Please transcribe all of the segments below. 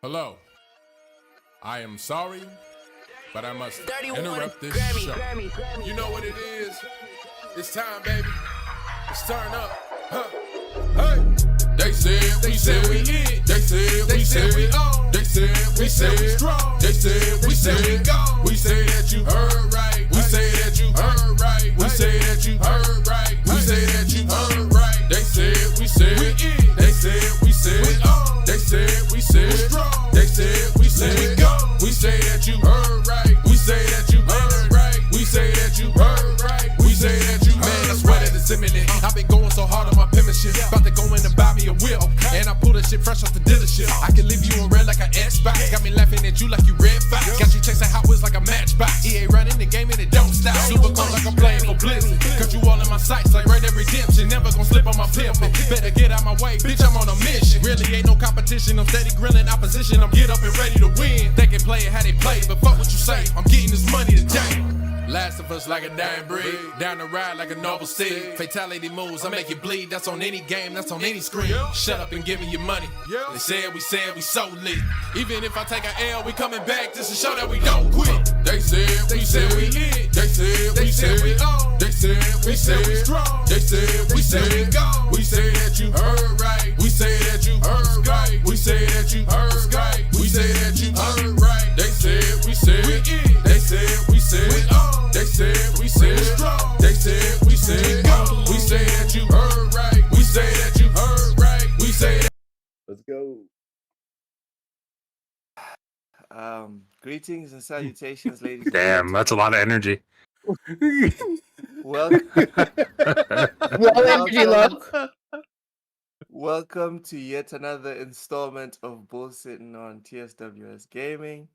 Hello. I am sorry, but I must 31 interrupt this Grammy, show. Grammy. You know what it is? It's time, baby. It's turn up. Huh. Hey. They said we it. They said we on. They said we strong. They said we gone. We say that you heard right. We say that you heard right. We say that you heard right. We say that you heard right. They said we it. They said we on. They said we strong. They said we gone. We say that you heard right. We say that you heard right. We say that you heard right. We say that you heard right. Man, I swear that it's imminent. I've been going so hard on my penmanship. About to go in and buy me a whip. And I pull that shit fresh off the dealership. I can leave you in red like an Xbox. Got me laughing at you like you Red Fox. Got you chasing Hot Wheels like a Matchbox. EA running the game and it don't stop. Super close like I'm playing for Blizzard. Cause you all in my sights like Red Dead Redemption. Never gonna slip on my pimpin'. Better get out my way, bitch, I'm on a mission. Really ain't no competition. I'm steady grilling opposition. I'm get up and ready to win. They can play it how they play, but fuck what you say. I'm getting this money today. Last of us like a dying breed. Down the ride like a noble steed. Fatality moves, I make you bleed. That's on any game, that's on any screen. Shut up and give me your money. They said we so lit. Even if I take an L, we coming back just to show that we don't quit. They said we it. They said we on. They said we strong. They said we gone. We say that you heard right. We say that you heard right. We say that you heard right. We say that you heard right. They said we it. They said we on. They said we strong. They said we gone. We say that you heard right. We say that you heard right. We say that. Let's go. Greetings and salutations, ladies and Damn, that's a lot of energy. Welcome to yet another installment of Bullsitting on TSWS Gaming.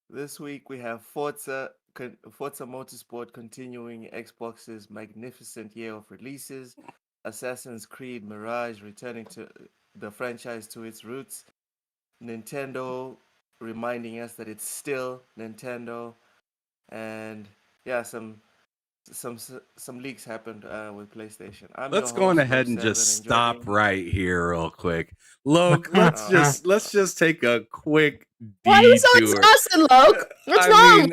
This week we have Forza Motorsport continuing Xbox's magnificent year of releases, Assassin's Creed Mirage returning to the franchise to its roots, Nintendo reminding us that it's still Nintendo, and yeah, some leaks happened with PlayStation. Let's go on ahead and just stop right here real quick. Loke, let's just take a quick detour. Why are you so exhausted, Loke? What's wrong?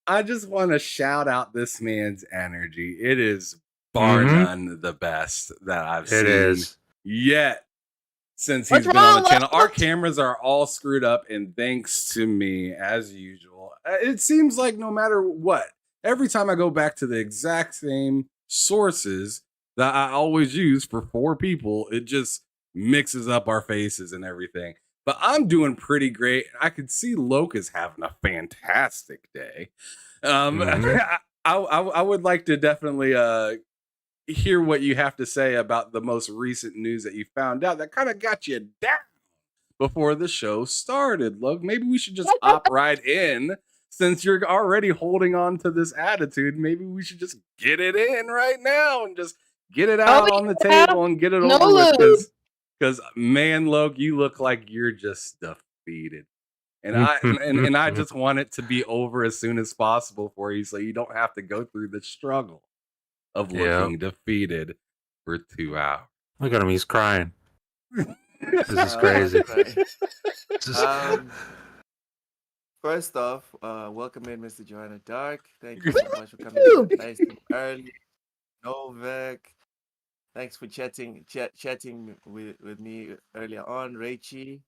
I just want to shout out this man's energy. It is bar none the best that I've seen yet since he's been on the channel. Our cameras are all screwed up, and thanks to me, as usual. It seems like no matter what, every time I go back to the exact same sources that I always use for 4 people, it just mixes up our faces and everything. But I'm doing pretty great. I could see Loke is having a fantastic day. I would like to definitely hear what you have to say about the most recent news that you found out that kind of got you down before the show started. Look, maybe we should just hop right in. Since you're already holding on to this attitude, maybe we should just get it in right now and just get it out on the table and get it over with. Because man, Loke, you look like you're just defeated. And I just want it to be over as soon as possible for you so you don't have to go through the struggle of looking defeated for 2 hours. Look at him, he's crying. This is crazy. First off, welcome in, Mr. Joanna Dark. Thank you so much for coming in nice and early. Novak, thanks for chatting with me earlier on. Raichi,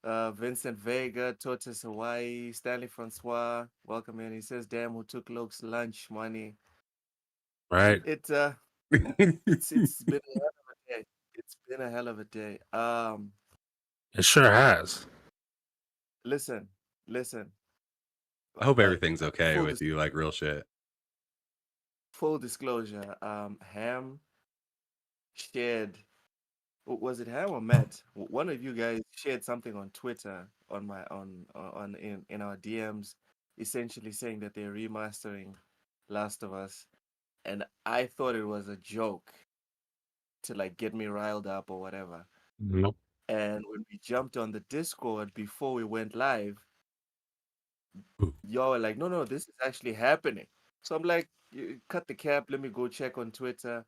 Vincent Vega, Tortoise Hawaii, Stanley Francois, welcome in. He says, "Damn, who took Loke's lunch money?" Right. It's been a hell of a day. It's been a hell of a day. It sure has. Listen. I hope everything's okay with you, like real shit. Full disclosure, Ham shared, was it Ham or Matt? One of you guys shared something on Twitter in our DMs, essentially saying that they're remastering Last of Us, and I thought it was a joke to like get me riled up or whatever. Nope. And when we jumped on the Discord before we went live, y'all were like, no, this is actually happening. So I'm like, cut the cap, let me go check on Twitter.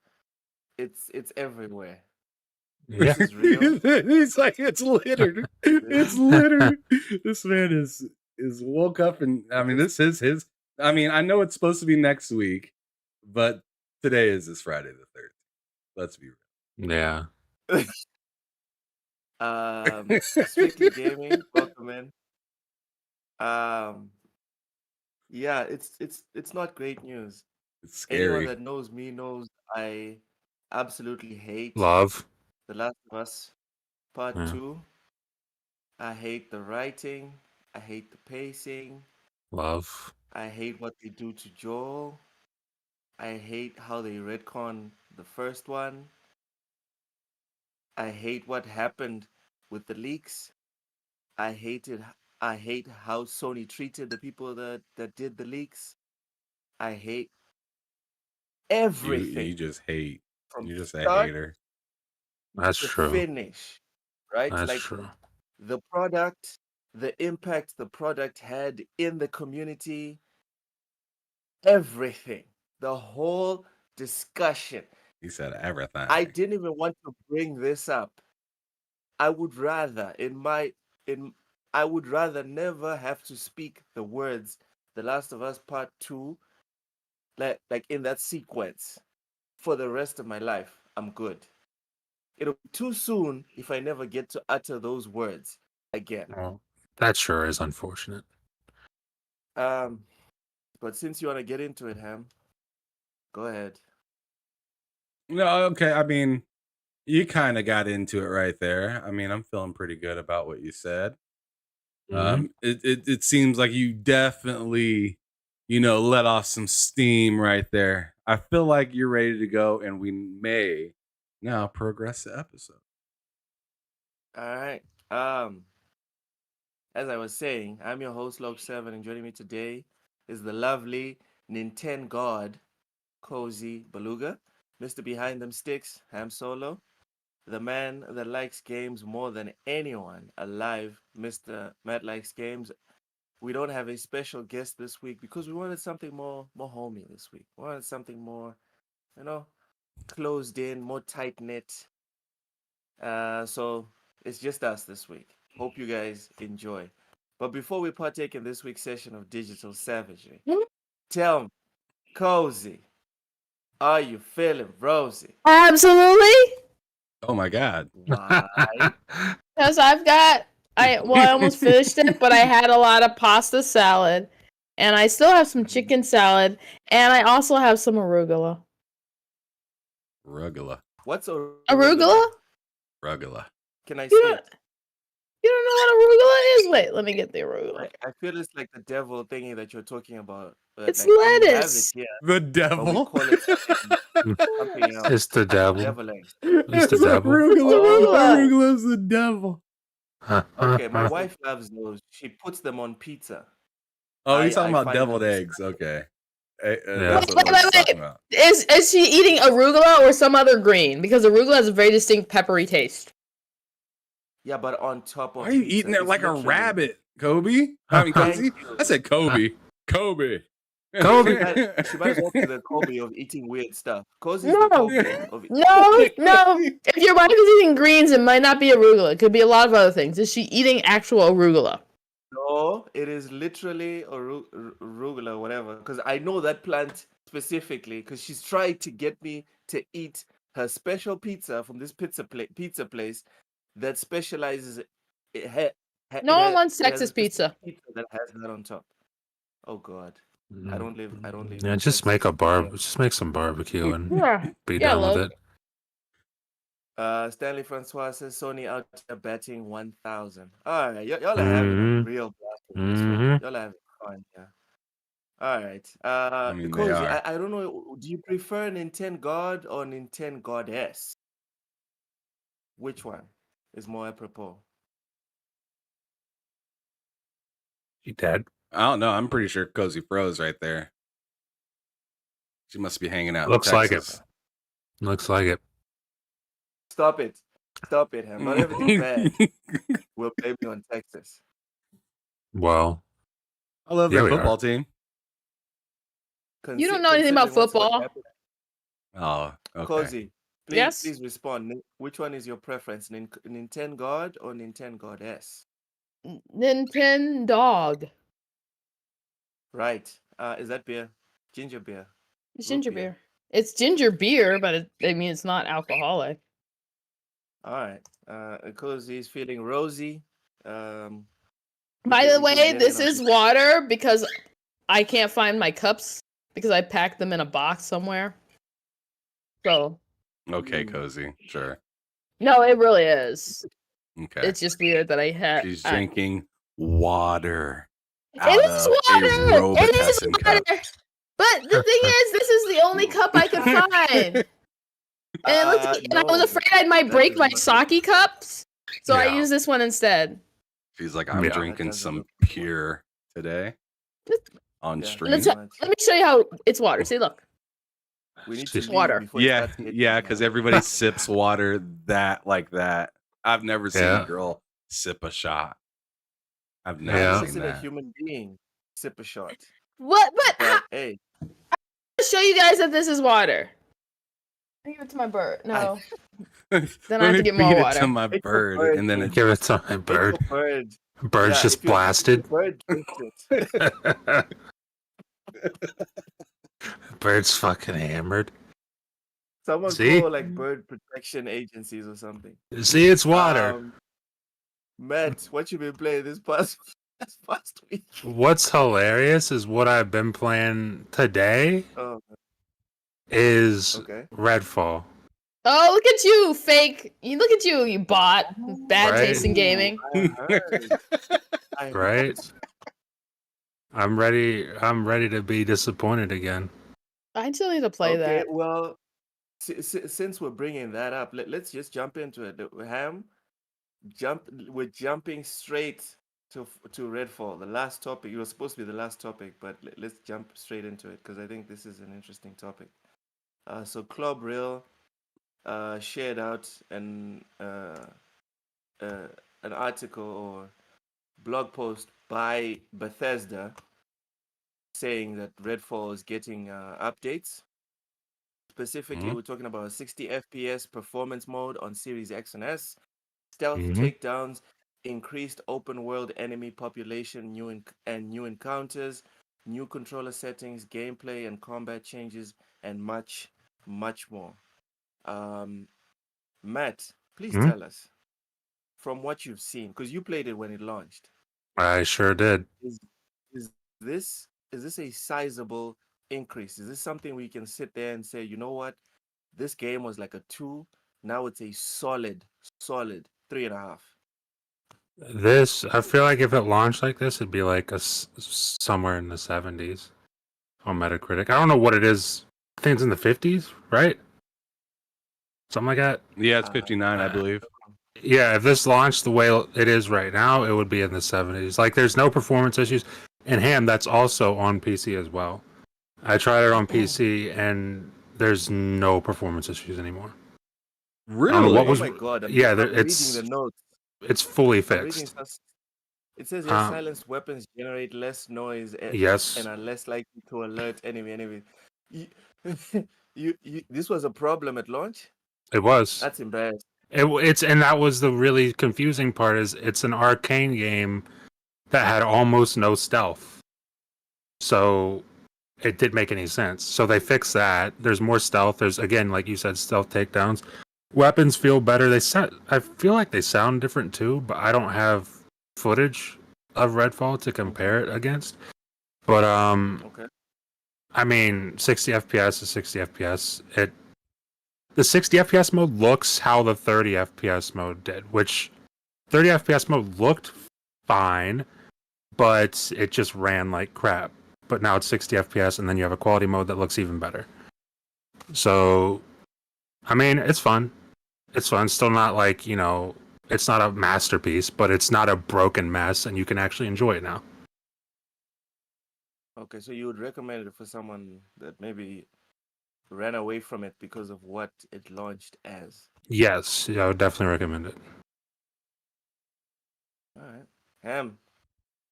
It's everywhere. Yeah. This is real. He's like, it's littered. It's littered. This man is woke up, and I mean, this is his. I mean, I know it's supposed to be next week, but today is this Friday the 13th. Let's be real. Yeah. Strictly Gaming, welcome in. Yeah, it's not great news. It's Anyone scary. that knows me knows I absolutely hate Love. The Last of Us Part Yeah. 2. I hate the writing. I hate the pacing. Love. I hate what they do to Joel. I hate how they retcon the first one. I hate what happened with the leaks. I hate how Sony treated the people that did the leaks. I hate everything You just hate. from You're just a start hater. That's to true. finish. Right? That's Like true. the product, the impact the product had in the community, everything, the whole discussion. He said everything. I didn't even want to bring this up. I would rather I would rather never have to speak the words The Last of Us Part 2 like in that sequence for the rest of my life. I'm good. It'll be too soon if I never get to utter those words again. Well, that sure is unfortunate. But since you want to get into it, Ham, go ahead. No, okay. I mean, you kind of got into it right there. I mean, I'm feeling pretty good about what you said. Mhm. It seems like you definitely, let off some steam right there. I feel like you're ready to go, and we may now progress the episode. All right. As I was saying, I'm your host, Log7, and joining me today is the lovely Nintendo God, Cozy Beluga, Mr. Behind Them Sticks, Ham Solo, the man that likes games more than anyone alive, Mr. Matt Likes Games. We don't have a special guest this week because we wanted something more homey this week. We wanted something more, closed in, more tight knit. So it's just us this week. Hope you guys enjoy. But before we partake in this week's session of Digital Savagery, tell me, Cozy, are you feeling rosy? Absolutely. Oh my God. Why? Because I almost finished it, but I had a lot of pasta salad. And I still have some chicken salad. And I also have some arugula. Rugula. What's Arugula? Rugula. Can I You say don't, it? you don't know what arugula is? Wait, let me get the arugula. I feel it's like the devil thingy that you're talking about. It's like, we have lettuce. it here, The but we devil. call it something else. It's the devil. Devil eggs. It's the devil. Arugula. Arugula. Arugula's the devil. Okay, my wife loves those. She puts them on pizza. Oh, he's talking I about find deviled them eggs. Okay. That's Wait, what wait, he's talking wait. about. Is she eating arugula or some other green? Because arugula has a very distinct peppery taste. Yeah, but on top of Why are you pizza, eating it it's like a literally- rabbit, Kobe? I mean, Thank Cozy? you. I said Kobe. Kobe. Kobe. She might as well be the Kobe of eating weird stuff. Cozy's No. the Kobe of No. If your wife is eating greens, it might not be arugula. It could be a lot of other things. Is she eating actual arugula? No, it is literally arugula or whatever. Because I know that plant specifically. Because she's tried to get me to eat her special pizza from this pizza place that specializes. No one wants Texas pizza. That has that on top. Oh God, I don't live. Yeah, in just Texas. make just make some barbecue and Yeah. be Yeah, done with love. it. Stanley Francois says Sony out there batting 1,000. All right, y'all are having a real blast with this one. Mhm. Y'all are having fun, yeah. All right. I mean, they Cozy, are. I don't know. Do you prefer Nintendo God or Nintendo Goddess? Which one is more apropos? You dead? I don't know. I'm pretty sure Cozy froze right there. She must be hanging out Looks in like it. Texas. Looks like it. Stop it, Ham. Not everything bad will blame you on Texas. Well, I love Here that we football are. team. You don't know anything about Considering what's football. happening- Oh, okay. Cozy, Yes. Please respond. Which one is your preference, Nintendo God or Nintendo Goddess? Nintendo dog. Right. Is that beer? Ginger beer. It's Root ginger beer. It's ginger beer, but it's not alcoholic. All right. Because he's feeling rosy. By the we can way, get this in on is water because I can't find my cups because I packed them in a box somewhere. So Okay, Cozy. Sure. no, it really is. Okay. It's just weird that I had. She's drinking water It out is of water. a It is Robitussin cup. water. But the thing is, this is the only cup I could find. And it looked like, and I was no, afraid I might that break does my not sake cups, so I Yeah. used this one instead. She's like, I'm Yeah. drinking That doesn't some look- pure today on Yeah. stream. Let me show you how it's water. See, look. We need to She's- leave Water. before it Yeah, starts getting, yeah, because everybody sips water like that. I've never seen Yeah. a girl sip a shot. I've I've never Yeah. never seen seen a that. human being sip a shot. What? But But hey, I'll show you guys that this is water. I give it to my bird. No. Then I Let have me to get feed more it water. to my It's a bird, bird, and then dude. it Give it to my if bird. a bird, Bird's yeah, just if your blasted. bird drinks it. Bird's fucking hammered. Someone See? call like bird protection agencies or something. See, it's water. Matt, what you been playing this past week? What's hilarious is what I've been playing today Oh, is okay. Redfall. Oh, look at you, fake. You look at you, you bot. Bad Right? taste in gaming. I heard. I Right? heard. I'm ready to be disappointed again. I still need to play Okay, that. well, since we're bringing that up, let's just jump into it. We're jumping straight to Redfall. The last topic. It was supposed to be the last topic, but let's jump straight into it because I think this is an interesting topic. So Club Real shared out an article or blog post by Bethesda saying that Redfall is getting updates. Specifically, we're talking about a 60 FPS performance mode on Series X and S, stealth takedowns, increased open world enemy population, new encounters, new controller settings, gameplay and combat changes, and much, much more. Matt, please tell us from what you've seen, because you played it when it launched. I sure did. Is this a sizable increase? Is this something we can sit there and say, you know what, this game was like a 2, now it's a solid 3.5? This, I feel like if it launched like this, it'd be like somewhere in the 70s on Metacritic. I don't know what it is. I think it's in the 50s, right? Something like that. Yeah, it's 59, I believe. Yeah, if this launched the way it is right now, it would be in the 70s. Like, there's no performance issues. And that's also on PC as well. I tried it on PC, and there's no performance issues anymore. Really? what was- Oh my god! I'm yeah, reading the notes. It's fully I'm reading fixed. stuff. It says your silenced weapons generate less noise Yes. and are less likely to alert enemy. This was a problem at launch? It was. That's embarrassing. And that was the really confusing part, is it's an arcane game that had almost no stealth. So it didn't make any sense. So they fixed that. There's more stealth. There's, again, like you said, stealth takedowns. Weapons feel better. I feel like they sound different too, but I don't have footage of Redfall to compare it against. But Okay. I mean, 60 FPS is 60 FPS. The 60 FPS mode looks how the 30 FPS mode did, which 30 FPS mode looked fine, but it just ran like crap. But now it's 60 FPS, and then you have a quality mode that looks even better. So, I mean, it's fun. It's fun. Still not like, it's not a masterpiece, but it's not a broken mess, and you can actually enjoy it now. Okay, so you would recommend it for someone that maybe ran away from it because of what it launched as? Yes, I would definitely recommend it. All right. Ham,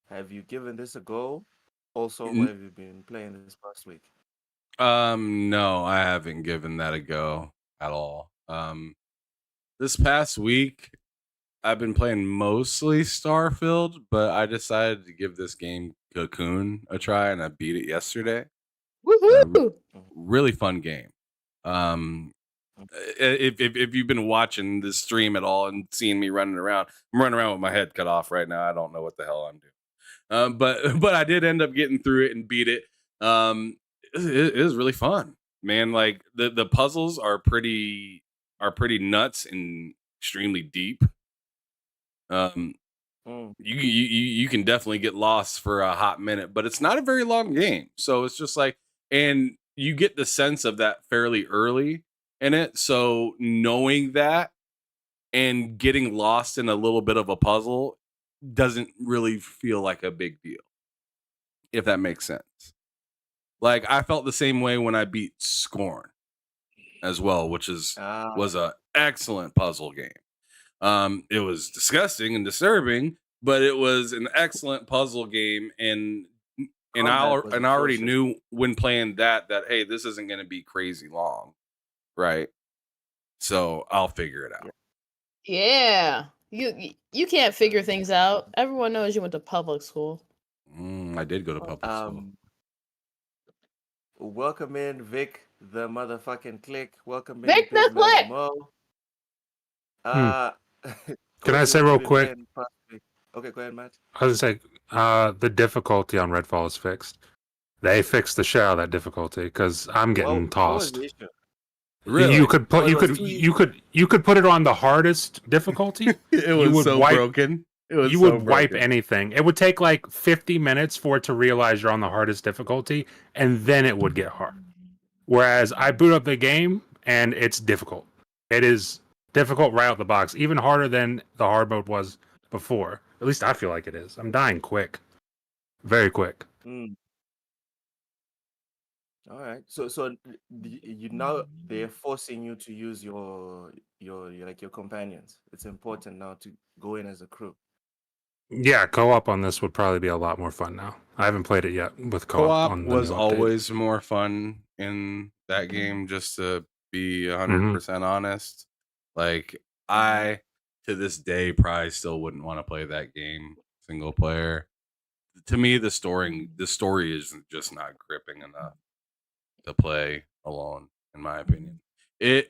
have you given this a go? Also, what have you been playing this past week? No, I haven't given that a go at all. This past week, I've been playing mostly Starfield, but I decided to give this game Cocoon a try, and I beat it yesterday. Woohoo! Really fun game. If you've been watching this stream at all and seeing me running around, I'm running around with my head cut off right now. I don't know what the hell I'm doing. But I did end up getting through it and beat it. It is really fun, man. Like the puzzles are pretty nuts and extremely deep. You can definitely get lost for a hot minute, but it's not a very long game. So it's just like, and you get the sense of that fairly early in it. So knowing that and getting lost in a little bit of a puzzle doesn't really feel like a big deal, if that makes sense. Like I felt the same way when I beat Scorn as well, which was an excellent puzzle game. It was disgusting and disturbing, but it was an excellent puzzle game, and I already knew when playing that hey, this isn't going to be crazy long, right? So I'll figure it out. Yeah, you can't figure things out. Everyone knows you went to public school. I did go to public school. Welcome in, Vic, the motherfucking click. Welcome in, Vic the click. Mo. Can I say real quick? Okay, go ahead, Matt. I was gonna say, the difficulty on Redfall is fixed. They fixed the shit out of that difficulty because I'm getting tossed. Really? You could put it on the hardest difficulty. It was so broken. You would wipe anything. It would take like 50 minutes for it to realize you're on the hardest difficulty, and then it would get hard. Whereas I boot up the game and it's difficult. It is difficult right out the box, even harder than the hard mode was before. At least I feel like it is. I'm dying quick, very quick. All right. So you now they're forcing you to use your companions. It's important now to go in as a crew. Yeah, co-op on this would probably be a lot more fun now. I haven't played it yet with co-op. Co-op was always more fun in that game, just to be 100% honest. Like I, to this day, probably still wouldn't want to play that game single player. To me, the story is just not gripping enough to play alone, in my opinion. To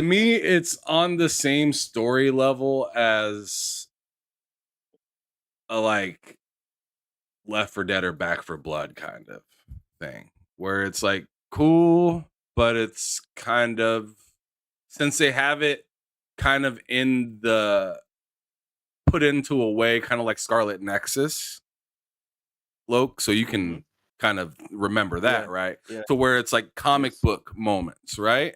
me, it's on the same story level as a like Left 4 Dead or Back 4 Blood kind of thing, where it's like cool, but it's kind of, since they have it kind of in the put into a way kind of like Scarlet Nexus, Loke, so you can kind of remember that, right? Yeah. To where it's like comic book moments, right?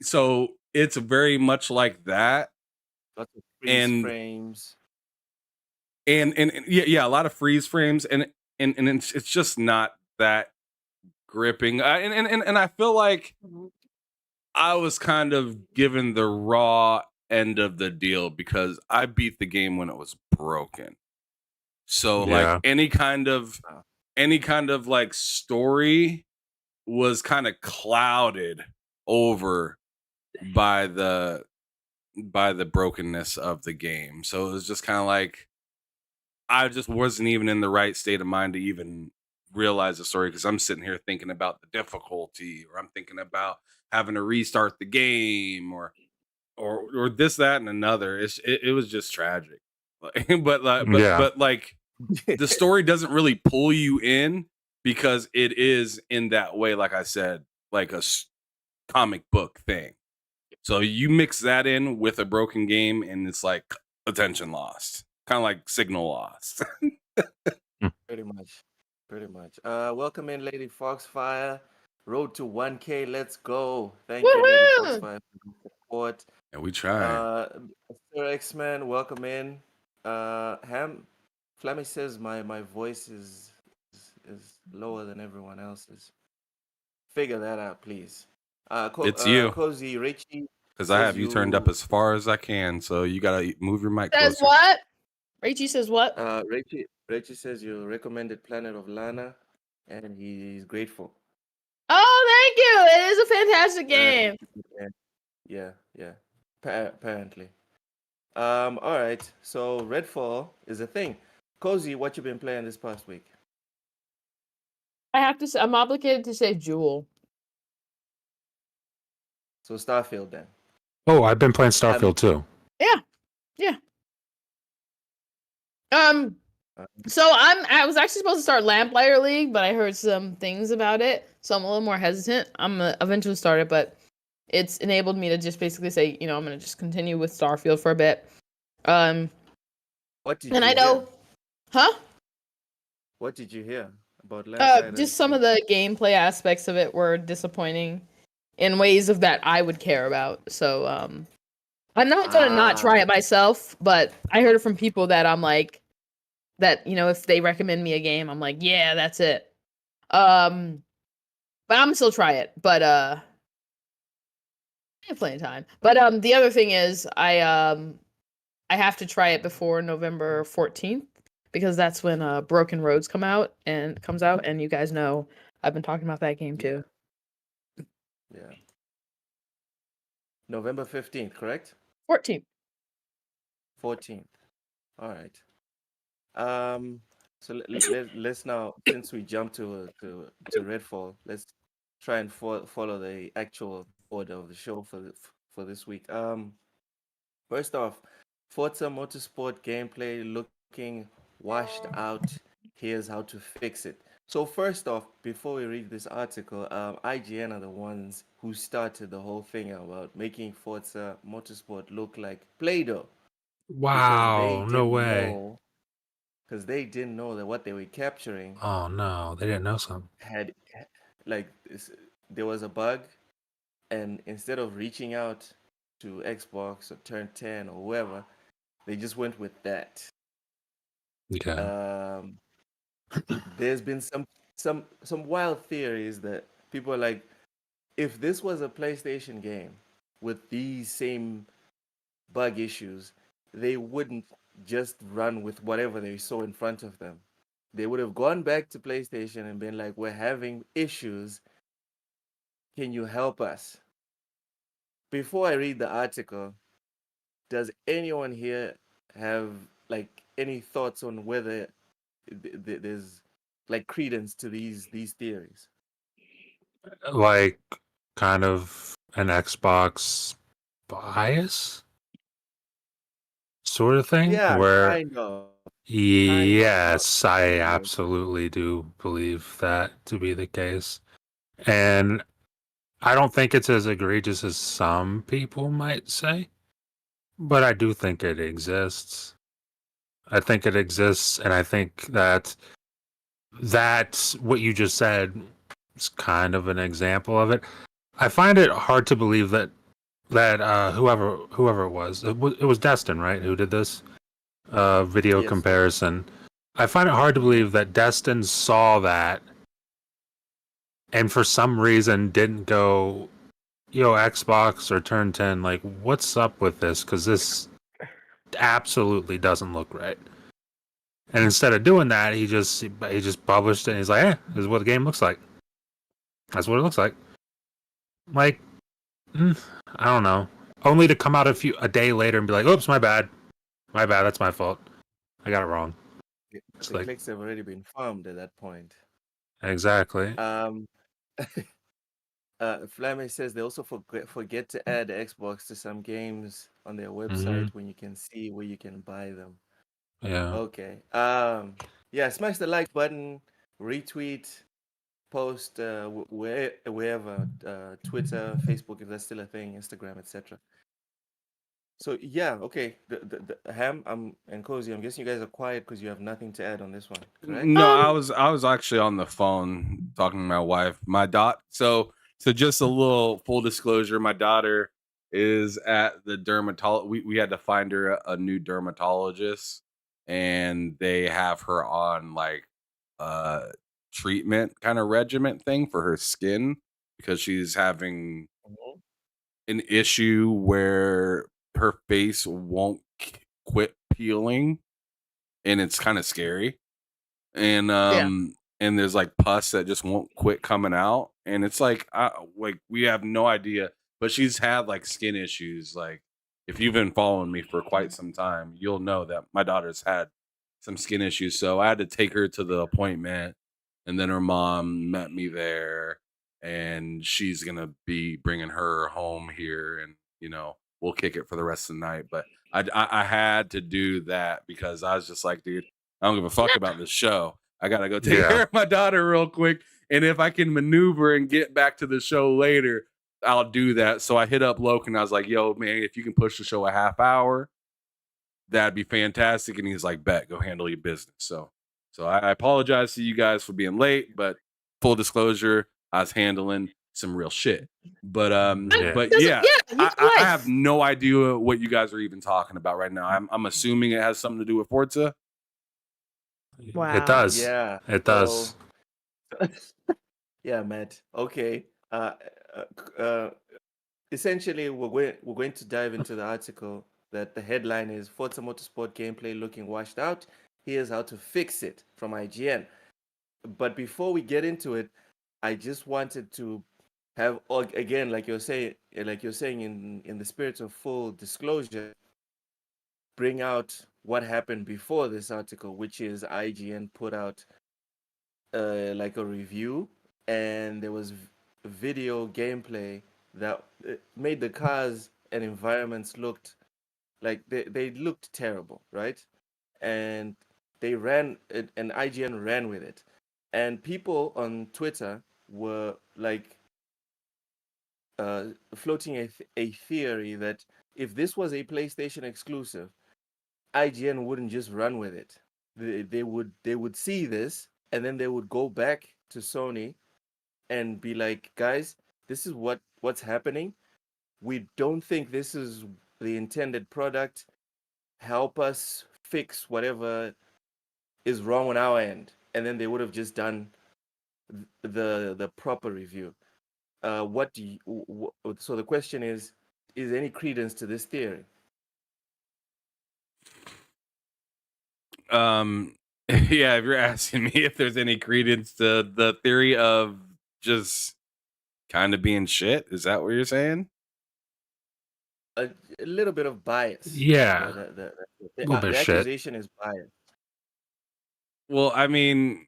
So it's very much like that. Lots of freeze frames. And a lot of freeze frames, and it's just not that gripping. And I feel like I was kind of given the raw end of the deal because I beat the game when it was broken. So like any kind of like story was kind of clouded over by the brokenness of the game. So it was just kind of like I just wasn't even in the right state of mind to even realize the story, because I'm sitting here thinking about the difficulty, or I'm thinking about having to restart the game, or this, that, and another. It was just tragic. But like the story doesn't really pull you in because it is in that way, like I said, like a comic book thing. So you mix that in with a broken game, and it's like attention lost. Kind of like signal lost. Pretty much. Welcome in, Lady Foxfire. Road to 1K. Let's go. Thank you, Lady Foxfire, for the support. And we try. Sir X-Man, welcome in. Flammy says my voice is lower than everyone else's. Figure that out, please. It's you. Cozy Richie. Because I have you turned up as far as I can, so you gotta move your mic closer. Says what? Richie says what? Richie says you recommended Planet of Lana, and he's grateful. Oh, thank you. It is a fantastic game. Yeah. Apparently. All right. So Redfall is a thing. Cozy, what you been playing this past week? I have to say, I'm obligated to say Jewel. So Starfield then. Oh, I've been playing Starfield too. Yeah. So I was actually supposed to start Lamplighter League, but I heard some things about it, so I'm a little more hesitant. I'm gonna eventually start it, but it's enabled me to just basically say, I'm gonna just continue with Starfield for a bit. What did And you I know, hear? huh? What did you hear about Lamplighter? Just some of the gameplay aspects of it were disappointing in ways of that I would care about. So I'm not gonna not try it myself, but I heard it from people that I'm like, that if they recommend me a game, I'm like, yeah, that's it. But I'm gonna still try it. But I have plenty of time. But the other thing is, I have to try it before November 14th because that's when Broken Roads comes out, and you guys know I've been talking about that game too. Yeah. November 15th, correct? 14th. 14th. All right. So let's now, since we jumped to Redfall, let's try and follow the actual order of the show for this week. First off, Forza Motorsport gameplay looking washed out. Here's how to fix it. So first off, before we read this article, IGN are the ones who started the whole thing about making Forza Motorsport look like Playdough Wow, no way. because they didn't know that what they were capturing Oh no, they didn't know something. had there was a bug, and instead of reaching out to Xbox or Turn 10 or whoever, they just went with that. Okay. There's been some wild theories that people are like, if this was a PlayStation game with these same bug issues, they wouldn't just run with whatever they saw in front of them. They would have gone back to PlayStation and been like, we're having issues. Can you help us? Before I read the article, does anyone here have like any thoughts on whether there's like credence to these theories? Like kind of an Xbox bias sort of thing Yeah, where kind of. yes, I absolutely do believe that to be the case. And I don't think it's as egregious as some people might say, but I do think it exists. I think it exists, and I think that that's what you just said is kind of an example of it. I find it hard to believe that whoever it was Destin, right, who did this video Yes. comparison. I find it hard to believe that Destin saw that and for some reason didn't go, Xbox or Turn 10, like, what's up with this? Because this absolutely doesn't look right. And instead of doing that, he just published it and he's like, this is what the game looks like. That's what it looks like. Like, I don't know. Only to come out a day later and be like, oops, my bad. My bad, that's my fault. I got it wrong. The clicks have already been farmed at that point. Exactly. Flamme says they also forget to add Xbox to some games on their website when you can see where you can buy them. Yeah. Okay. Smash the like button, retweet, post wherever, Twitter, Facebook, if that's still a thing, Instagram, etc. So yeah, okay. The Ham, and Cozy, I'm guessing you guys are quiet because you have nothing to add on this one, correct? No, I was actually on the phone talking to my wife. So just a little full disclosure, my daughter is at the dermatologist. We had to find her a new dermatologist, and they have her on like treatment kind of regiment thing for her skin because she's having an issue where her face won't quit peeling, and it's kind of scary. And and there's like pus that just won't quit coming out, and it's like we have no idea. But she's had like skin issues. Like if you've been following me for quite some time, you'll know that my daughter's had some skin issues. So I had to take her to the appointment, and then her mom met me there, and she's gonna be bringing her home here, and we'll kick it for the rest of the night. But I had to do that because I was just like, dude, I don't give a fuck about this show. I gotta go take care of my daughter real quick, and if I can maneuver and get back to the show later, I'll do that. So I hit up Loke and I was like, yo, man, if you can push the show a half hour, that'd be fantastic. And he's like, bet, go handle your business. So I apologize to you guys for being late, but full disclosure, I was handling some real shit. But yeah, I have no idea what you guys are even talking about right now. I'm assuming it has something to do with Forza. Wow. It does. Yeah, It does. Yeah, Matt. Okay. Essentially, we're going to dive into the article that the headline is Forza Motorsport gameplay looking washed out. Here's how to fix it from IGN. But before we get into it, I just wanted to have, again, like you're saying in the spirit of full disclosure, bring out what happened before this article, which is IGN put out like a review, and there was video gameplay that made the cars and environments looked like they looked terrible, right? And they ran it, and IGN ran with it, and people on Twitter were like floating a theory that if this was a PlayStation exclusive, IGN wouldn't just run with it. They would see this, and then they would go back to Sony and be like, guys, this is what's happening. We don't think this is the intended product. Help us fix whatever is wrong on our end. And then they would have just done the proper review. So the question is there any credence to this theory? Yeah, if you're asking me if there's any credence to the theory of just kind of being shit, is that what you're saying? A little bit of bias. Yeah. The Little bit of shit. accusation is bias. Well, I mean,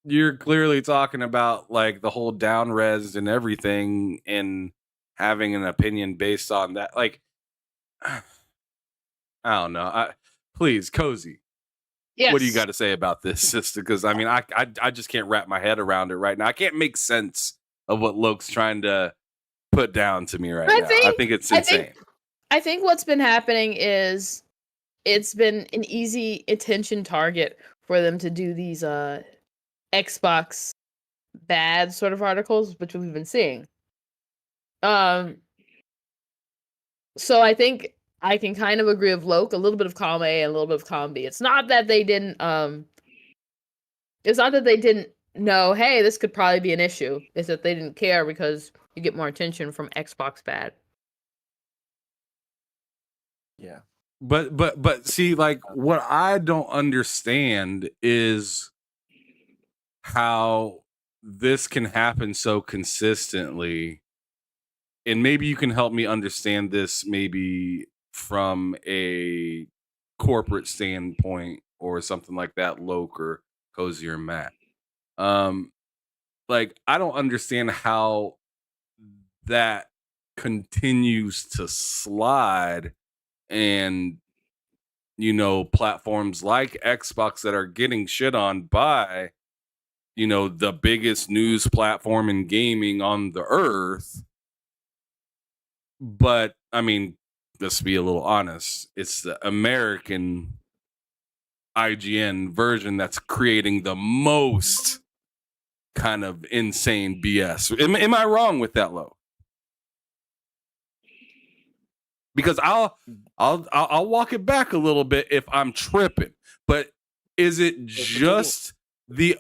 you're clearly talking about like the whole down res and everything and having an opinion based on that. Like, I don't know. Please, Cozy. Yes. What do you got to say about this, sister? Because I mean, I just can't wrap my head around it right now. I can't make sense of what Loke's trying to put down to me right now. I think it's insane. I think what's been happening is it's been an easy attention target for them to do these Xbox bad sort of articles, which we've been seeing. So I think I can kind of agree with Loke, a little bit of column A and a little bit of column B. It's not that they didn't know, hey, this could probably be an issue. It's that they didn't care because you get more attention from Xbox bad. Yeah. But see, like, what I don't understand is how this can happen so consistently. And maybe you can help me understand this maybe from a corporate standpoint or something like that, Loke or Cozy or Matt. Like, I don't understand how that continues to slide, and platforms like Xbox that are getting shit on by the biggest news platform in gaming on the earth. But I mean, let's be a little honest, it's the American IGN version that's creating the most kind of insane BS. Am I wrong with that, Lo? Because I'll walk it back a little bit if I'm tripping. But is it just the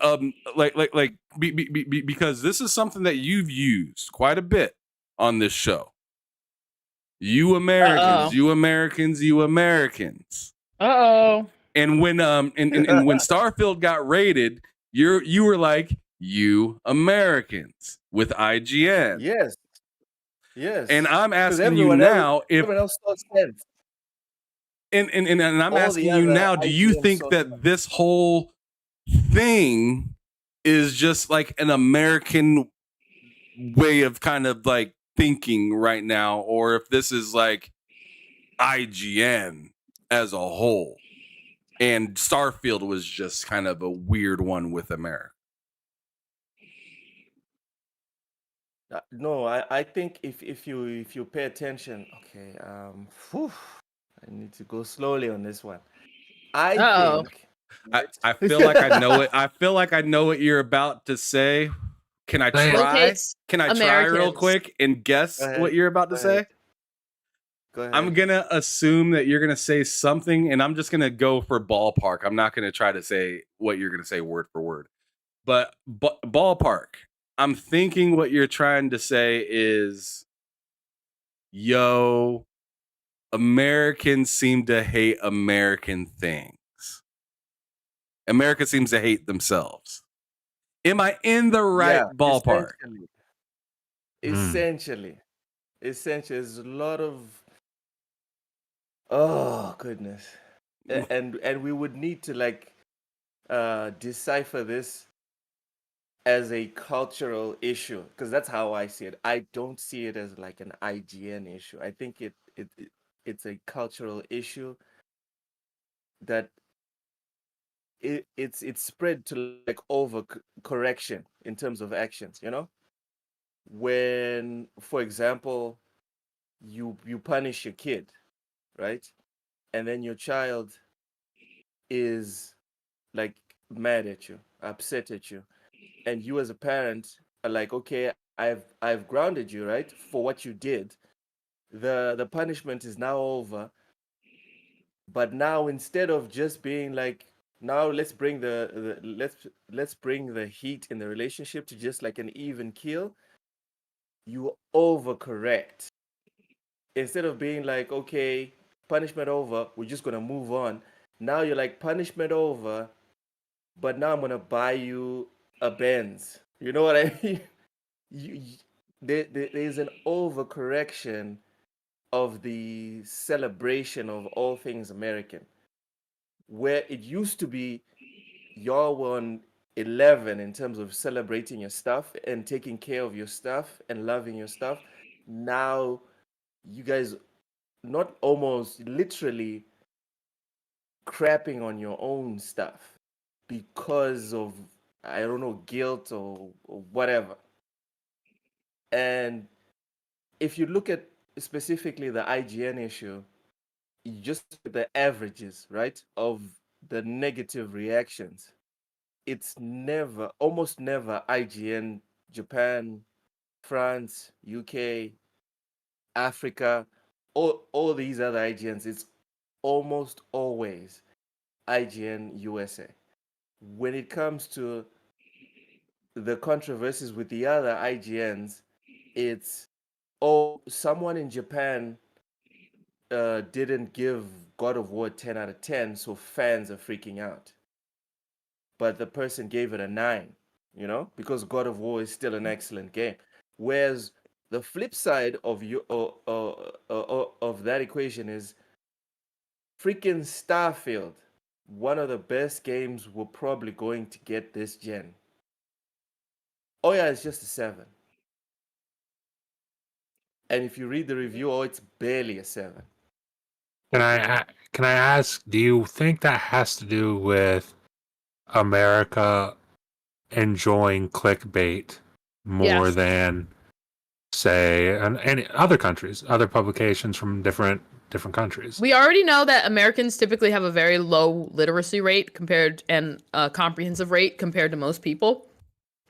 because this is something that you've used quite a bit on this show. You Americans. Uh-oh. And when and when Starfield got raided, You were like, you Americans with IGN. Yes. Yes. And I'm 'Cause asking you now if everyone else saw sense. and I'm All the asking you other now, do you IGN think saw that sense. this whole thing is just like an American way of kind of like thinking right now, or if this is like IGN as a whole and Starfield was just kind of a weird one with America? No, I think if you pay attention, okay, whew, I need to go slowly on this one. I Uh-oh. think I feel like I know it. I feel like I know what you're about to say. Can I Say it. Bill try? Gates, Can I try real Americans. quick and guess Go ahead, what you're about to go ahead. say? Go ahead. I'm gonna assume that you're gonna say something, and I'm just gonna go for ballpark. I'm not gonna try to say what you're gonna say word for word, but ballpark. I'm thinking what you're trying to say is, yo, Americans seem to hate American things. America seems to hate themselves. Am I in the right Yeah, ballpark? essentially, there's a lot of oh goodness, and we would need to like decipher this as a cultural issue because that's how I see it. I don't see it as like an IGN issue. I think it's a cultural issue that it's spread to like over correction in terms of actions, you know? When, for example, you punish your kid, right? And then your child is like mad at you, upset at you, and you as a parent are like, okay, I've grounded you, right, for what you did. The punishment is now over, but now instead of just being like, now let's bring let's bring the heat in the relationship to just like an even keel, you overcorrect. Instead of being like, okay, punishment over, we're just gonna move on. Now you're like, punishment over, but now I'm gonna buy you a Benz. You know what I mean? There's an overcorrection of the celebration of all things American, where it used to be y'all were on 11 in terms of celebrating your stuff and taking care of your stuff and loving your stuff. Now you guys not almost literally crapping on your own stuff because of, I don't know, guilt or whatever. And if you look at specifically the IGN issue, you just look at the averages, right, of the negative reactions. It's never, almost never IGN, Japan, France, UK, Africa, all these other IGNs. It's almost always IGN USA. When it comes to the controversies with the other IGNs, it's, oh, someone in Japan didn't give God of War 10 out of 10, so fans are freaking out. But the person gave it a 9, you know, because God of War is still an excellent game. Whereas the flip side of of that equation is freaking Starfield, one of the best games we're probably going to get this gen. Oh yeah, it's just a 7. And if you read the review, oh, it's barely a 7. Can I ask? Do you think that has to do with America enjoying clickbait more Yes. than, say, any other countries, other publications from different countries? We already know that Americans typically have a very low literacy rate compared and comprehensive rate compared to most people.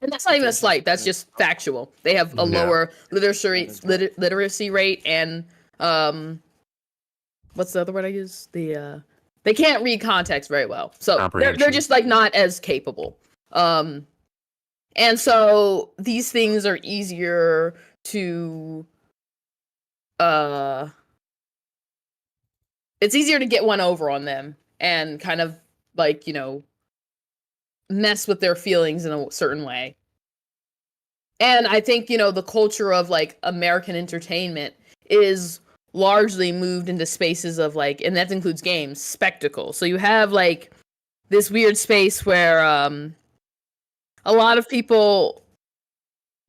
And that's not even a slight. That's just factual. They have a Yeah. lower literacy rate and what's the other word I use? They can't read context very well. So they're Comprehension. just like not as capable. And so these things are easier to it's easier to get one over on them and kind of like, you know, mess with their feelings in a certain way. And I think, the culture of like American entertainment is largely moved into spaces of like, and that includes games, spectacle. So you have like this weird space where a lot of people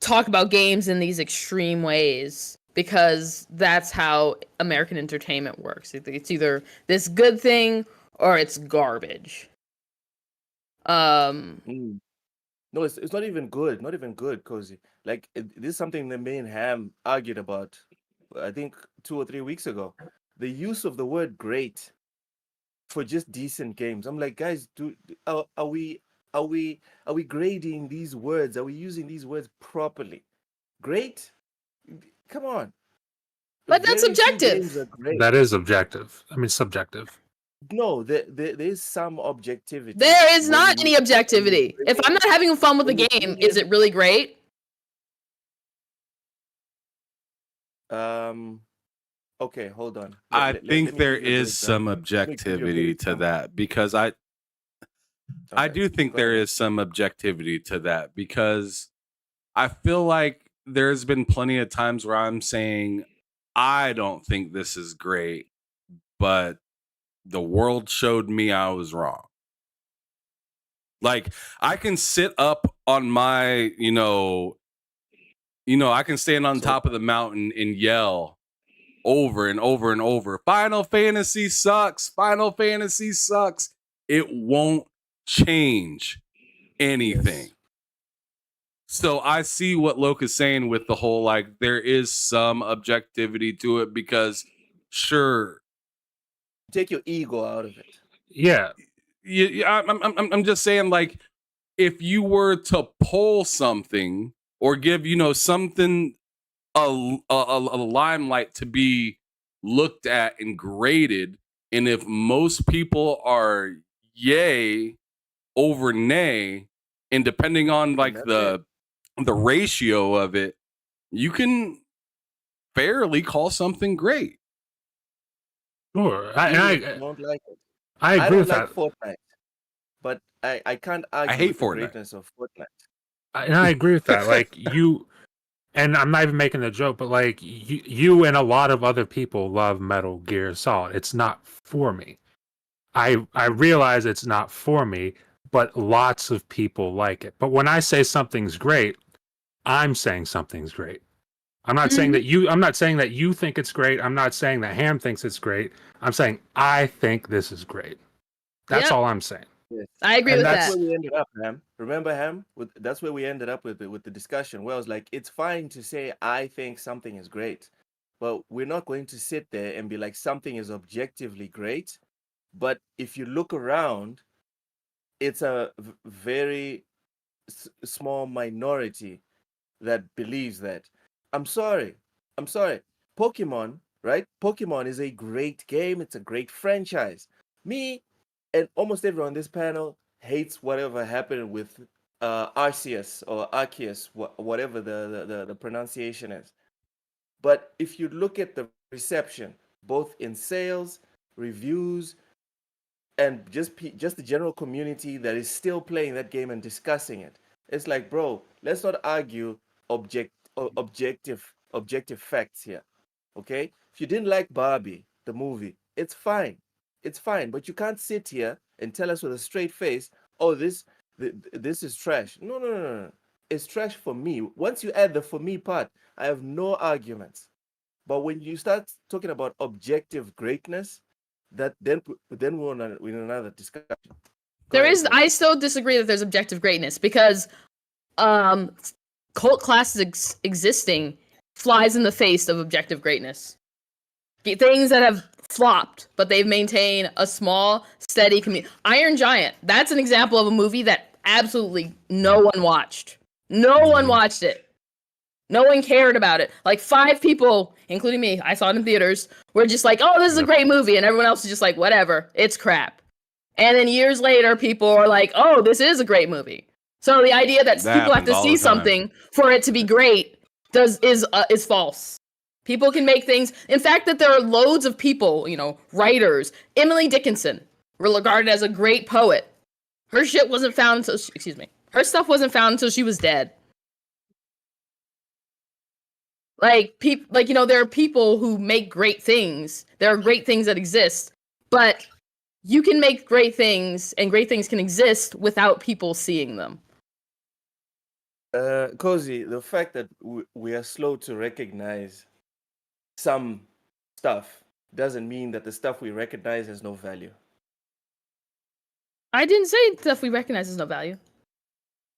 talk about games in these extreme ways because that's how American entertainment works. It's either this good thing or it's garbage. Mm. No, it's not even good. Not even good, Cozy. Like this is something that me and Ham argued about, I think 2 or 3 weeks ago. The use of the word "great" for just decent games. I'm like, guys, are we grading these words? Are we using these words properly? Great? Come on. But that's Very few subjective. games are great. That is objective. I mean, subjective. No, there is some objectivity. There is when not you- any objectivity. when If you- I'm not having fun with the when you game, bring is it really great? Okay, hold on. I Let think me there give you a good is some example. Let me give you a good objectivity to example. that because I Okay, do think go there ahead. is some objectivity to that because I feel like there's been plenty of times where I'm saying I don't think this is great, but the world showed me I was wrong. Like I can sit up on my, I can stand on So- top of the mountain and yell over and over and over, Final Fantasy sucks. Final Fantasy sucks. It won't change anything. Yes. So I see what Loke is saying with the whole like there is some objectivity to it because sure, Take your ego out of it. Yeah. I'm just saying like if you were to pull something or give something a limelight to be looked at and graded, and if most people are yay over nay, and depending on like that's the ratio of it, you can fairly call something great. Sure. I don't like it. I I agree don't with like that. Fortnite, but I can't argue hate with the Fortnite. greatness of Fortnite. And I agree with that. Like you, and I'm not even making a joke, but like you and a lot of other people love Metal Gear Solid. It's not for me. I realize it's not for me, but lots of people like it. But when I say something's great, I'm saying something's great. I'm not saying that I'm not saying that you think it's great. I'm not saying that Ham thinks it's great. I'm saying I think this is great. That's Yep. all I'm saying. Yes. I agree And with That's that. where we ended up, Ham. Remember, Ham? That's where we ended up with the discussion. Where I was like, it's fine to say I think something is great, but we're not going to sit there and be like something is objectively great. But if you look around, it's a very small minority that believes that. I'm sorry. I'm sorry. Pokemon, right? Pokemon is a great game. It's a great franchise. Me and almost everyone on this panel hates whatever happened with Arceus or Arceus, whatever the pronunciation is. But if you look at the reception, both in sales, reviews, and just the general community that is still playing that game and discussing it, it's like, bro, let's not argue objective facts here. Okay? If you didn't like Barbie, the movie, it's fine. It's fine. But you can't sit here and tell us with a straight face, oh, this is trash. No, no, no, no. It's trash for me. Once you add the for me part, I have no arguments. But when you start talking about objective greatness, that then we're in another discussion. I still disagree that there's objective greatness because cult classes existing flies in the face of objective greatness. Things that have flopped, but they've maintained a small, steady community. Iron Giant, that's an example of a movie that absolutely no one watched. No one watched it. No one cared about it. Like 5 people, including me, I saw it in theaters, were just like, oh, this is a great movie. And everyone else is just like, whatever, it's crap. And then years later, people are like, oh, this is a great movie. So the idea that people have happens to all see the time. something for it to be great is false. People can make things. In fact, that there are loads of people, writers. Emily Dickinson, regarded as a great poet. Her shit wasn't found until excuse me. Her stuff wasn't found until she was dead. Like there are people who make great things. There are great things that exist, but you can make great things, and great things can exist without people seeing them. Cozy, the fact that we are slow to recognize some stuff doesn't mean that the stuff we recognize has no value. I didn't say stuff we recognize has no value.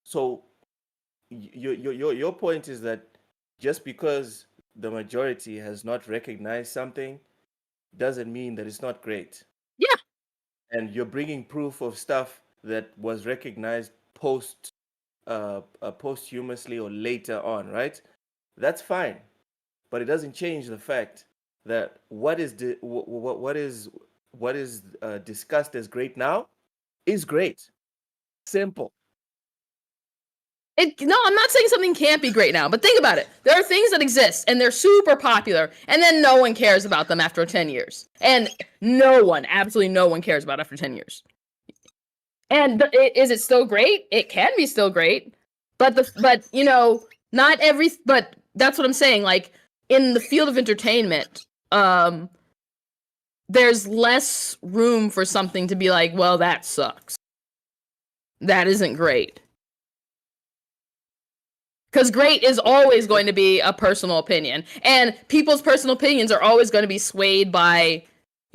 So your point is that just because the majority has not recognized something doesn't mean that it's not great. Yeah. And you're bringing proof of stuff that was recognized posthumously or later on, right? That's fine, but it doesn't change the fact that what is discussed as great now is great. Simple. No, I'm not saying something can't be great now, but think about it. There are things that exist and they're super popular, and then no one cares about them after 10 years. And absolutely no one cares about it after 10 years. And is it still great? It can be still great, but but that's what I'm saying. Like in the field of entertainment, there's less room for something to be like, well, that sucks. That isn't great. Because great is always going to be a personal opinion. And people's personal opinions are always going to be swayed by,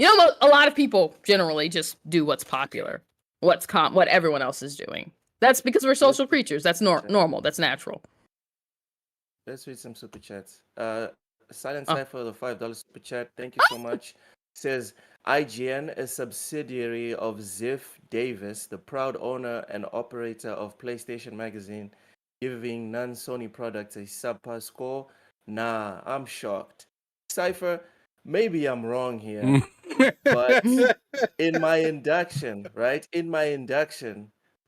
a lot of people generally just do what's popular, what everyone else is doing. That's because we're social creatures. That's normal. That's natural. Let's read some super chats. Silent Cypher, the $5 super chat. Thank you so much. Says, IGN, a subsidiary of Ziff Davis, the proud owner and operator of PlayStation Magazine, giving non-Sony products a subpar score? Nah, I'm shocked. Cypher, maybe I'm wrong here, but in my induction,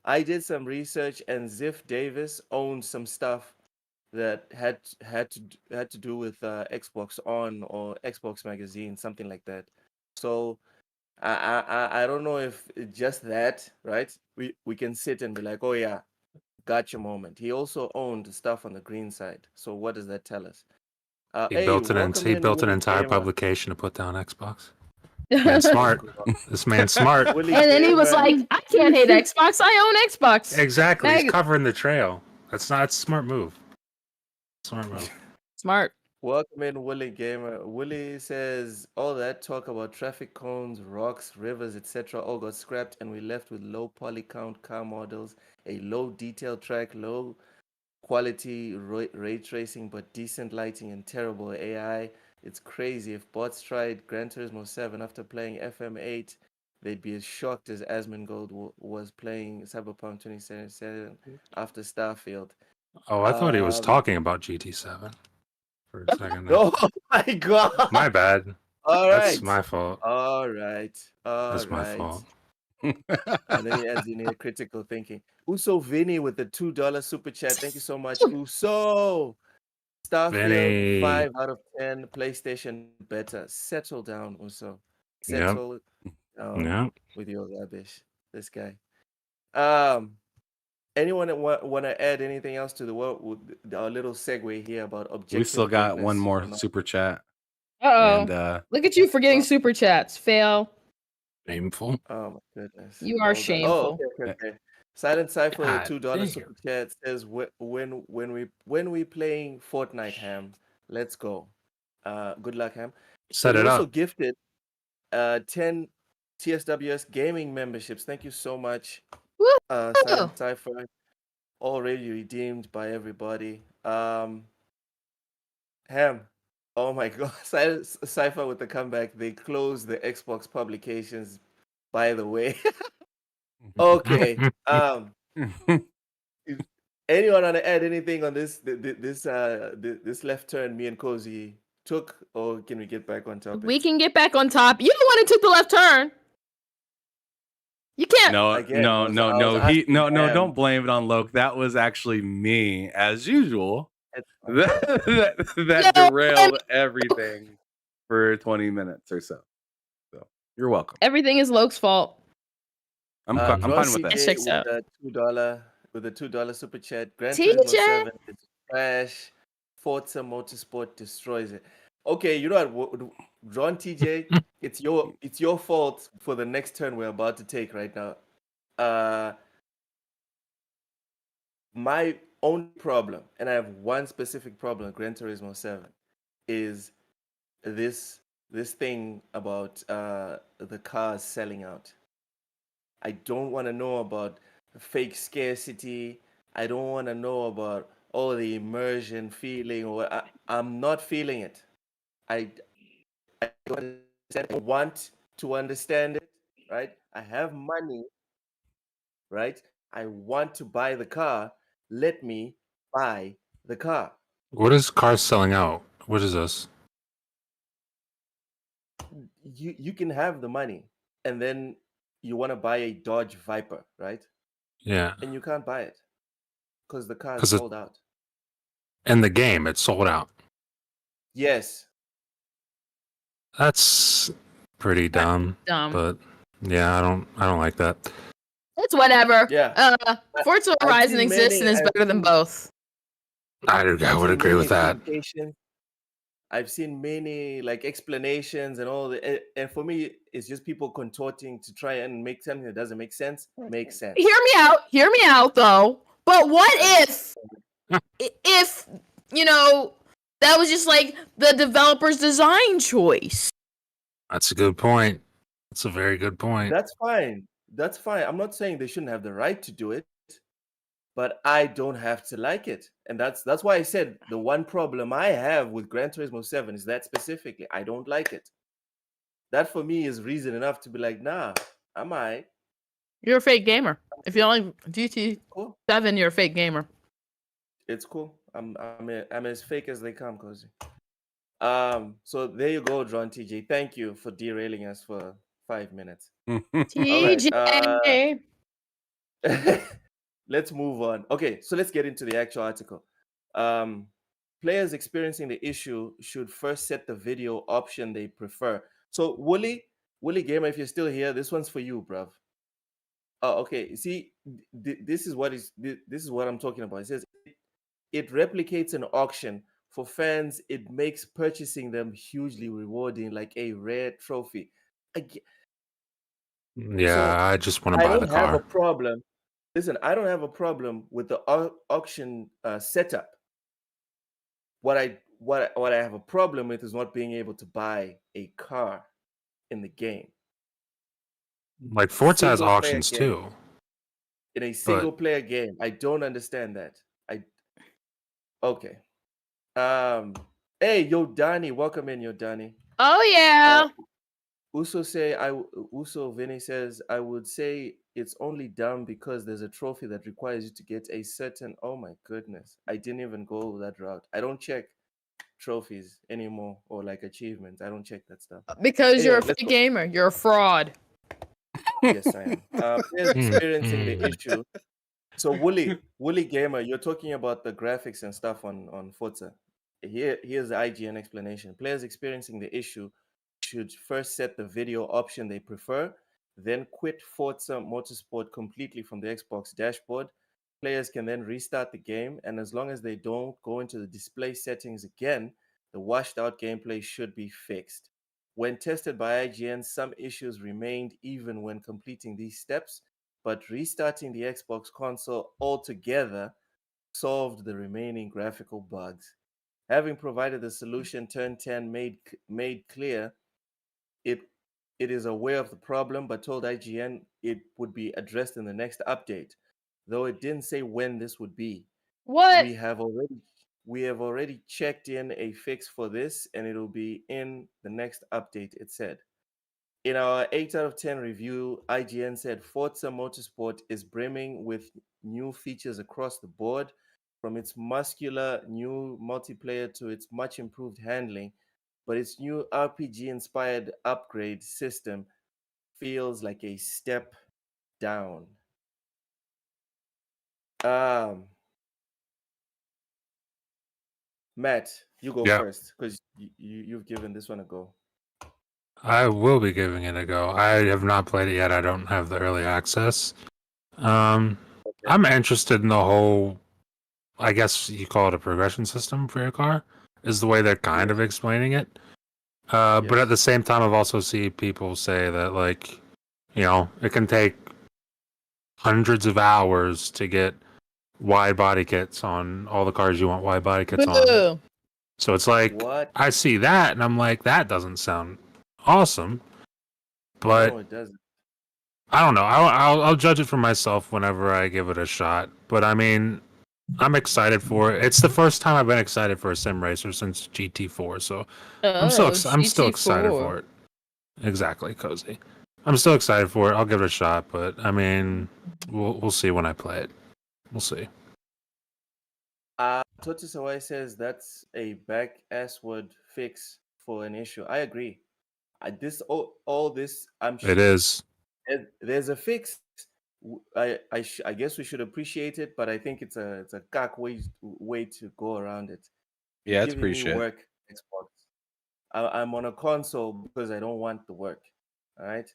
I did some research, and Ziff Davis owns some stuff that had to do with Xbox On or Xbox Magazine, something like that. So I don't know if just that, right? We can sit and be like, oh yeah, gotcha moment. He also owned stuff on the green side. So what does that tell us? He built an entire publication to put down Xbox. Man's smart. This man's smart. And then he was like, I can't hate Xbox. I own Xbox. Exactly. He's covering the trail. That's a smart move. Smart. Welcome in, Willie Gamer. Willie says, all that talk about traffic cones, rocks, rivers, etc. all got scrapped, and we left with low poly count car models, a low detail track, low quality ray tracing, but decent lighting and terrible AI. It's crazy. If bots tried Gran Turismo 7 after playing FM8, they'd be as shocked as Asmongold was playing Cyberpunk 2077 after Starfield. Oh, I thought he was talking about GT7 for a second. Oh my god! My bad. All right. That's my fault. All right. That's my fault. And then he adds in here critical thinking. Uso Vinny with the $2 super chat. Thank you so much, Uso. Starfield, Vinny. 5 out of 10. PlayStation better. Settle down, Uso. Settle down with your rubbish. This guy. Anyone want to add anything else to our little segue here about objective? We still got one more super chat. Uh-oh. And look at you forgetting super chats. Fail. Shameful. Oh my goodness. You are shameful. Oh, okay. Silent Cypher, God $2 damn. super chat says when we playing Fortnite, Ham, let's go. Good luck, Ham. Set it also up. gifted 10 TSWS gaming memberships. Thank you so much. Silent Cypher, already redeemed by everybody. Ham, oh my god. Silent Cypher with the comeback. They closed the Xbox publications, by the way. Okay. Anyone want to add anything on this left turn me and Cozy took, or can we get back on topic? We can get back on top. You the one who took the left turn. You can't. No, don't blame it on Loke. That was actually me, as usual. That derailed everything for 20 minutes or so. So you're welcome. Everything is Loke's fault. I'm John fine with that. It CJ checks with out. a $2 super chat. Gran Turismo TJ. 7 is trash. Forza Motorsport destroys it. Okay, you know what, John TJ, it's your fault for the next turn we're about to take right now. My only problem, and I have one specific problem with Gran Turismo 7, is this thing about the cars selling out. I don't want to know about fake scarcity. I don't want to know about all the immersion feeling. Or I'm not feeling it. I don't understand. I want to understand it, right? I have money, right? I want to buy the car. Let me buy the car. What is cars selling out? What is this? You can have the money, and then you want to buy a Dodge Viper, right? Yeah, And you can't buy it because the car is because sold out. in the game it's sold out. Yes. That's pretty dumb. Dumb. But yeah, I don't like that. It's whatever. Yeah. Forza I've Horizon seen exists and many- is I've better than seen- both. I would I've seen agree many with that. explications. I've seen many like explanations and all the and for me it's just people contorting to try and make something that doesn't make sense make sense. Hear me out though. But what if that was just like the developer's design choice? That's a good point. That's a very good point. That's fine. That's fine. I'm not saying they shouldn't have the right to do it, but I don't have to like it. And that's why I said the one problem I have with Gran Turismo 7 is that specifically I don't like it. That for me is reason enough to be like, nah, I might. You're a fake gamer. If you don't like GT7, Cool. you're a fake gamer. It's cool. I'm as fake as they come, Cozy. So there you go, John TJ. Thank you for derailing us for 5 minutes. TJ. Let's move on. Okay, so let's get into the actual article. Players experiencing the issue should first set the video option they prefer. So Wooly Gamer, if you're still here, this one's for you, bruv. Oh, okay. See, this is what I'm talking about. It says it replicates an auction. For fans, it makes purchasing them hugely rewarding, like a rare trophy. Yeah, So, I just want to I buy the don't have a car. problem. Listen, I don't have a problem with the auction setup. What I have a problem with is not being able to buy a car in the game. Like Forza has Single-player auctions game. too. In a single player game, I don't understand that. Okay. Hey, Yo Danny, welcome in, Yo Danny. Oh yeah. Uso Vinny says, I would say it's only dumb because there's a trophy that requires you to get a certain. Oh my goodness, I didn't even go that route. I don't check trophies anymore or like achievements. I don't check that stuff. Because you're a Anyway, let's fake go. gamer. You're a fraud. Yes, I am. Players experiencing the Hmm. issue. So Wooly Gamer, you're talking about the graphics and stuff on Forza. Here's the IGN explanation. Players experiencing the issue should first set the video option they prefer, then quit Forza Motorsport completely from the Xbox dashboard. Players can then restart the game, and as long as they don't go into the display settings again, the washed out gameplay should be fixed. When tested by IGN, some issues remained even when completing these steps, but restarting the Xbox console altogether solved the remaining graphical bugs. Having provided the solution, Turn 10 made clear it is aware of the problem, but told IGN it would be addressed in the next update, though it didn't say when this would be. What? We have already checked in a fix for this, and it'll be in the next update, it said. In our 8 out of 10 review, IGN said Forza Motorsport is brimming with new features across the board, from its muscular new multiplayer to its much improved handling, but its new RPG-inspired upgrade system feels like a step down. Matt, you go Yeah. first because you've given this one a go. I will be giving it a go. I have not played it yet. I don't have the early access. I'm interested in the whole, I guess you call it a progression system for your car, is the way they're kind of explaining it. But at the same time, I've also seen people say that, like, it can take hundreds of hours to get wide body kits on all the cars you want wide body kits on. Boo. So it's like, What? I see that, and I'm like, that doesn't sound awesome. But No, it doesn't. I don't know. I'll judge it for myself whenever I give it a shot. But I mean, I'm excited for it. It's the first time I've been excited for a sim racer since GT4. So I'm still excited for it. Exactly, Cozy. I'm still excited for it. I'll give it a shot. But I mean, we'll see when I play it. We'll see. Totis Hawaii says that's a back assword fix for an issue. I agree. All this, I'm sure It is. there's a fix. I guess we should appreciate it, but I think it's a cack way to go around it. Yeah, it's Giving pretty me shit. work, Xbox. I'm on a console because I don't want the work. All right.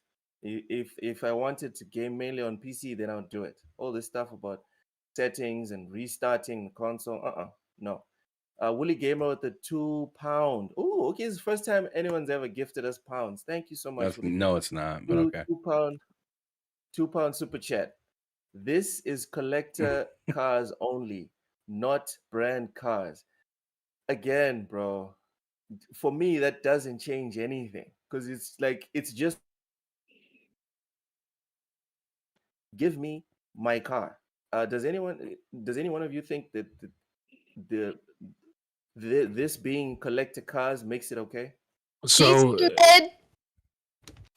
If I wanted to game mainly on PC, then I'll do it. All this stuff about settings and restarting the console, no. Willie Gamer with the £2. Oh, okay. It's the first time anyone's ever gifted us pounds. Thank you so much. Willie No, Gamer. it's not, but Two- okay. £2 super chat. This is collector cars only, not brand cars. Again, bro, for me that doesn't change anything because it's just give me my car. Does any one of you think that this being collector cars makes it okay? So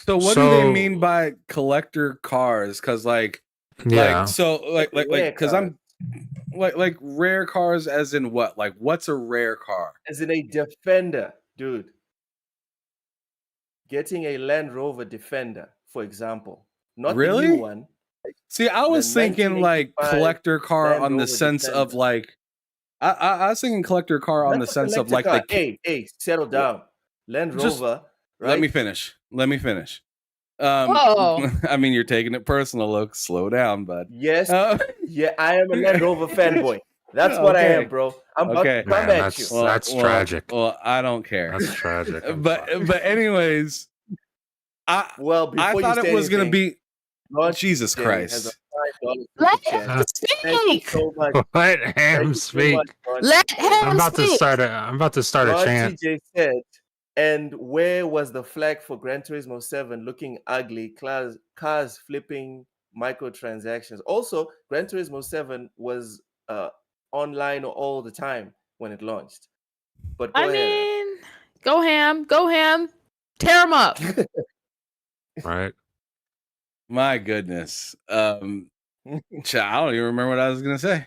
So what do they mean by collector cars? Because yeah. because I'm like rare cars as in what? Like what's a rare car? As in a Defender, dude. Getting a Land Rover Defender, for example, not Really? the new one. See, I was The thinking like 1985 collector car Land on the Rover sense of Defender. like I was thinking collector car on the That's a sense of collector like car. Hey, settle down. Land Just Rover, right? Let me finish. Whoa. I mean, you're taking it personal. Look, slow down, bud. Yes. Yeah, I am a Land Rover fanboy. That's what I Okay. am, bro. I'm about Okay. to come Man, at you. that's tragic. Well, I don't care. That's tragic. I'm but sorry. anyways, I Before thought you it say was gonna anything, be Ron Jesus J Christ. has a $5 Let super him chat. Thank you speak. so much. Let Thank him you so speak. much, Ron Let TJ. him I'm about to speak. start a Ron chant. TJ said, and where was the flag for Gran Turismo 7 looking ugly, cars flipping microtransactions? Also, Gran Turismo 7 was online all the time when it launched. But go I ahead. mean, go ham, tear him up. Right. My goodness. I don't even remember what I was gonna say.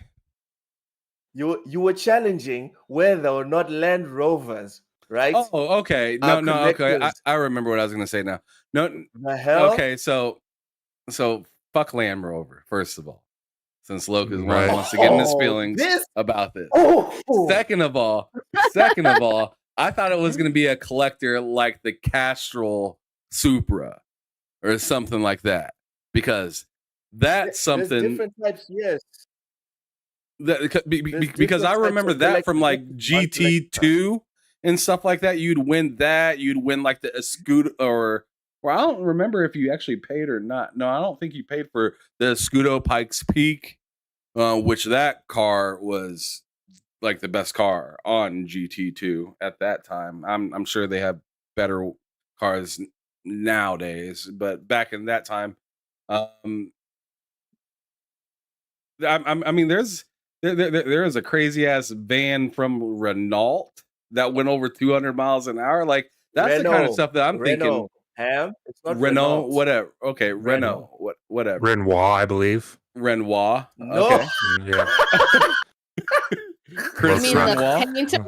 You were challenging whether or not Land Rovers, right? Oh, okay. No, okay. I remember what I was gonna say now. No, The hell? okay. So fuck Land Rover. First of all, since Loke is one Right. who wants to get in his feelings about this. Second of all, I thought it was gonna be a collector like the Castrol Supra or something like that, because that's something. There's different types, yes. Because I remember that from like GT2 and stuff like that. You'd win that. You'd win like the Escudo, or I don't remember if you actually paid or not. No, I don't think you paid for the Escudo Pikes Peak, which that car was like the best car on GT2 at that time. I'm sure they have better cars nowadays, but back in that time, I mean, there is a crazy ass van from Renault that went over 200 miles an hour. Like that's the kind of stuff that I'm thinking. Ham? It's not Renault, whatever. Okay, Renault, whatever. Renoir, I believe. Renoir. No. Okay. Yeah. You Chris mean Renoir. the painter?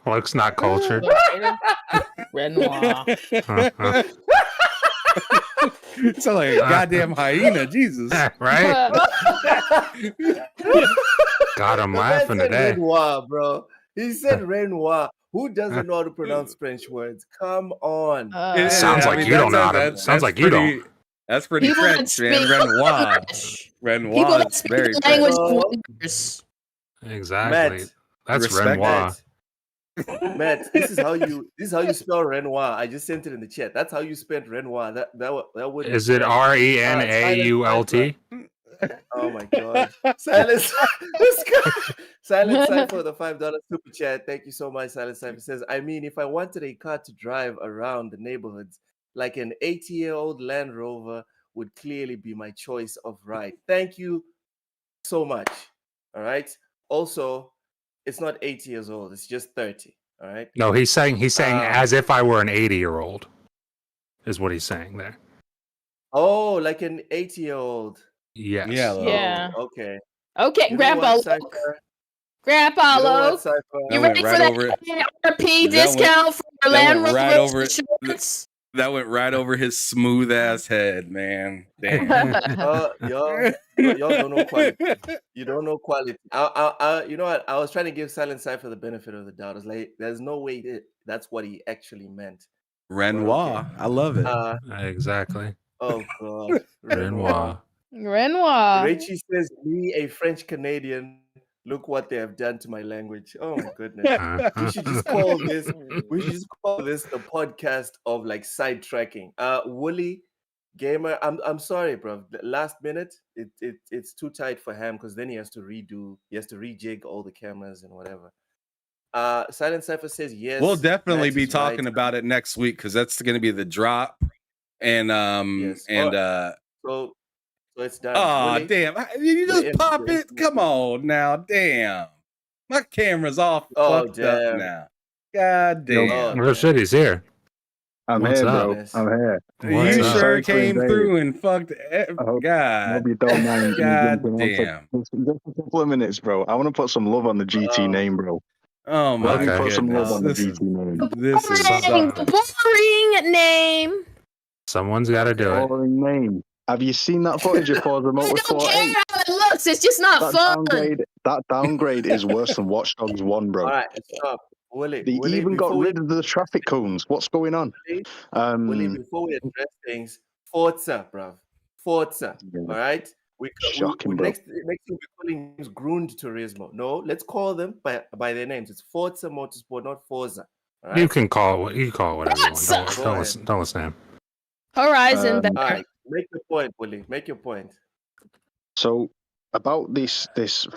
Looks not cultured. Renoir. Sound like a goddamn hyena, Jesus. Right? God, I'm laughing said today. Renoir, bro. He said Renoir. Who doesn't know how to pronounce French words? Come on. Sounds like you don't know how to. Sounds like you don't. That's pretty People that French, man. speak Renoir. French. People Renoir that is speak very the French. language of Oh. wonders. Exactly. Matt, That's Respect Renoir. Matt, this is how you spell Renoir. I just sent it in the chat. That's how you spelled Renoir. That would Is it RENAULT? Oh my god. Silence. Let's go. Silent Cypher, the $5 super chat. Thank you so much, Silent Cypher. Says, I mean, if I wanted a car to drive around the neighborhoods, like an 80-year-old Land Rover would clearly be my choice of ride. Thank you so much. All right. Also, it's not 80 years old, it's just 30. All right. No, he's saying as if I were an 80-year-old, is what he's saying there. Oh, like an 80-year-old. Yes. Yeah. Yeah. Okay. Okay, You know Grandpa what, Luke. Cypher? Grandpa You know what, Luke. Cypher? You That ready went for right that over it. RP That went- discount for your that Land went Rover right over it. insurance? That went right over his smooth ass head, man. Damn. Y'all don't know quality. You don't know quality. You know what? I was trying to give Silent Cypher the benefit of the doubt. I was like, there's no way that's what he actually meant. Renoir. Okay. I love it. Exactly. Oh God. Renoir. Renoir. Rachie says, me, a French Canadian, look what they have done to my language. Oh my goodness. We should just call this the podcast of like sidetracking. Wooly Gamer, I'm sorry, bro. The last minute, it's too tight for him because then he has to rejig all the cameras and whatever. Silent Cypher says yes. We'll definitely Matt be is talking right. about it next week because that's going to be the drop. And Yes. So it's done. oh Wooly, damn! You just Yeah, pop yeah. it. Come on now, damn. My camera's all Oh, fucked up damn. now. God Yo, damn! Oh shit, he's here. I'm What's here, up? bro. I'm here. What's You up? sure Sorry to came invade. through and fucked. I hope God, you don't mind me God jumping on damn! for just a couple of minutes, bro. I want to put some love on the GT name, bro. Oh my Let me Okay. put some love goodness! on the This is GT name. this is Boring, boring name. Someone's got to do it. Boring name. Have you seen that footage of Forza I don't Motorsport care 8? how it looks. It's just not fun. That downgrade is worse than Watch Dogs 1, bro. All right, stop. Willie, They even got rid of the traffic cones. What's going on? Willie, before we address things, Forza, bruv. Forza. Yeah. All right. Shocking, bro. Next we're calling names Grund Turismo. No, let's call them by their names. It's Forza Motorsport, not Forza. All right. You can call it whatever you want. Go Don't listen to him. Horizon. Um, All right. Make your point, Willie. Make your point. So about this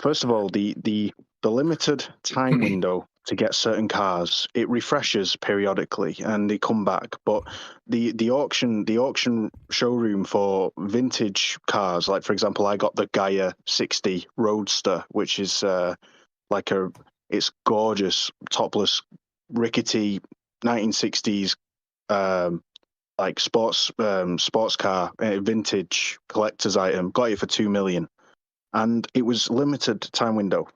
first of all, the limited time window to get certain cars, it refreshes periodically and they come back. But the auction showroom for vintage cars, like for example, I got the Gaia 60 Roadster, which is it's gorgeous, topless, rickety 1960s like sports car, vintage collector's item. Got it for $2 million, and it was limited time window.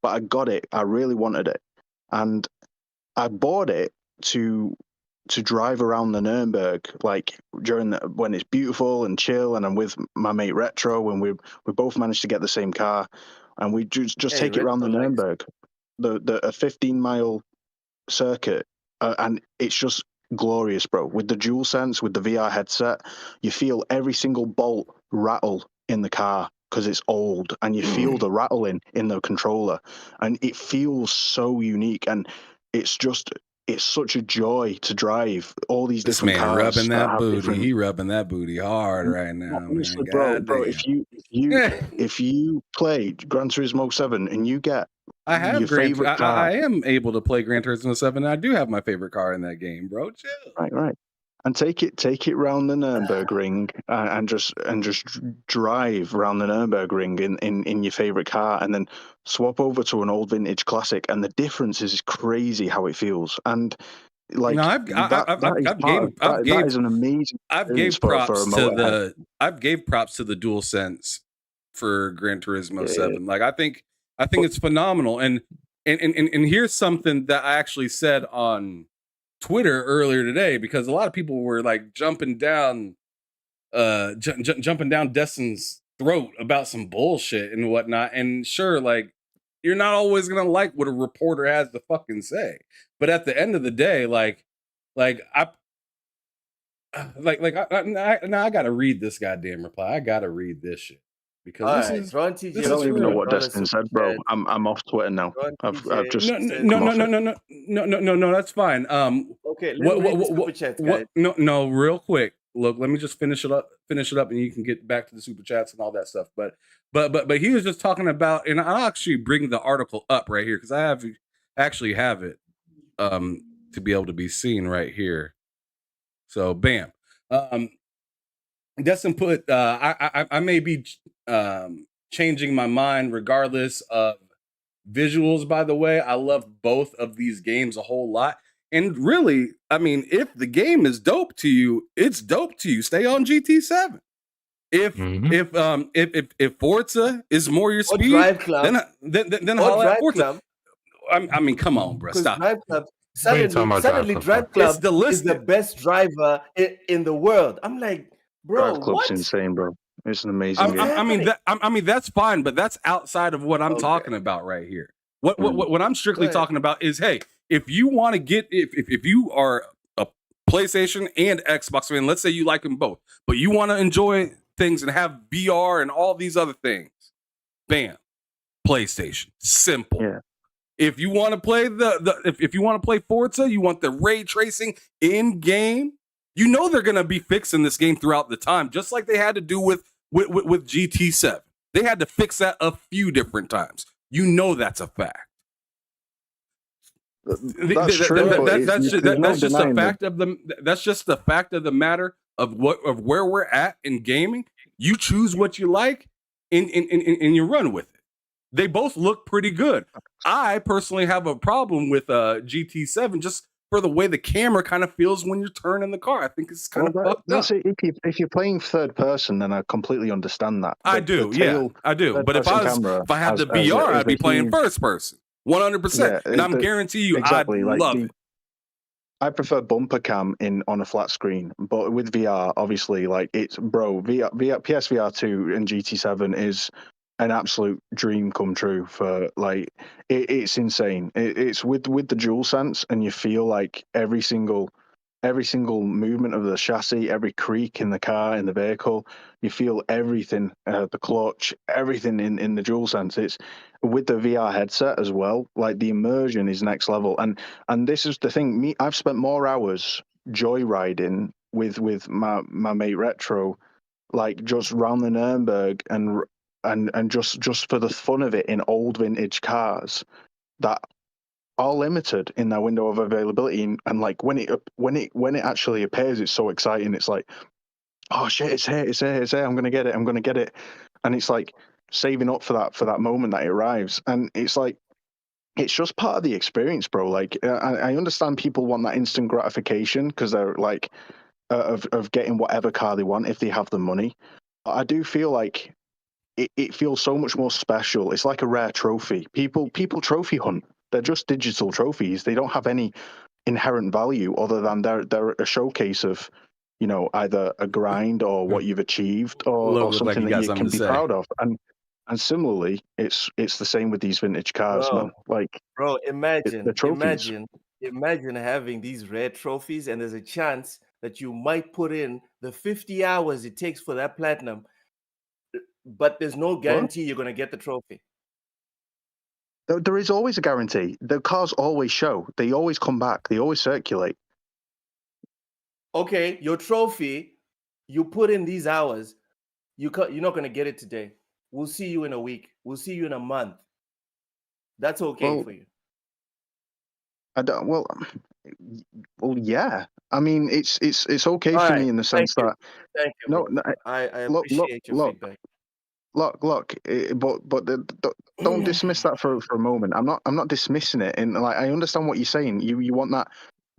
But I got it. I really wanted it, and I bought it to drive around the Nuremberg, like when it's beautiful and chill, and I'm with my mate Retro, and we both managed to get the same car, and we just take it around the Nuremberg, a 15-mile circuit, and it's just glorious, bro. With the DualSense, with the VR headset, you feel every single bolt rattle in the car because it's old, and you feel the rattling in the controller, and it feels so unique, and it's such a joy to drive all these This different man cars. rubbing that booty. Different... He rubbing that booty hard right now, Honestly, man. bro, if you play Gran Turismo 7 and you get I have your favorite car, I am able to play Gran Turismo 7. I do have my favorite car in that game, bro. Chill. Right. And take it round the Nürburgring and just drive around the Nürburgring in your favorite car, and then swap over to an old vintage classic, and the difference is crazy how it feels. And like, no, that is an amazing. I've gave props to the DualSense for Gran Turismo 7. Like I think it's phenomenal. And here's something that I actually said on Twitter earlier today, because a lot of people were like jumping down Destin's throat about some bullshit and whatnot. And sure, like you're not always gonna like what a reporter has to fucking say. But at the end of the day, I gotta read this goddamn reply. I gotta read this shit because All this right, is Ron this TJ I is don't even know real. what Destin said, bro. I'm off Twitter now. Ron I've TJ just says- No, come no, off no, it. no, that's fine. Okay, let me read the super chats, guys. No, real quick. Look, let me just finish it up, and you can get back to the super chats and all that stuff. But he was just talking about, and I'll actually bring the article up right here because I actually have it to be able to be seen right here. So, bam. Destin put, I may be changing my mind regardless of visuals. By the way, I love both of these games a whole lot. And really, I mean, if the game is dope to you, it's dope to you. Stay on GT7. If Forza is more your Or speed, Drive Club. then Or holla at Drive Forza. Club. I mean, come on, bro, Because stop. Drive Club, What are you talking about suddenly Drive Drive Club Club It's the is the listed. best driver in the world. I'm like, bro, Drive Club's what? insane, bro. It's an amazing game. I mean, that's fine, but that's outside of what I'm Okay. talking about right here. What I'm strictly Go ahead. talking about is, hey, if you want to get, if you are a PlayStation and Xbox fan, let's say you like them both, but you want to enjoy things and have VR and all these other things, bam, PlayStation, simple. Yeah. If you want to play if you want to play Forza, you want the ray tracing in game. You know they're gonna be fixing this game throughout the time, just like they had to do with GT7. They had to fix that a few different times. You know that's a fact. That's true. That's just a fact of the. That's just the fact of the matter of where we're at in gaming. You choose what you like, and you run with it. They both look pretty good. I personally have a problem with GT7 just for the way the camera kind of feels when you're turning the car. I think it's kind of fucked up. If you're playing third person, then I completely understand that. I do. But if I had the VR, I'd be playing first person, 100%. And I'm guarantee you, exactly, I'd love it. I prefer bumper cam on a flat screen, but with VR, obviously, like it's PSVR 2 and GT7 is an absolute dream come true for like it's insane. It's with the DualSense, and you feel like every single movement of the chassis, every creak in the car, in the vehicle, you feel everything, the clutch, everything in the DualSense. It's with the VR headset as well. Like the immersion is next level, and this is the thing. I've spent more hours joyriding with my mate Retro, like just round the Nürburgring and just for the fun of it in old vintage cars that are limited in their window of availability, and like when it actually appears, it's so exciting. It's like, oh shit, it's here, I'm gonna get it, and it's like saving up for that moment that it arrives, and it's like it's just part of the experience, bro. Like I understand people want that instant gratification because they're like of getting whatever car they want if they have the money. I do feel like it feels so much more special. It's like a rare trophy. People trophy hunt. They're just digital trophies. They don't have any inherent value other than they're a showcase of, you know, either a grind or what you've achieved or something that you can be proud of. And similarly, it's the same with these vintage cars, man. Like, bro, imagine trophies. having these rare trophies, and there's a chance that you might put in the 50 hours it takes for that platinum, but there's no guarantee you're going to get the trophy. There is always a guarantee. The cars always show. They always come back. They always circulate. Okay, your trophy, you put in these hours, you're not going to get it today. We'll see you in a week. We'll see you in a month. That's okay for you. I don't. Well, yeah. I mean, it's okay for me in the sense that. Thank you. No, I appreciate your feedback. Look, but don't dismiss that for a moment. I'm not dismissing it, and like I understand what you're saying. You want that.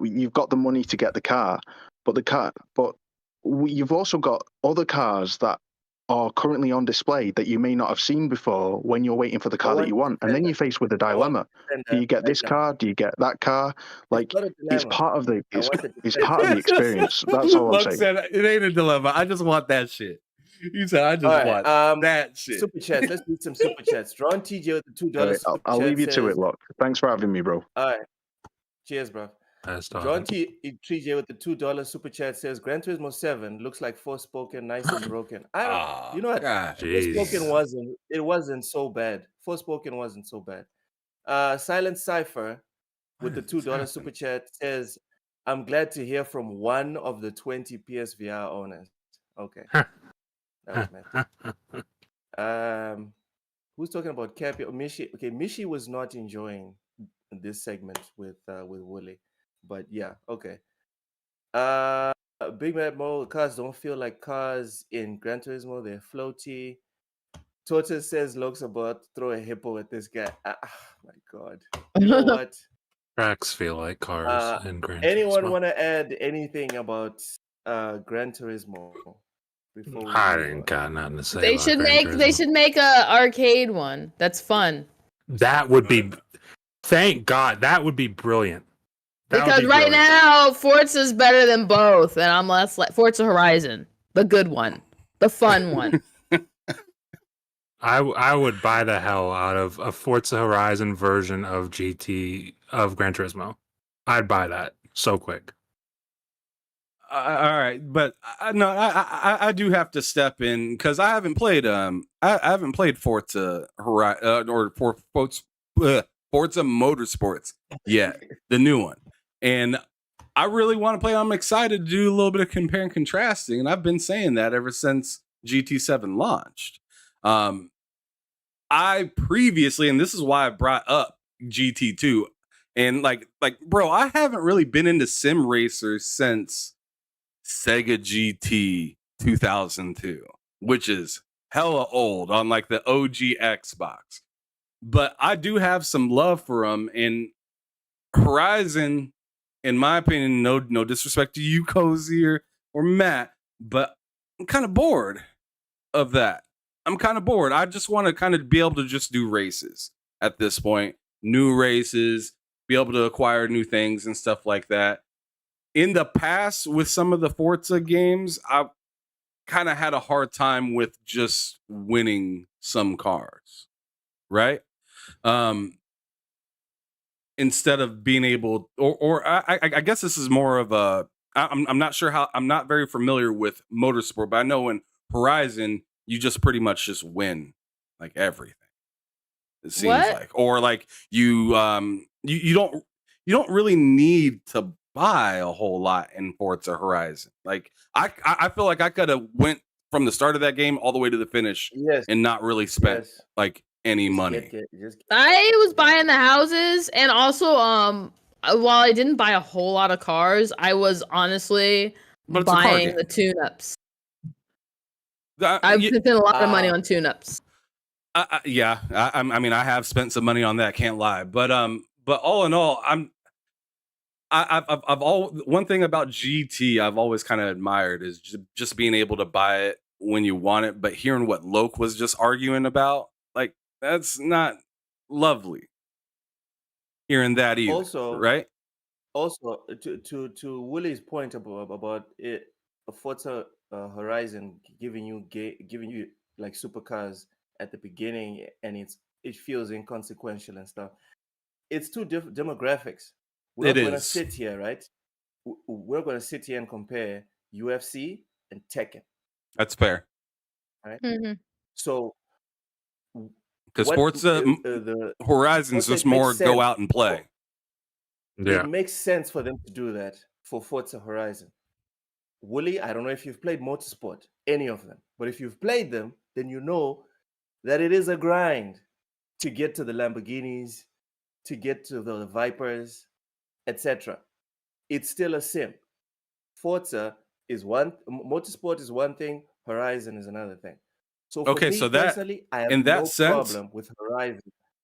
You've got the money to get the car, but you've also got other cars that are currently on display that you may not have seen before when you're waiting for the car that you want, and then you're faced with a dilemma. Do you get this car? Do you get that car? Like it's part of the experience. That's all I'm saying. Said, it ain't a dilemma. I just want that shit. You said I just All right, want that shit. Super chats. Let's do some super chats. Ron TJ with the $2 Right, super I'll chat leave you to says, it, look. Thanks for having me, bro. all right. Cheers, bro. That's John TJ with the $2 super chat says Gran Turismo 7 looks like Forspoken, nice and broken. Oh, You know what? God. Forspoken wasn't so bad. Forspoken wasn't so bad. Silent Cipher with the $2 super chat says, I'm glad to hear from one of the 20 PSVR owners. Okay. That was mad. Who's talking about Cappy? Oh, Mishi. Okay, Mishi was not enjoying this segment with Wooly. But yeah, okay. Big Mad Mo, cars don't feel like cars in Gran Turismo, they're floaty. Tortoise says Loke's about to throw a hippo at this guy. My god. You know what? Tracks feel like cars in Gran Anyone Turismo. want to add anything about Gran Turismo before we I move ain't on? got nothing to say. They about should Gran make they Turismo. should make a arcade one. That's fun. That would be. Thank God, that would be brilliant. That would Because be right brilliant. now Forza's better than both, and I'm less like Forza Horizon, the good one, the fun one. I would buy the hell out of a Forza Horizon version of Gran Turismo. I'd buy that so quick. All right, but I do have to step in because I haven't played Forza Horizon or Forza Motorsports yet, the new one, and I really want to play. I'm excited to do a little bit of compare and contrasting, and I've been saying that ever since GT7 launched. I previously, and this is why I brought up GT2, and like bro, I haven't really been into sim racers since Sega GT 2002, which is hella old on like the OG Xbox. But I do have some love for them, and Horizon, in my opinion, no disrespect to you, Cozy or Matt, but I'm kind of bored of that. I'm kind of bored. I just want to kind of be able to just do races at this point, new races, be able to acquire new things and stuff like that. In the past, with some of the Forza games, I kind of had a hard time with just winning some cars, right? Instead of being able, or I guess this is more of a. I'm not sure how. I'm not very familiar with motorsport, but I know in Horizon you just pretty much just win like everything. It seems What? like, or like you don't really need to buy a whole lot in Forza Horizon. Like I feel like I could have went from the start of that game all the way to the finish Yes. and not really spent Yes. like any Just money. just I was buying the houses, and also while I didn't buy a whole lot of cars, I was honestly But it's a car buying game. the tune-ups. I I've spent a lot of money on tune-ups. I mean, I have spent some money on that. Can't lie, but all in all, one thing about GT I've always kind of admired is just being able to buy it when you want it. But hearing what Loke was just arguing about, like, that's not lovely. Hearing that either, Also, right? Also, to Willie's point about it, Forza Horizon giving you like supercars at the beginning, and it feels inconsequential and stuff. It's two different demographics. We're It not going to is. sit here, right? We're going to sit here and compare UFC and Tekken, That's fair. right? Mhm. So, Because what Forza the Horizon's Forza, just it makes more go sense. out and play. Yeah. It makes sense for them to do that for Forza Horizon. Wooly, I don't know if you've played Motorsport, any of them, but if you've played them, then you know that it is a grind to get to the Lamborghinis, to get to the Vipers, etc. It's still a sim. Forza is one, Motorsport is one thing, Horizon is another thing. So for Okay, me so that personally, I have in that no sense, problem with Horizon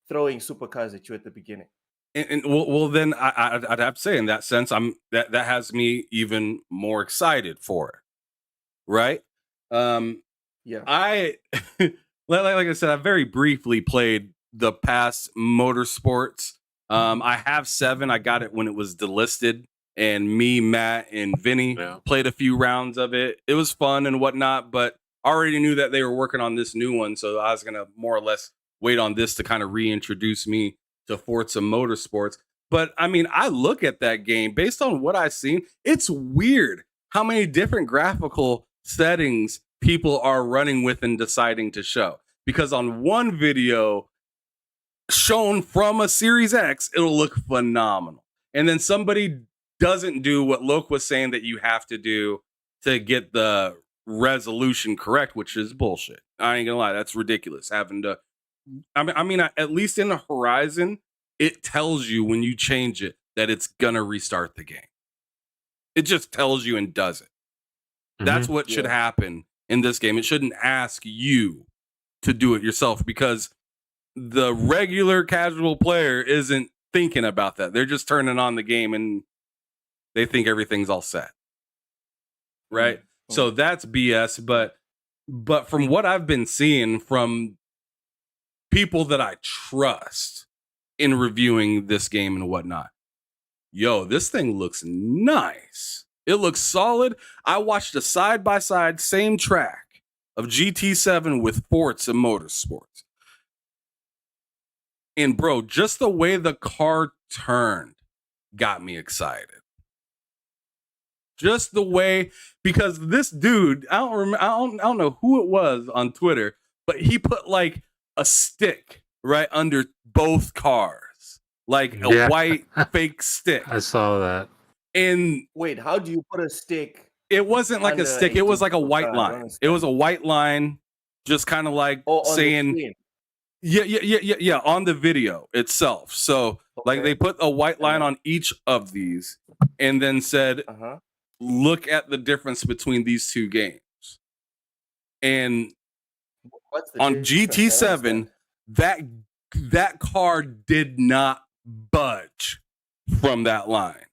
throwing supercars at you at the beginning. and well, then I'd have to say in that sense, that has me even more excited for it, right? Yeah. I like I said, I very briefly played the past Motorsports. I have 7. I got it when it was delisted, and me, Matt, and Vinny Yeah. played a few rounds of it. It was fun and whatnot, but already knew that they were working on this new one, so I was gonna more or less wait on this to kind of reintroduce me to Forza Motorsports. But I mean, I look at that game based on what I've seen. It's weird how many different graphical settings people are running with and deciding to show. Because on one video shown from a Series X, it'll look phenomenal. And then somebody doesn't do what Loke was saying that you have to do to get the resolution correct, which is bullshit. I ain't gonna lie, that's ridiculous. Having to, I mean, at least in the Horizon, it tells you when you change it that it's gonna restart the game. It just tells you and does it. That's what should happen in this game. It shouldn't ask you to do it yourself, because the regular casual player isn't thinking about that. They're just turning on the game and they think everything's all set. Right? So that's BS. But from what I've been seeing from people that I trust in reviewing this game and whatnot, yo, this thing looks nice. It looks solid. I watched a side-by-side same track of GT7 with Forza Motorsports. And bro, just the way the car turned got me excited. Just the way, because this dude, I don't know who it was on Twitter, but he put like a stick right under both cars, like a white fake stick. I saw that. And wait, how do you put a stick? It wasn't like a stick. It was like a white line. It was a white line, just kind of like saying, yeah, on the video itself. So like they put a white line on each of these and then said, look at the difference between these two games. And on GT7, that car did not budge from that line.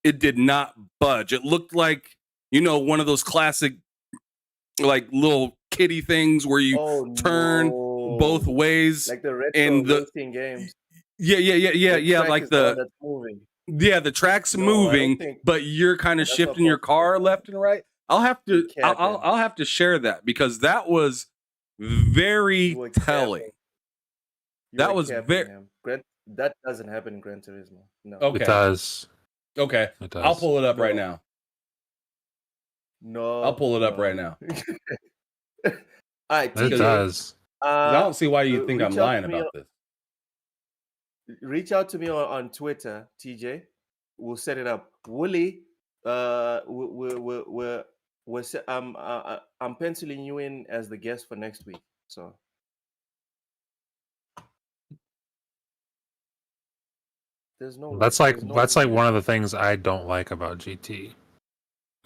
It did not budge. It looked like, you know, one of those classic, like little kiddie things where you turn both ways, like the retro racing games. Yeah. Like the moving. Yeah, the track's moving, but you're kind of shifting your car left and right. I'll have to share that, because that was very telling. That was very. That doesn't happen in Gran Turismo. No. Okay. It does. Okay. It does. I'll pull it up right now. No. I'll pull it up right now. All right, It does. I don't see why you think I'm lying about this. Reach out to me on Twitter, TJ. We'll set it up. Wooly, I'm penciling you in as the guest for next week. So there's no. That's like one of the things I don't like about GT.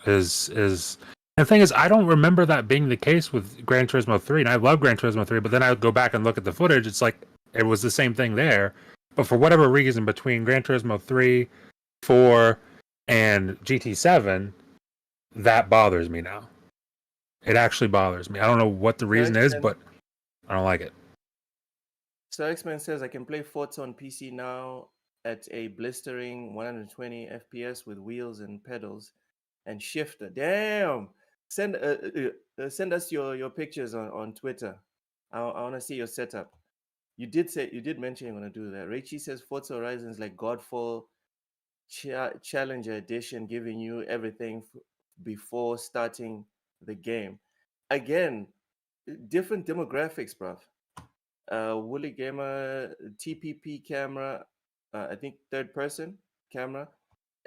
Is the thing is, I don't remember that being the case with Gran Turismo 3, and I love Gran Turismo 3. But then I would go back and look at the footage. It's like it was the same thing there. But for whatever reason, between Gran Turismo 3, 4, and GT7, that bothers me now. It actually bothers me. I don't know what the reason is, but I don't like it. So X-Men says, I can play Forza on PC now at a blistering 120 FPS with wheels and pedals and shifter. Damn! Send us your pictures on Twitter. I want to see your setup. You did mention you're going to do that. Rachie says Forza Horizon is like Godfall Challenger Edition, giving you everything before starting the game. Again, different demographics, bruv. Woolly Gamer, TPP camera, I think third person camera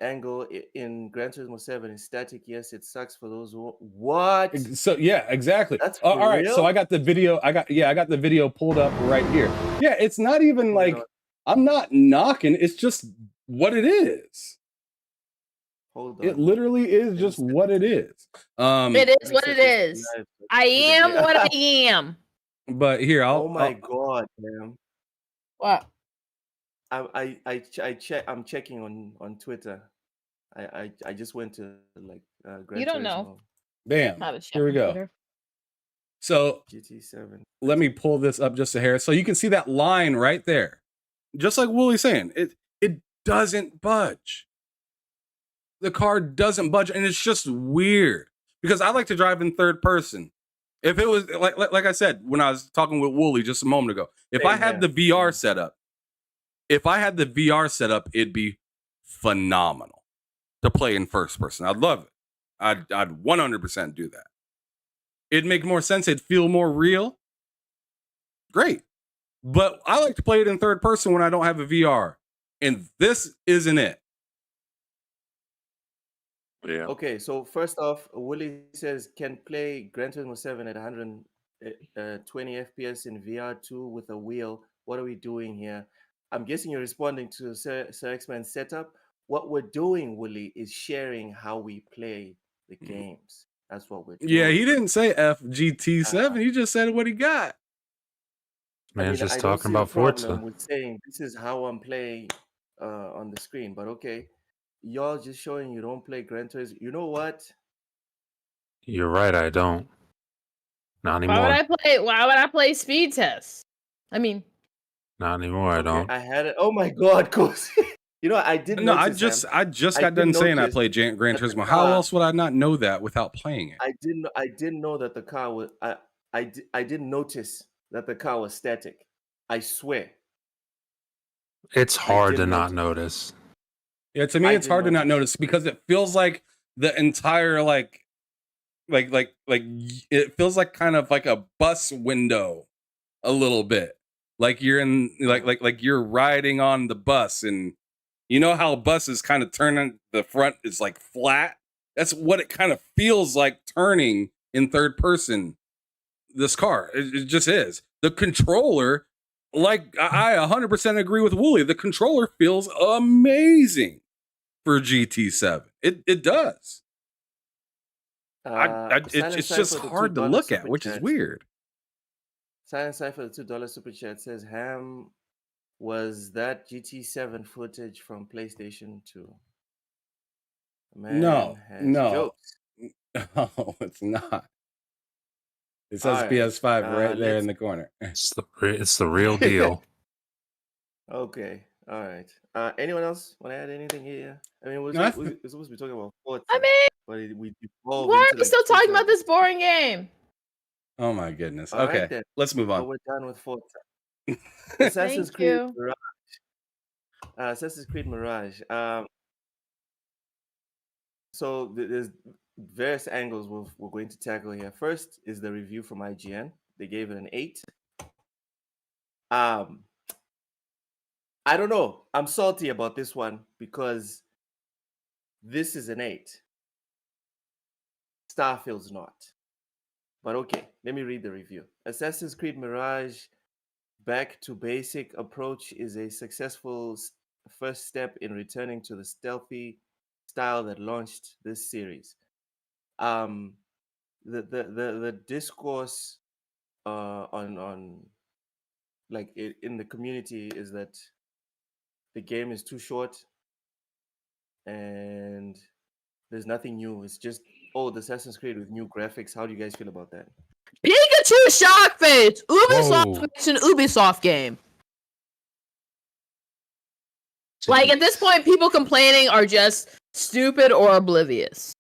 angle in Gran Turismo 7 is static. Yes, it sucks for those who what. So yeah, exactly. That's all right. real? So I got the video. I got the video pulled up right here. Yeah, it's not even like I'm not knocking. It's just what it is. Hold on. It literally is just what it is. It is what it is. I am what I am. But here, oh my god, man. What? I'm checking on Twitter. I just went to like Gran You don't Turismo. know. Bam. How to check Here we on go. Twitter. So GT7. let me pull this up just a hair, so you can see that line right there. Just like Woolie's saying, it doesn't budge. The car doesn't budge, and it's just weird because I like to drive in third person. If it was like I said when I was talking with Wooly just a moment ago, if I had the VR setup, it'd be phenomenal to play in first person. I'd love it. I'd 100% do that. It'd make more sense. It'd feel more real. Great. But I like to play it in third person when I don't have a VR. And this isn't it. Yeah. Okay, so first off, Willie says can play Gran Turismo 7 at 120 FPS in VR2 with a wheel. What are we doing here? I'm guessing you're responding to Sir X-Man's setup. What we're doing, Willie, is sharing how we play the games. That's what we're doing. Yeah, he didn't say FGT7. He just said what he got. Man's just I don't talking see a about problem Forza. with saying this is how I'm playing on the screen, but okay. Y'all just showing you don't play Gran Turismo. You know what? You're right, I don't. Not anymore. Why would I play speed tests? I mean, Not anymore, I don't. I had it. Oh my God, Cozy. You know, I didn't. No, notice, I just I got done did saying I notice played Gran that the Turismo. How car- else would I not know that without playing it? I didn't know that the car was. I didn't notice that the car was static. I swear. It's hard to didn't not notice. notice. Yeah, to me, I it's did hard to not notice. notice because it feels like the entire like it feels like kind of like a bus window a little bit. Like you're in like you're riding on the bus, and you know how buses kind of turn, the front is like flat. That's what it kind of feels like turning in third person. This car, it just is. The controller, like I 100% agree with Wooly. The controller feels amazing for GT7. It does. It's just hard to look at, which is weird. Silent Cypher, the $2 super chat says Ham was that GT7 footage from PlayStation 2. Man No, has no. jokes. No, it's not. It says Alright, PS5 right there let's- in the corner. It's the real deal. Okay, all right. Anyone else want to add anything here? I mean, we're No, I supposed to be talking about Forza, I mean, but we evolved why are into, we like, still talking Twitter. about this boring game? Oh my goodness. All right, Okay, then. let's move So on. we're done with Forza. Assassin's Thank Creed you. Mirage. Assassin's Creed Mirage. So there's various angles we're going to tackle here. First is the review from IGN. They gave it an 8. I don't know. I'm salty about this one because this is an 8. Starfield's not. But okay, let me read the review. Assassin's Creed Mirage back to basic approach is a successful first step in returning to the stealthy style that launched this series. The discourse on like in the community is that the game is too short and there's nothing new. It's just old Assassin's Creed with new graphics. How do you guys feel about that? Pikachu shock face. Ubisoft Whoa. makes an Ubisoft game. Like, at this point, people complaining are just stupid or oblivious.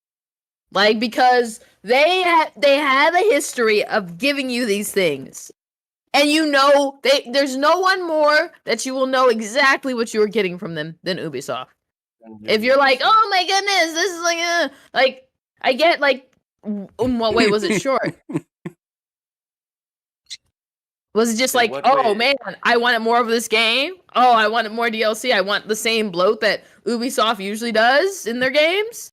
Like, because they have a history of giving you these things. And you know, there's no one more that you will know exactly what you are getting from them than Ubisoft. If you're like, oh my goodness, this is like I get like, in what way was it short? Was it just like, oh man, I wanted more of this game? Oh, I wanted more DLC. I want the same bloat that Ubisoft usually does in their games?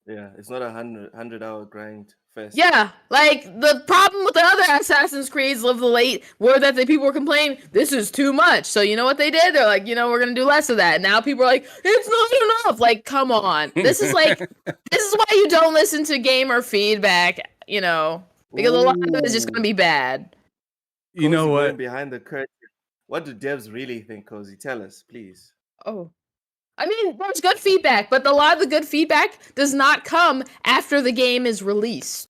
Yeah, it's not a 100-hour grind fest. Yeah, like the problem with the other Assassin's Creeds of the late were that the people were complaining, this is too much. So you know what they did? They're like, we're gonna do less of that. And now people are like, it's not enough. Like, come on. This is why you don't listen to gamer feedback, because a lot of it is just gonna be bad. You know Cozy, what? going behind the curtain. What do devs really think, Cozy? Tell us, please. Oh. I mean, there's good feedback, but a lot of the good feedback does not come after the game is released.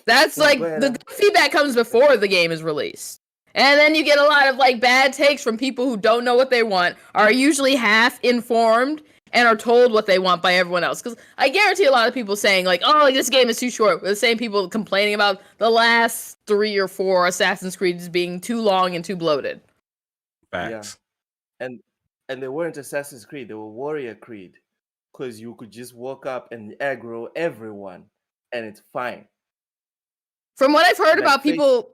That's Yeah, like, go ahead, the Em. good feedback comes before the game is released. And then you get a lot of like bad takes from people who don't know what they want, are usually half informed, and are told what they want by everyone else. Because I guarantee a lot of people saying like, "Oh, like, this game is too short." The same people complaining about the last 3 or 4 Assassin's Creeds being too long and too bloated. Facts. And they weren't Assassin's Creed, they were Warrior Creed. Because you could just walk up and aggro everyone and it's fine. From what I've heard Like, about face- people,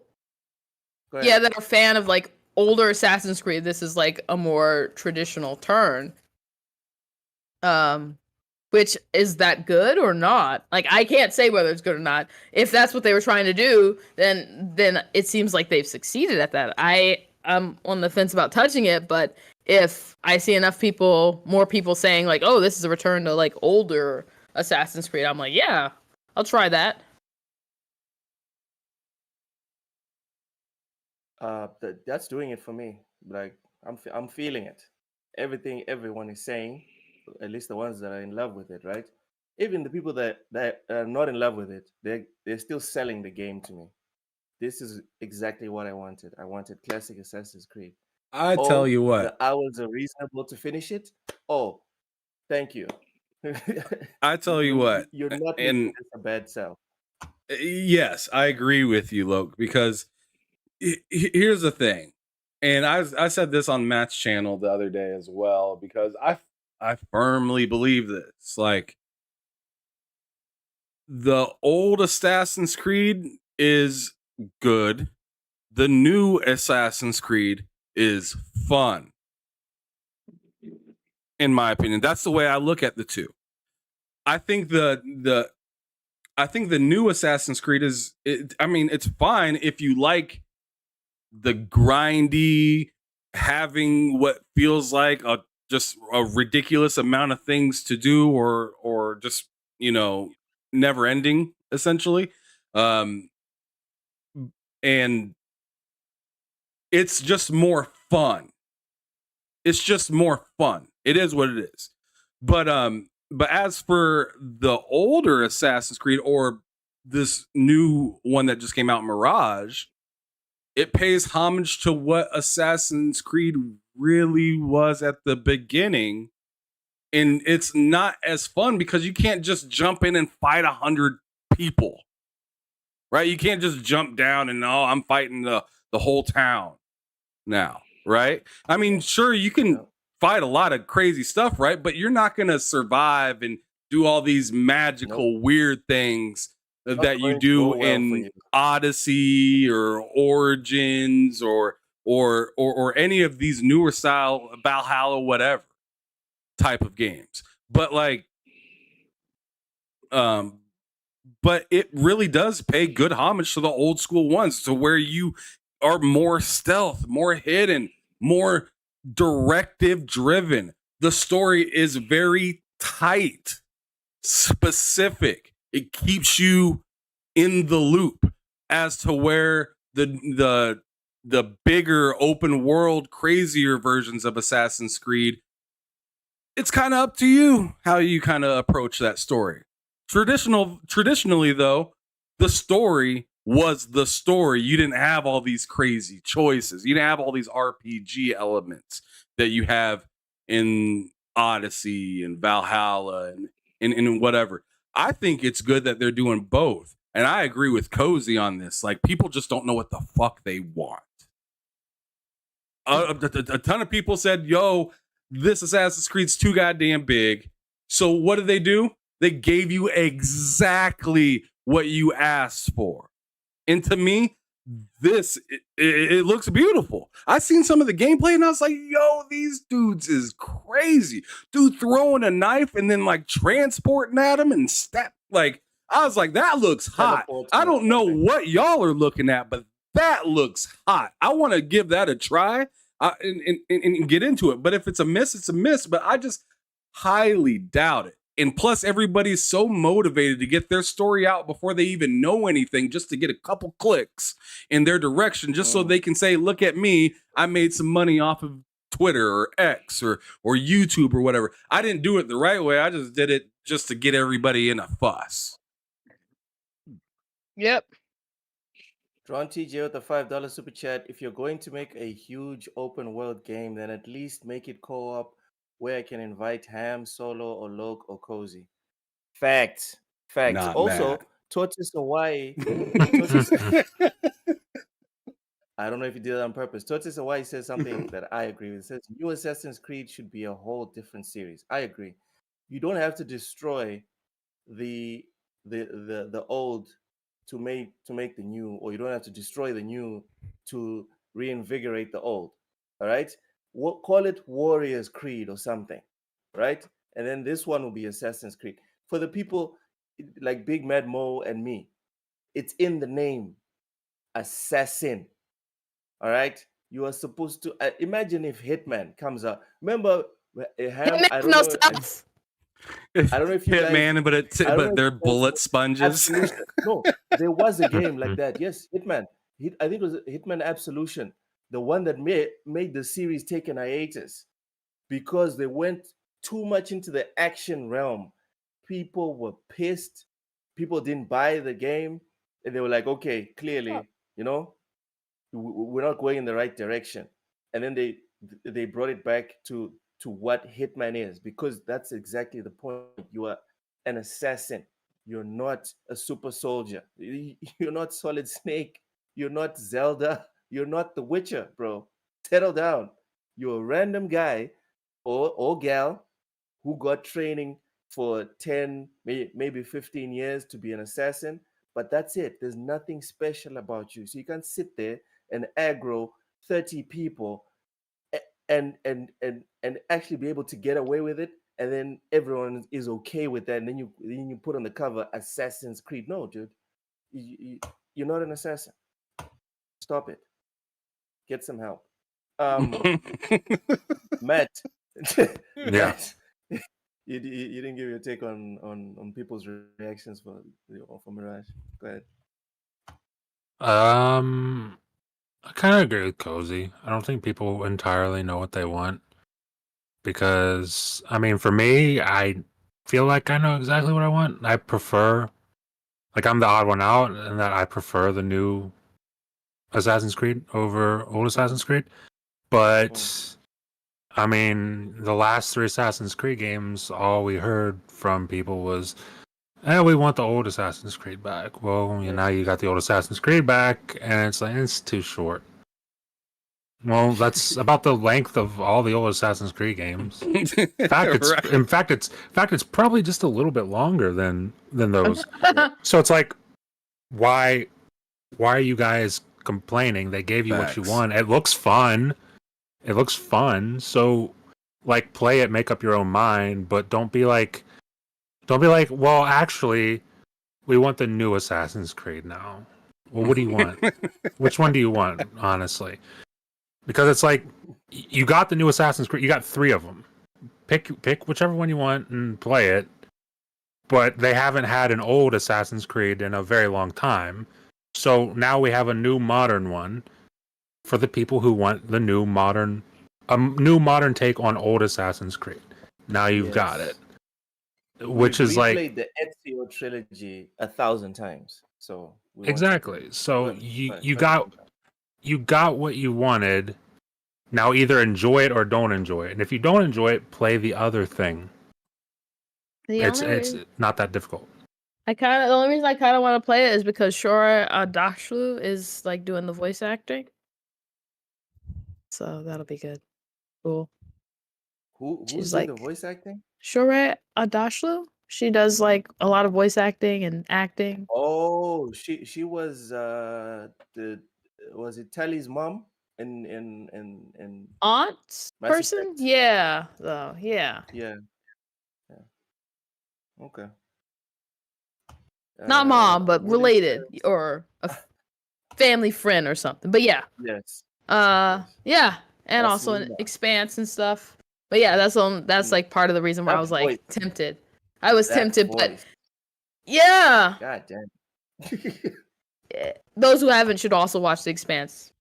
Go yeah, ahead. that are fan of like older Assassin's Creed, this is like a more traditional turn. Which is that good or not? Like, I can't say whether it's good or not. If that's what they were trying to do, then it seems like they've succeeded at that. I'm on the fence about touching it, but if I see enough people, more people saying like, "Oh, this is a return to like older Assassin's Creed," I'm like, "Yeah, I'll try that." That's doing it for me. Like I'm feeling it. Everything everyone is saying, at least the ones that are in love with it, right? Even the people that are not in love with it, they're still selling the game to me. This is exactly what I wanted. I wanted classic Assassin's Creed. I tell you what. The hours are reasonable to finish it. Oh, thank you. I tell you what. You're not And making this a bad sell. yes, I agree with you, Loke, because here's the thing. And I said this on Matt's channel the other day as well, because I firmly believe this. Like, the old Assassin's Creed is good. The new Assassin's Creed is fun. In my opinion, that's the way I look at the two. I think the new Assassin's Creed it's fine if you like the grindy, having what feels like just a ridiculous amount of things to do, or just, never ending, essentially. And it's just more fun. It's just more fun. It is what it is. But as for the older Assassin's Creed, or this new one that just came out, Mirage, it pays homage to what Assassin's Creed really was at the beginning. And it's not as fun because you can't just jump in and fight 100 people. Right? You can't just jump down and, I'm fighting the whole town now. Right? I mean, sure, you can fight a lot of crazy stuff, right? But you're not going to survive and do all these magical, weird things that you do in Odyssey or Origins or any of these newer style Valhalla, whatever type of games. But but it really does pay good homage to the old school ones, to where you are more stealth, more hidden, more directive driven. The story is very tight, specific. It keeps you in the loop, as to where the bigger open world, crazier versions of Assassin's Creed, it's kind of up to you how you kind of approach that story. Traditionally though, the story was the story. You didn't have all these crazy choices. You didn't have all these RPG elements that you have in Odyssey and Valhalla and whatever. I think it's good that they're doing both. And I agree with Cozy on this. Like, people just don't know what the fuck they want. A ton of people said, yo, this Assassin's Creed's too goddamn big. So what did they do? They gave you exactly what you asked for. And to me, this, it looks beautiful. I seen some of the gameplay and I was like, yo, these dudes is crazy. Dude throwing a knife and then like transporting at him and I was like, that looks hot. I don't know what y'all are looking at, but that looks hot. I want to give that a try and get into it. But if it's a miss, it's a miss. But I just highly doubt it. And plus, everybody's so motivated to get their story out before they even know anything, just to get a couple clicks in their direction, just so they can say, look at me, I made some money off of Twitter or X or YouTube or whatever. I didn't do it the right way. I just did it just to get everybody in a fuss. Yep. Ron TJ with the $5 super chat. If you're going to make a huge open world game, then at least make it co-op where I can invite Ham, Solo, or Loke, or Cozy. Facts. Facts. Not Also, Matt. Tortoise Hawaii. I don't know if he did it on purpose. Tortoise Hawaii says something that I agree with. It says new Assassin's Creed should be a whole different series. I agree. You don't have to destroy the old to make the new, or you don't have to destroy the new to reinvigorate the old. All right, call it Warriors Creed or something, right? And then this one will be Assassin's Creed for the people like Big Mad Mo and me. It's in the name, Assassin. All right, you are supposed to imagine if Hitman comes out. Remember, Ham? I don't no know. stuff. I don't know if you guys. Hitman, but I don't know but if they're you guys bullet know sponges. Absolution. No, there was a game like that. Yes, Hitman. I think it was Hitman Absolution, the one that made the series take an hiatus because they went too much into the action realm. People were pissed. People didn't buy the game, and they were like, "Okay, clearly, you know, we're not going in the right direction." And then they brought it back to what Hitman is, because that's exactly the point. You are an assassin. You're not a super soldier. You're not Solid Snake. You're not Zelda. You're not The Witcher, bro. Settle down. You're a random guy or gal who got training for 10, maybe 15 years to be an assassin, but that's it. There's nothing special about you. So you can't sit there and aggro 30 people and actually be able to get away with it, and then everyone is okay with that, and then you put on the cover Assassin's Creed. No, dude, you're not an assassin. Stop it. Get some help. Matt. Yeah. Matt, you didn't give your take on people's reactions for Mirage. Go ahead. I kind of agree with Cozy. I don't think people entirely know what they want because, I mean, for me, I feel like I know exactly what I want. I prefer, like, I'm the odd one out in that I prefer the new Assassin's Creed over old Assassin's Creed. But, I mean, the last 3 Assassin's Creed games, all we heard from people was, we want the old Assassin's Creed back. Well, now you got the old Assassin's Creed back, and it's like, it's too short. Well, that's about the length of all the old Assassin's Creed games. In fact, it's probably just a little bit longer than those. So it's like, why are you guys complaining? They gave you what you want. It looks fun. So, like, play it, make up your own mind, but don't be like, well, actually, we want the new Assassin's Creed now. Well, what do you want? Which one do you want, honestly? Because it's like, you got the new Assassin's Creed, you got 3 of them. Pick whichever one you want and play it. But they haven't had an old Assassin's Creed in a very long time. So now we have a new modern one for the people who want the new modern take on old Assassin's Creed. Now you've got it. Which is like, played the Ezio trilogy 1,000 times. So exactly. So you got what you wanted. Now either enjoy it or don't enjoy it. And if you don't enjoy it, play the other thing. It's not that difficult. The only reason I kind of want to play it is because Shora Adashlu is like doing the voice acting. So that'll be good. Cool. Who's like the voice acting? Shora Adashlu. She does like a lot of voice acting and acting. Oh, she was was it Telly's mom in aunt person? Yeah. Oh, yeah. Yeah. Okay. Not mom, but related or a family friend or something. But yeah. Yes. Yeah, and that's also an Expanse and stuff. But yeah, that's like part of the reason why I was like tempted. I was tempted, but yeah. God damn. Those who haven't should also watch The Expanse.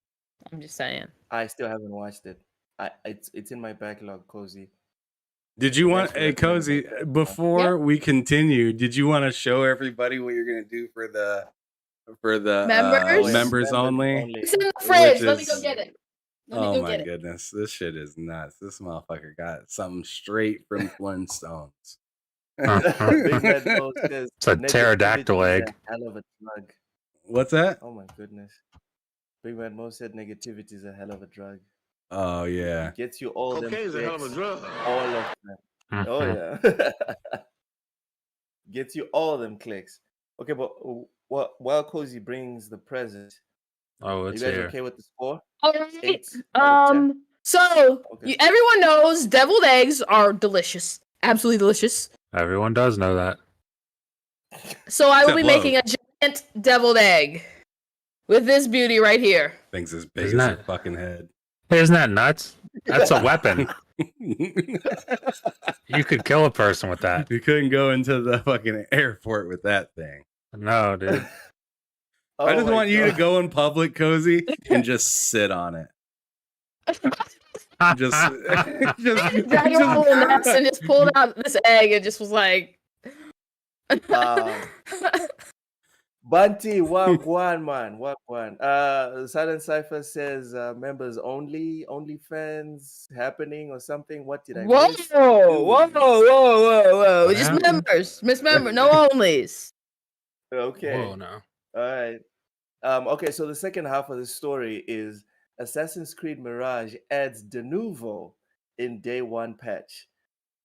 I'm just saying. I still haven't watched it. It's in my backlog, Cozy. Did you want Cozy before we continue? Did you want to show everybody what you're gonna do for the members only? It's in the fridge. Let me go get it. Let me Oh go my get it. goodness, this shit is nuts. This motherfucker got something straight from Flintstones. Big Mad Mo says It's a negativity pterodactyl is egg. a hell of a drug. What's that? Oh my goodness. Big Mad Mo said negativity is a hell of a drug. Oh yeah. It gets you all them Cocaine's a hell of a clicks, drug. all of them. Oh Mhm. yeah. Gets you all them clicks. Okay, but while Cozy brings the present, Oh, are it's you guys here. okay with the score? All right. 8 out of 10. So Okay. everyone knows deviled eggs are delicious, absolutely delicious. Everyone does know that. So I will Except be making Logue. a giant deviled egg with this beauty right here. Things as big Isn't as her that- fucking head. Hey, isn't that nuts? That's a weapon. You could kill a person with that. You couldn't go into the fucking airport with that thing. No, dude. I Oh just my want you to God. go in public, Cozy, and just sit on it. Just Dragged around a little nuts and just pulled out this egg and just was like, Bunty, Wagwan, man. Wagwan. Silent Cypher says members only, OnlyFans happening or something. What did I whoa, miss? whoa, whoa. What Just happened? members, mismember, no onlys. Okay. Whoa, no. All right. Okay, so the second half of the story is Assassin's Creed Mirage adds de nouveau in day one patch.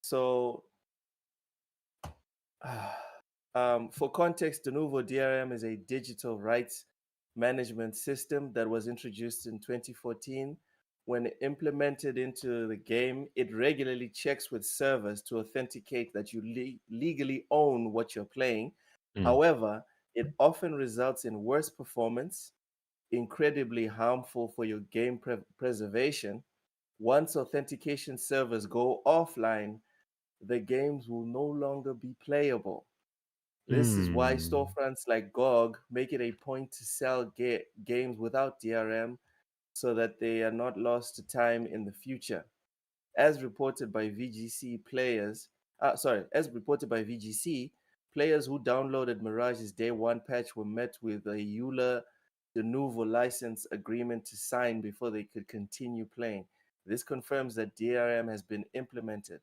So, for context, de nouveau DRM is a digital rights management system that was introduced in 2014. When implemented into the game, it regularly checks with servers to authenticate that you legally own what you're playing. Mm. However, it often results in worse performance, incredibly harmful for your game preservation. Once authentication servers go offline, the games will no longer be playable. This is why storefronts like GOG make it a point to sell games without DRM so that they are not lost to time in the future. As reported by VGC, players who downloaded Mirage's day one patch were met with a EULA de nouveau license agreement to sign before they could continue playing. This confirms that DRM has been implemented.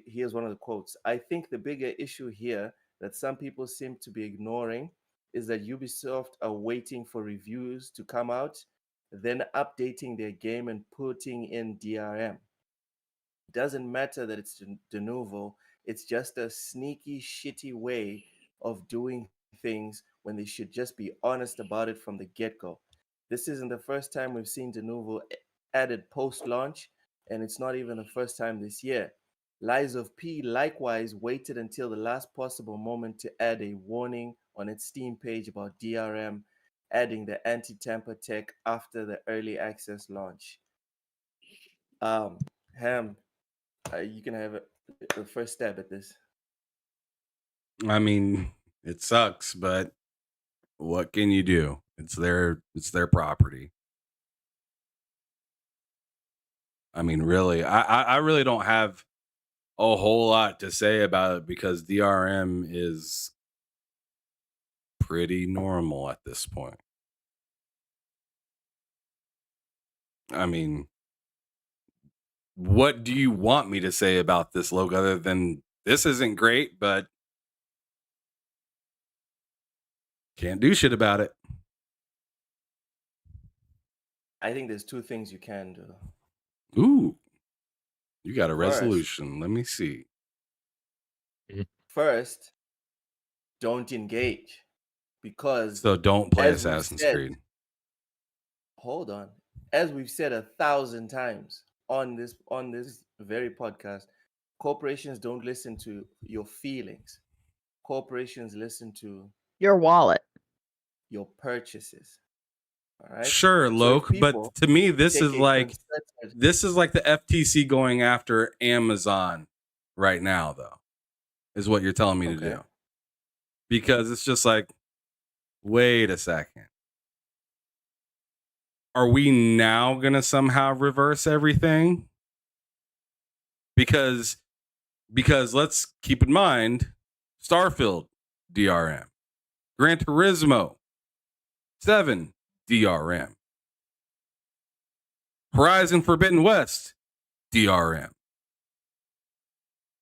Here's one of the quotes. I think the bigger issue here that some people seem to be ignoring is that Ubisoft are waiting for reviews to come out, then updating their game and putting in DRM. It doesn't matter that it's de nouveau, it's just a sneaky, shitty way of doing things when they should just be honest about it from the get-go. This isn't the first time we've seen de nouveau added post-launch, and it's not even the first time this year. Lies of P likewise waited until the last possible moment to add a warning on its Steam page about DRM, adding the anti-tamper tech after the early access launch. Ham, you can have the first stab at this. I mean, it sucks, but what can you do? It's their property. I mean, really, I really don't have a whole lot to say about it because DRM is pretty normal at this point. I mean, what do you want me to say about this, Logo, other than this isn't great, but can't do shit about it? I think there's two things you can do. Ooh, you got a First. resolution. Let me see. First, don't engage, because So don't play as we've Assassin's said- Creed. hold on. As we've said 1,000 times on this very podcast, corporations don't listen to your feelings. Corporations listen to Your wallet. your purchases. All right. Sure, So if Loke, people but to me, this take is a like concerted- the FTC going after Amazon right now, though, is what you're telling me to Okay. do. Because it's just like, wait a second. Are we now going to somehow reverse everything? Because let's keep in mind, Starfield, DRM. Gran Turismo, 7, DRM. Horizon Forbidden West, DRM.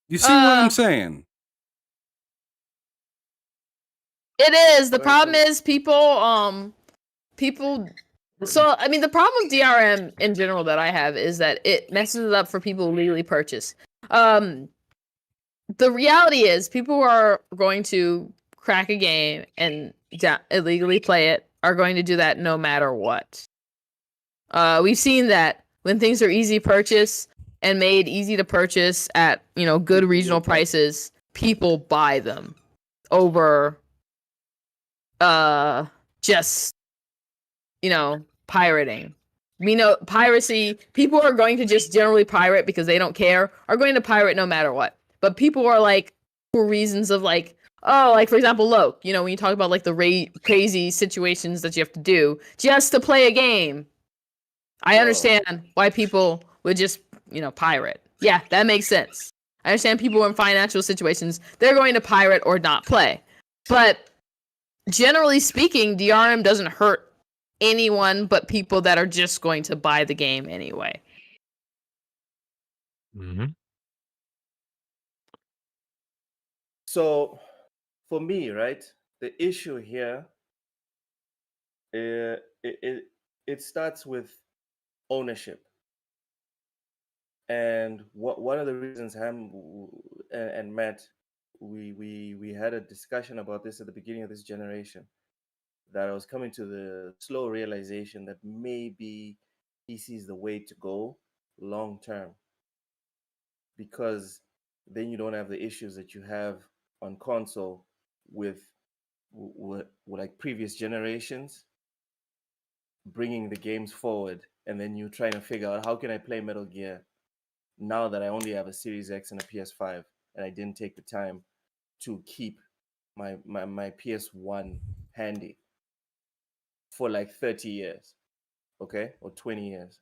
You see what I'm saying? It is. The problem is people. So I mean, the problem with DRM in general that I have is that it messes it up for people who legally purchase. The reality is, people who are going to crack a game and illegally play it are going to do that no matter what. We've seen that when things are easy purchase and made easy to purchase at good regional prices, people buy them over just pirating. We know piracy, people are going to just generally pirate because they don't care, are going to pirate no matter what. But people are like, for reasons of like, oh, like for example, Loke, when you talk about like the crazy situations that you have to do just to play a game, I understand why people would just, pirate. Yeah, that makes sense. I understand people in financial situations, they're going to pirate or not play. But generally speaking, DRM doesn't hurt anyone but people that are just going to buy the game anyway. Mm-hmm. So, for me, right, the issue here, it starts with ownership. And one of the reasons Ham and Matt, we had a discussion about this at the beginning of this generation, that I was coming to the slow realization that maybe PC is the way to go long term, because then you don't have the issues that you have on console with like previous generations, bringing the games forward, and then you trying to figure out how can I play Metal Gear now that I only have a Series X and a PS5, and I didn't take the time to keep my PS1 handy for like 30 years, okay, or 20 years.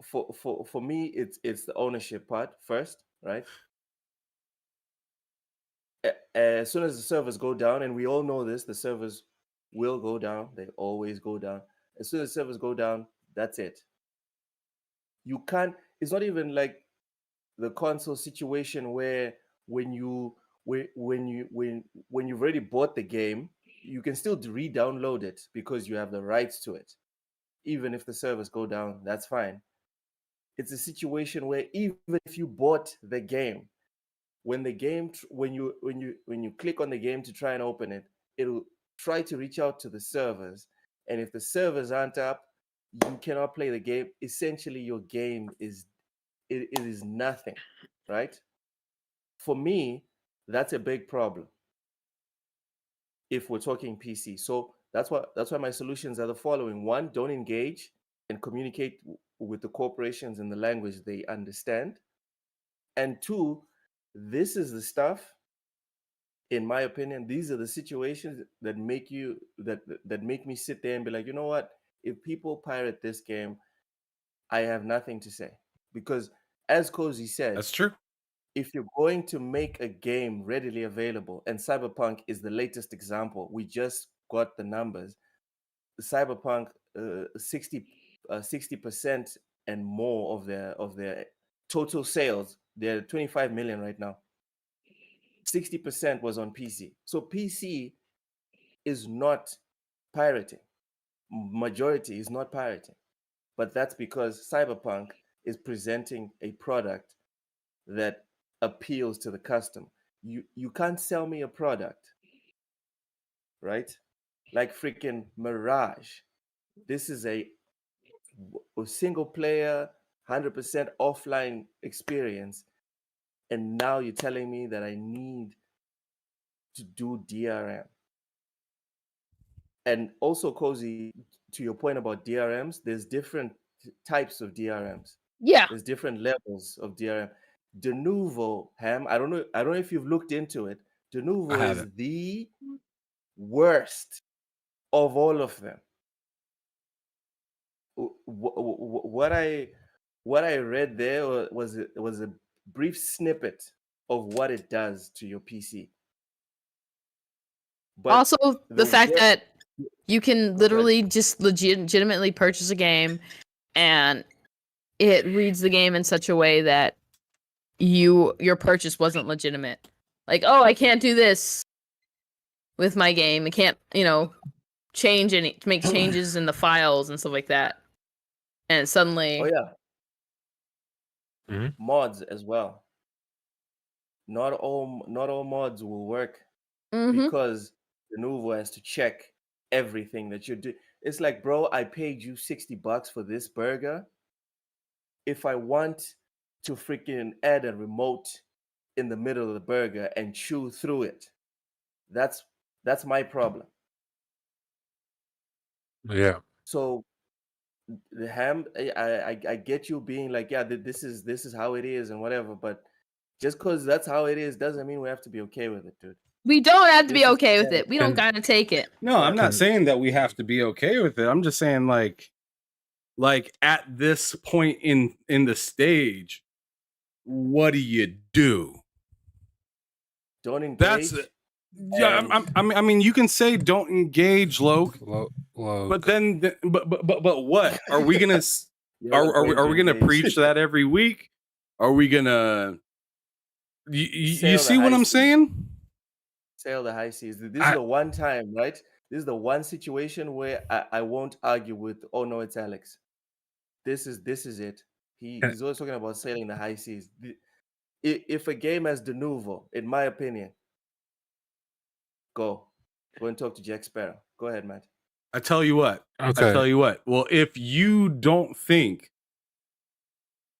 For me, it's the ownership part first, right? As soon as the servers go down, and we all know this, the servers will go down. They always go down. As soon as servers go down, that's it. You can't. It's not even like the console situation where when you've already bought the game, you can still re-download it because you have the rights to it. Even if the servers go down, that's fine. It's a situation where even if you bought the game, when you click on the game to try and open it, it'll try to reach out to the servers, and if the servers aren't up, you cannot play the game. Essentially, your game is it is nothing, right? For me, that's a big problem if we're talking PC. So that's why my solutions are the following: one, don't engage and communicate with the corporations in the language they understand, and two, this is the stuff, in my opinion, these are the situations that make me sit there and be like, you know what? If people pirate this game, I have nothing to say, because as Cozy said, That's true. if you're going to make a game readily available, and Cyberpunk is the latest example, we just got the numbers. Cyberpunk, 60% and more of their total sales, they're 25 million right now. 60% was on PC. So PC is not pirating. Majority is not pirating. But that's because Cyberpunk is presenting a product that appeals to the customer. You can't sell me a product, right? Like freaking Mirage. This is a single player, 100% offline experience. And now you're telling me that I need to do DRM. And also, Cozy, to your point about DRMs, there's different types of DRMs. Yeah. There's different levels of DRM. De Novo, Ham, I don't know if you've looked into it. De Novo is the worst of all of them. What I read there was a brief snippet of what it does to your PC. But also, the fact that you can literally just legitimately purchase a game and it reads the game in such a way that your purchase wasn't legitimate. Like, oh, I can't do this with my game. I can't, make changes in the files and stuff like that. And suddenly, Oh yeah, Mhm. mods as well. Not all mods will work Mhm. because the Nouveau has to check everything that you do. It's like, bro, I paid you $60 for this burger. If I want to freaking add a remote in the middle of the burger and chew through it, that's my problem. Yeah. So the ham, I get you being like, yeah, this is how it is and whatever, but just because that's how it is doesn't mean we have to be okay with it, dude. we don't have to be This is okay with fair. it. We don't And- gotta take it. No, I'm not Can- saying that we have to be okay with it. I'm just saying like at this point in the stage, what do you do? Don't engage. That's yeah. I mean, you can say don't engage, Loke, but then but what are we gonna You're not are we going to gonna engage. preach that every week? Are we gonna you Sail the see what high I'm seas. saying? Sail the high seas. This is the one time, right? This is the one situation where I won't argue with, oh no, it's Alex. This is it. He's always talking about sailing the high seas. If a game has de nouveau, in my opinion, go and talk to Jack Sparrow. Go ahead, Matt. I tell you what. Okay. I tell you what. Well, if you don't think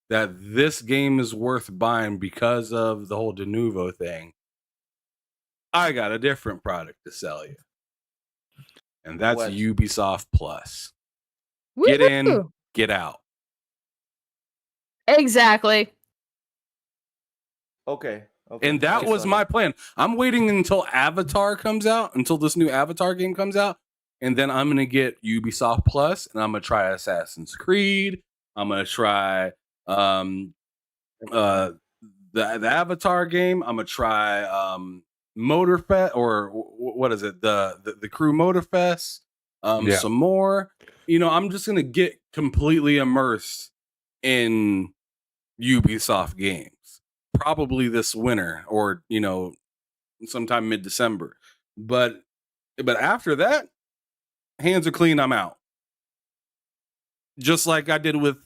that this game is worth buying because of the whole de nouveau thing, I got a different product to sell you. And that's What? Ubisoft Plus. Get in, Woohoo! get out. Exactly. Okay. And that Based was on my it. plan. I'm waiting until Avatar comes out, until this new Avatar game comes out, and then I'm gonna get Ubisoft Plus, and I'm gonna try Assassin's Creed. I'm gonna try the Avatar game. I'm gonna try Motorfest, or what is it? The Crew Motorfest. Yeah. Some more. I'm just gonna get completely immersed in Ubisoft games. Probably this winter, or sometime mid-December. But after that, hands are clean. I'm out. Just like I did with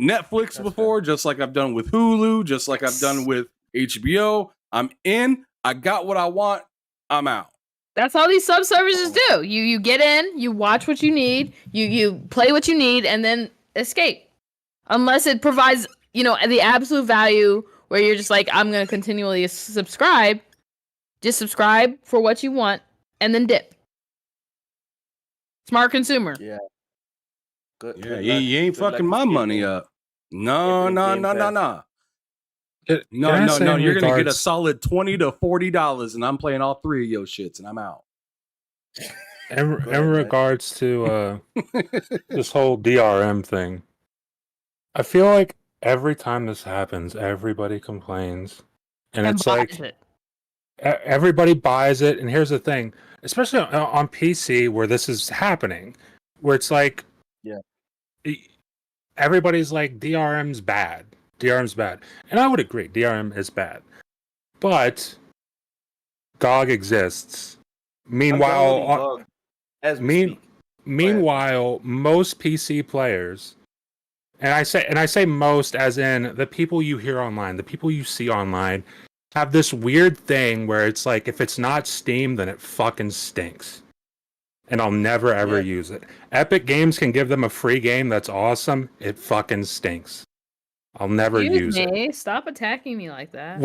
Netflix That's before, just like I've done with Hulu, just like I've done with HBO. I'm in. I got what I want. I'm out. That's all these sub services do. You get in, you watch what you need, you play what you need, and then escape. Unless it provides, the absolute value where you're just like, I'm gonna continually subscribe. Just subscribe for what you want, and then dip. Smart consumer. Yeah. Good. Yeah, good you luck- ain't good luck fucking with my Game money Pass. up. No. Game Pass. No. You're gonna get a regards- solid $20 to $40, and I'm playing all three of your shits, and I'm out. In Go ahead, man. regards to this whole DRM thing, I feel like every time this happens, everybody complains, and it's like buys it. everybody buys it. And here's the thing, especially on PC where this is happening, where it's like, Yeah. everybody's like DRM's bad, and I would agree, DRM is bad, but GOG exists. I'm Meanwhile, downloading GOG as we mean- speak. Meanwhile, most PC players, and I say most as in the people you hear online, the people you see online, have this weird thing where it's like, if it's not Steam, then it fucking stinks. And I'll never ever Yeah. use it. Epic Games can give them a free game that's awesome. It fucking stinks. I'll never use it. me. Stop attacking me like that.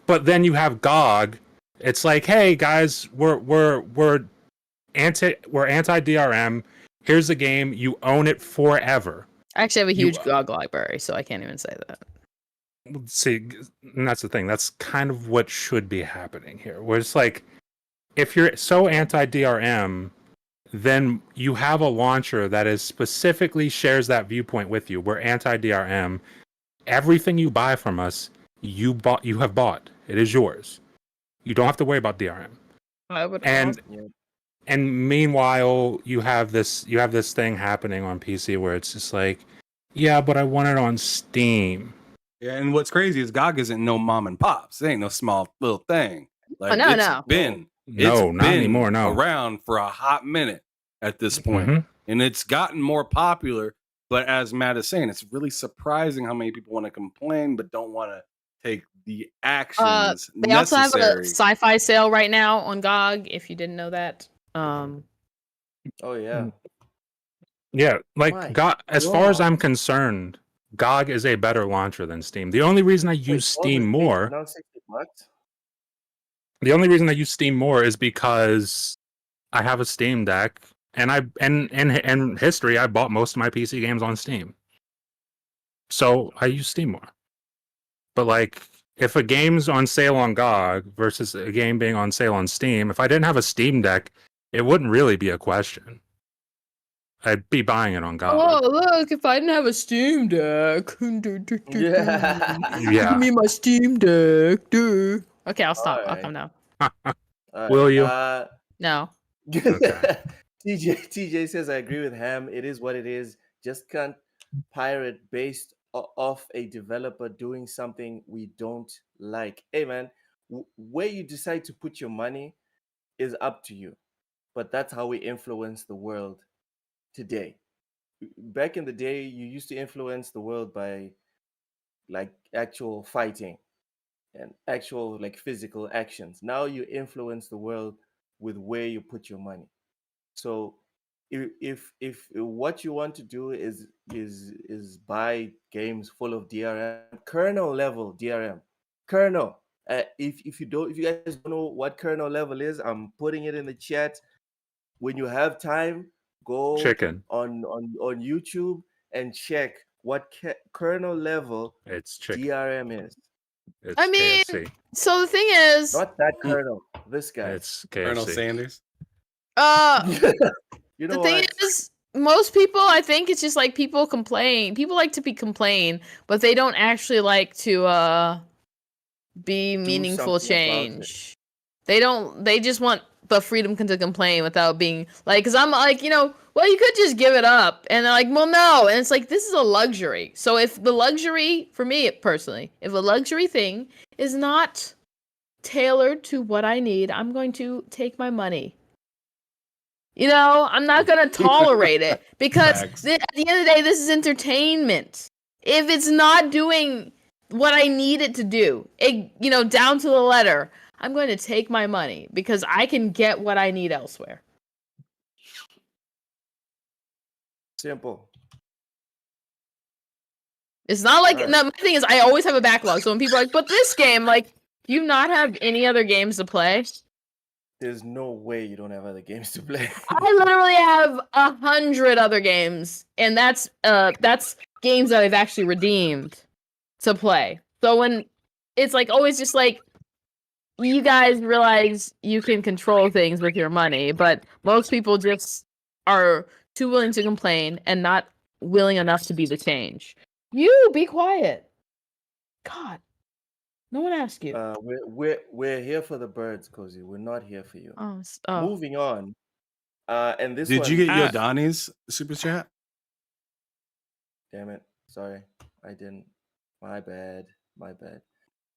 But then you have GOG. It's like, hey guys, we're anti DRM. Here's the game. You own it forever. I actually have a You- huge GOG library, so I can't even say that. See, and that's the thing. That's kind of what should be happening here. Where it's like, if you're so anti DRM, then you have a launcher that is specifically shares that viewpoint with you. We're anti DRM. Everything you buy from us, you have bought. It is yours. You don't have to worry about DRM. I would And Yeah. and meanwhile, you have this thing happening on PC where it's just like, Yeah, but I want it on Steam. Yeah, and what's crazy is GOG isn't no mom and pops. It ain't no small little thing. Like no, it's no. been No, not anymore. No. around for a hot minute at this point. Mhm. And it's gotten more popular. But as Matt is saying, it's really surprising how many people want to complain but don't want to take the actions They also have a necessary. sci-fi sale right now on GOG. If you didn't know that, Oh yeah. Yeah, like My GOG, as far as God. I'm concerned, GOG is a better launcher than Steam. The only reason I use Wait, Steam $12 more, now $60. the only reason I use Steam more is because I have a Steam Deck, and in history I bought most of my PC games on Steam, so I use Steam more. But like, if a game's on sale on GOG versus a game being on sale on Steam, if I didn't have a Steam Deck, it wouldn't really be a question. I'd be buying it on GOG. oh look! If I didn't have a Steam Deck, Yeah. Yeah. give me my Steam Deck, dude. Okay, I'll stop. I'll Alright. come down. Alright, Will you? No. Okay. TJ says, I agree with Ham. It is what it is. Just can't pirate based off a developer doing something we don't like. Hey, man, where you decide to put your money is up to you. But that's how we influence the world today. Back in the day, you used to influence the world by like actual fighting and actual like physical actions. Now you influence the world with where you put your money. So if what you want to do is buy games full of DRM, kernel level DRM, kernel. If you guys don't know what kernel level is, I'm putting it in the chat. When you have time, go Chicken. on YouTube and check what kernel level It's chicken. DRM is. It's I mean, KFC. so the thing is, Not that kernel. This guy. It's KFC. Colonel Sanders. You know the thing what? is, most people, I think it's just like people complain. People like to be complain, but they don't actually like to be meaningful something about it. change. They don't. They just want the freedom to complain without being like. Because I'm like, well, you could just give it up, and they're like, well, no, and it's like this is a luxury. So if the luxury, for me personally, if a luxury thing is not tailored to what I need, I'm going to take my money. I'm not going to tolerate it because Facts. at the end of the day, this is entertainment. If it's not doing what I need it to do, down to the letter, I'm going to take my money because I can get what I need elsewhere. Simple. It's not like, Alright. no, my thing is I always have a backlog. So when people are like, but this game, like, do you not have any other games to play? There's no way you don't have other games to play. I literally have 100 other games, and that's games that I've actually redeemed to play. So when it's like always just like you guys realize you can control things with your money, but most people just are too willing to complain and not willing enough to be the change. You be quiet. God, no one asked you. We're here for the birds, Cozy. We're not here for you. Oh. Moving on. And this Did one, you get Yodani's super chat? Damn it. Sorry. I didn't. My bad.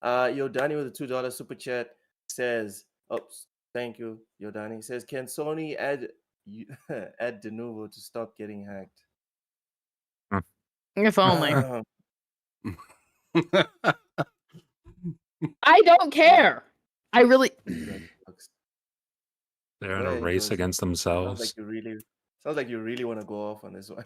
Yodani with a $2 super chat says, oops, thank you, Yodani. Says, can Sony add Denuvo to stop getting hacked? If only. I don't care. I really. They're in Go a ahead, race Cozy. against Sounds themselves. like you really want to go off on this one.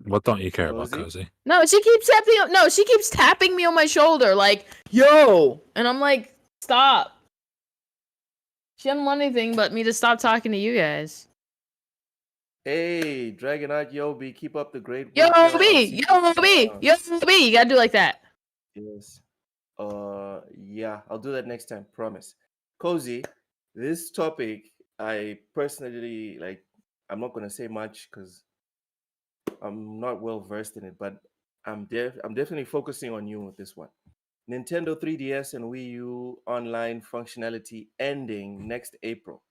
What don't you care about, Cozy? Cozy? No, she keeps tapping me on my shoulder, like, yo, and I'm like, stop. She doesn't want anything but me to stop talking to you guys. Hey, Dragonite Yobi, keep up the great work. Yobi, you gotta do like that. Yes. Yeah, I'll do that next time, promise. Cozy, this topic, I personally like. I'm not gonna say much because I'm not well versed in it, but I'm definitely focusing on you with this one. Nintendo 3DS and Wii U online functionality ending next April.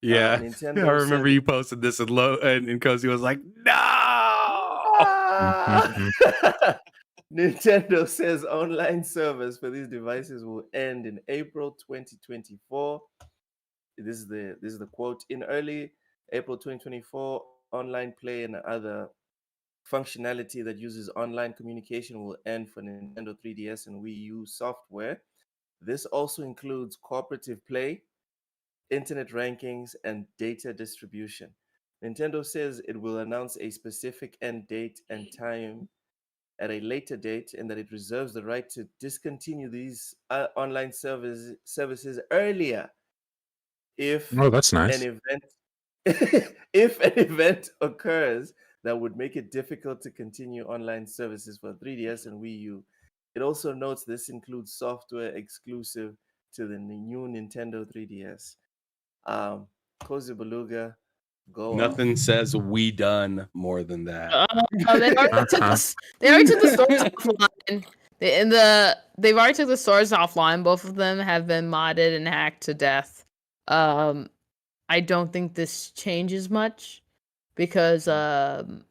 Yeah. Nintendo I remember said- you posted this and Cozy was like, no! Nintendo says online service for these devices will end in April 2024. This is the quote. In early April 2024, online play and other functionality that uses online communication will end for Nintendo 3DS and Wii U software. This also includes cooperative play, internet rankings, and data distribution. Nintendo says it will announce a specific end date and time at a later date, and that it reserves the right to discontinue these online services earlier if Oh, that's an nice. event if an event occurs that would make it difficult to continue online services for 3DS and Wii U. It also notes this includes software exclusive to the new Nintendo 3DS. Cozy Beluga, go Nothing off. says we done more than that. They already took the stores offline. They've already took the stores offline. Both of them have been modded and hacked to death. I don't think this changes much because you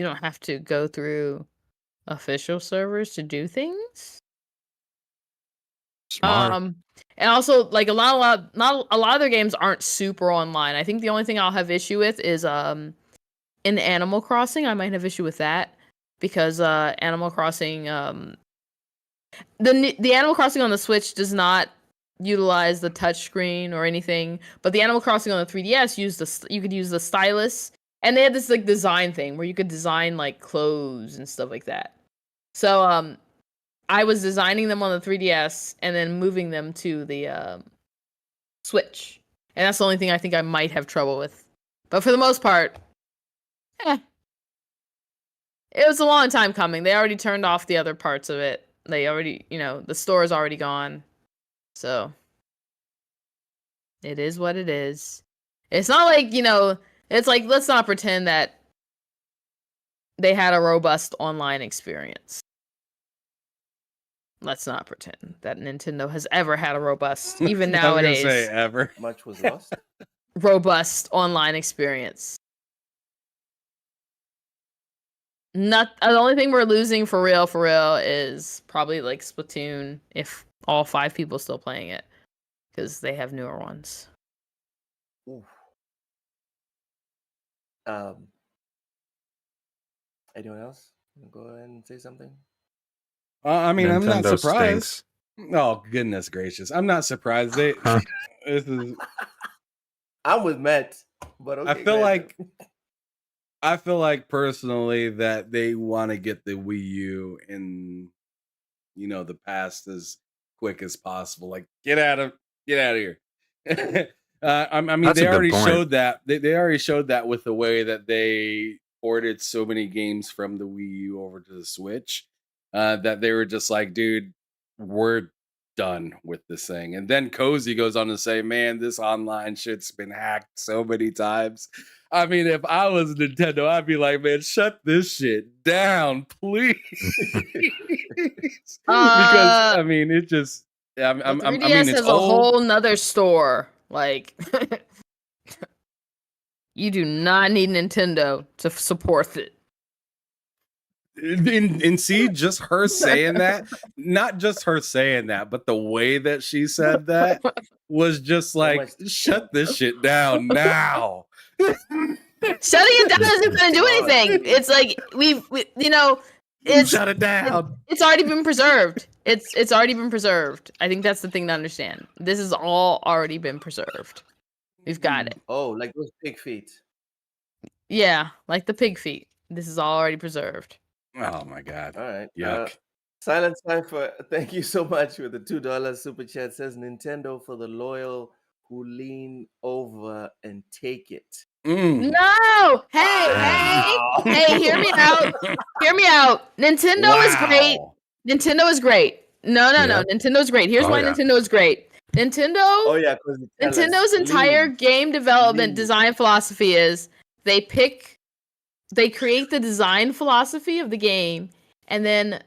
don't have to go through official servers to do things. Smart. And also like not a lot of their games aren't super online. I think the only thing I'll have issue with is in Animal Crossing. I might have issue with that because Animal Crossing the Animal Crossing on the Switch does not utilize the touchscreen or anything, but the Animal Crossing on the 3DS you could use the stylus, and they had this like design thing where you could design like clothes and stuff like that. So I was designing them on the 3DS and then moving them to the Switch, and that's the only thing I think I might have trouble with. But for the most part, it was a long time coming. They already turned off the other parts of it. They already, the store is already gone. So it is what it is. It's not like, it's like, let's not pretend that they had a robust online experience. Let's not pretend that Nintendo has ever had a robust, even nowadays, I was gonna say ever. Much was lost. robust online experience. The only thing we're losing for real is probably like Splatoon, if all 5 people still playing it, because they have newer ones. Oof. Anyone else? Go ahead and say something. I mean, I'm not Nintendo surprised. stinks. Oh goodness gracious! I'm not surprised. This is. I'm with Matt, but okay, I feel like personally that they want to get the Wii U in, the past as quick as possible. Like, get out of here. I mean, That's they a good already point. showed that. They already showed that with the way that they ported so many games from the Wii U over to the Switch. That they were just like, dude, we're done with this thing. And then Cozy goes on to say, man, this online shit's been hacked so many times. I mean, if I was Nintendo, I'd be like, man, shut this shit down, please. Because I mean, it just, I mean, 3DS it's has a whole nother store. Like, you do not need Nintendo to support it. And see, just her saying that, not just her saying that, but the way that she said that was just like, shut this shit down now. Shutting it down isn't going to do anything. It's like Shut it down. It's already been preserved. It's already been preserved. I think that's the thing to understand. This has all already been preserved. We've got it. Oh, like those pig feet. Yeah, like the pig feet. This is all already preserved. Oh my god. All right. Yuck. Silent Cypher, thank you so much for the $2 super chat. Says Nintendo for the loyal who lean over and take it. No! Hey, hear me out. Hear me out. Nintendo is great. Nintendo is great. No. Nintendo's great. Here's why Nintendo is great. Nintendo's entire game development design philosophy is they create the design philosophy of the game and then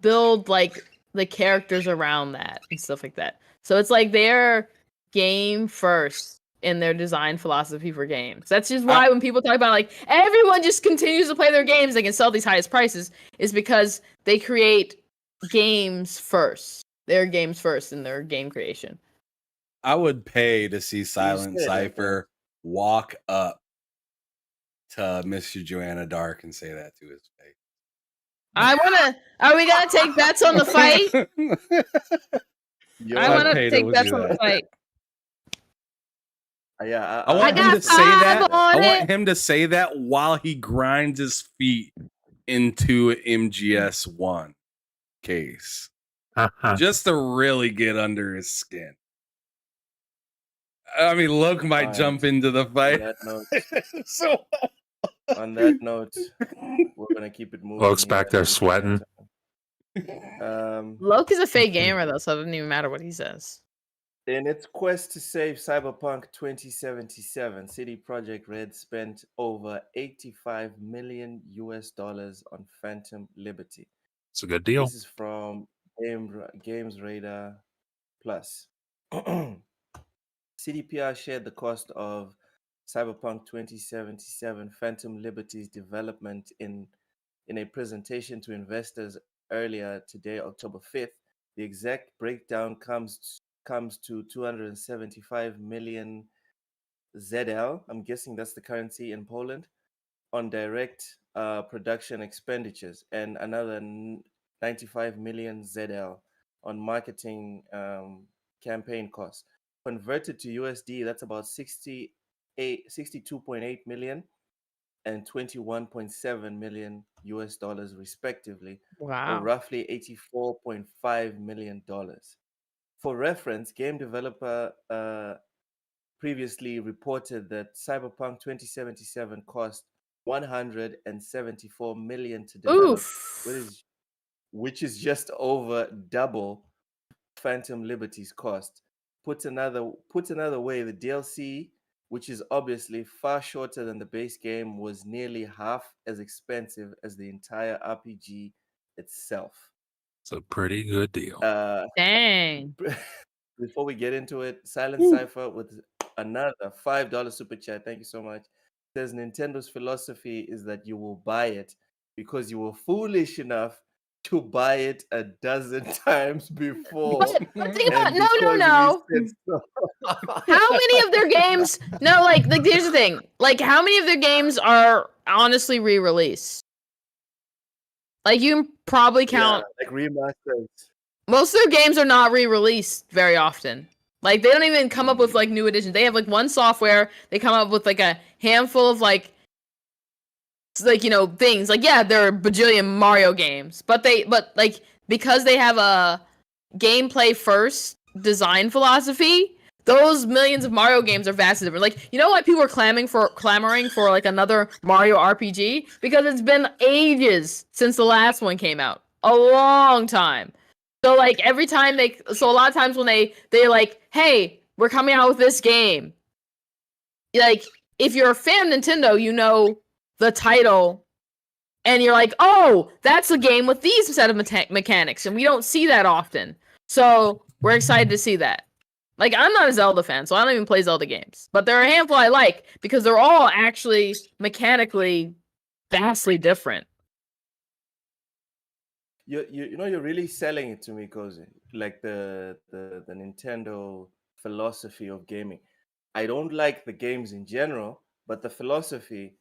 build like the characters around that and stuff like that. So it's like their game first in their design philosophy for games. That's just why when people talk about like everyone just continues to play their games, they can sell these highest prices, is because they create games first. Their games first in their game creation. I would pay to see Silent said it, Cypher walk up to Mr. Joanna Dark and say that to his face. Are we gonna take bets on the fight? I want to take bets on the fight. Yeah, I want him got to say that. five I on want it. him to say that while he grinds his feet into MGS1 case, just to really get under his skin. I mean, Luke might jump into the fight. On that note, we're gonna keep it moving. Luke's back there sweating. Loke is a fake gamer though, so it doesn't even matter what he says. In its quest to save Cyberpunk 2077, CD Projekt Red spent over $85 million on Phantom Liberty. It's a good deal. This is from Games Radar Plus. CDPR shared the cost of Cyberpunk 2077 Phantom Liberty's development in a presentation to investors earlier today, October 5th. The exact breakdown comes to 275 million ZL. I'm guessing that's the currency in Poland, on direct production expenditures, and another 95 million ZL on marketing campaign costs. Converted to USD, that's about 62.8 million and 21.7 million US dollars respectively, Wow. or roughly $84.5 million. For reference, game developer previously reported that Cyberpunk 2077 cost $174 million to develop, which is just over double Phantom Liberty's cost. Put another way, the DLC, which is obviously far shorter than the base game, was nearly half as expensive as the entire RPG itself. It's a pretty good deal. Dang. Before we get into it, Silent Cypher with another $5 super chat. Thank you so much. Says Nintendo's philosophy is that you will buy it because you were foolish enough to buy it a dozen times before. But think about no. How many of their games? No, like here's the thing. Like, how many of their games are honestly re-released? Like, you can probably count like remasters. Most of their games are not re-released very often. Like, they don't even come up with like new editions. They have like one software. They come up with like a handful of like things. Like, yeah, there are bajillion Mario games, but like because they have a gameplay first design philosophy, those millions of Mario games are vastly different. Like, you know why people are clamoring for like another Mario RPG? Because it's been ages since the last one came out. A long time. So like a lot of times when they're like, hey, we're coming out with this game. Like, if you're a fan of Nintendo, you know the title, and you're like, oh, that's a game with these set of mechanics, and we don't see that often. So we're excited to see that. Like, I'm not a Zelda fan, so I don't even play Zelda games. But there are a handful I like because they're all actually mechanically vastly different. You're really selling it to me, Cozy. Like the Nintendo philosophy of gaming. I don't like the games in general, but the philosophy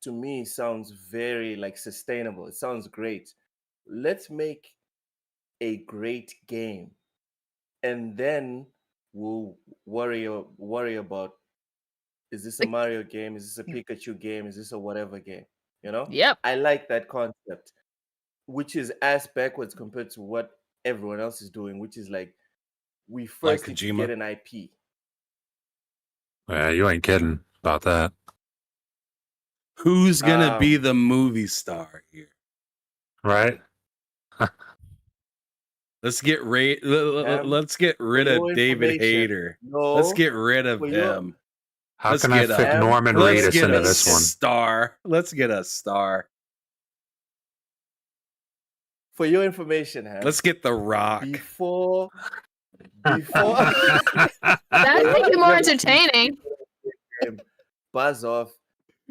to me sounds very like sustainable. It sounds great. Let's make a great game, and then we'll worry about, is this a Mario game? Is this a Pikachu game? Is this a whatever game? You know? Yep. I like that concept, which is ass backwards compared to what everyone else is doing, which is like, we first need to get an IP. Yeah, you ain't kidding about that. Who's gonna be the movie star here? Right? Let's get rid of David Hayter. No, let's get rid of him. How can I fit Norman Reedus into this one? Let's get a star. For your information, Ham, let's get The Rock. Before that'd make it more entertaining. buzz off.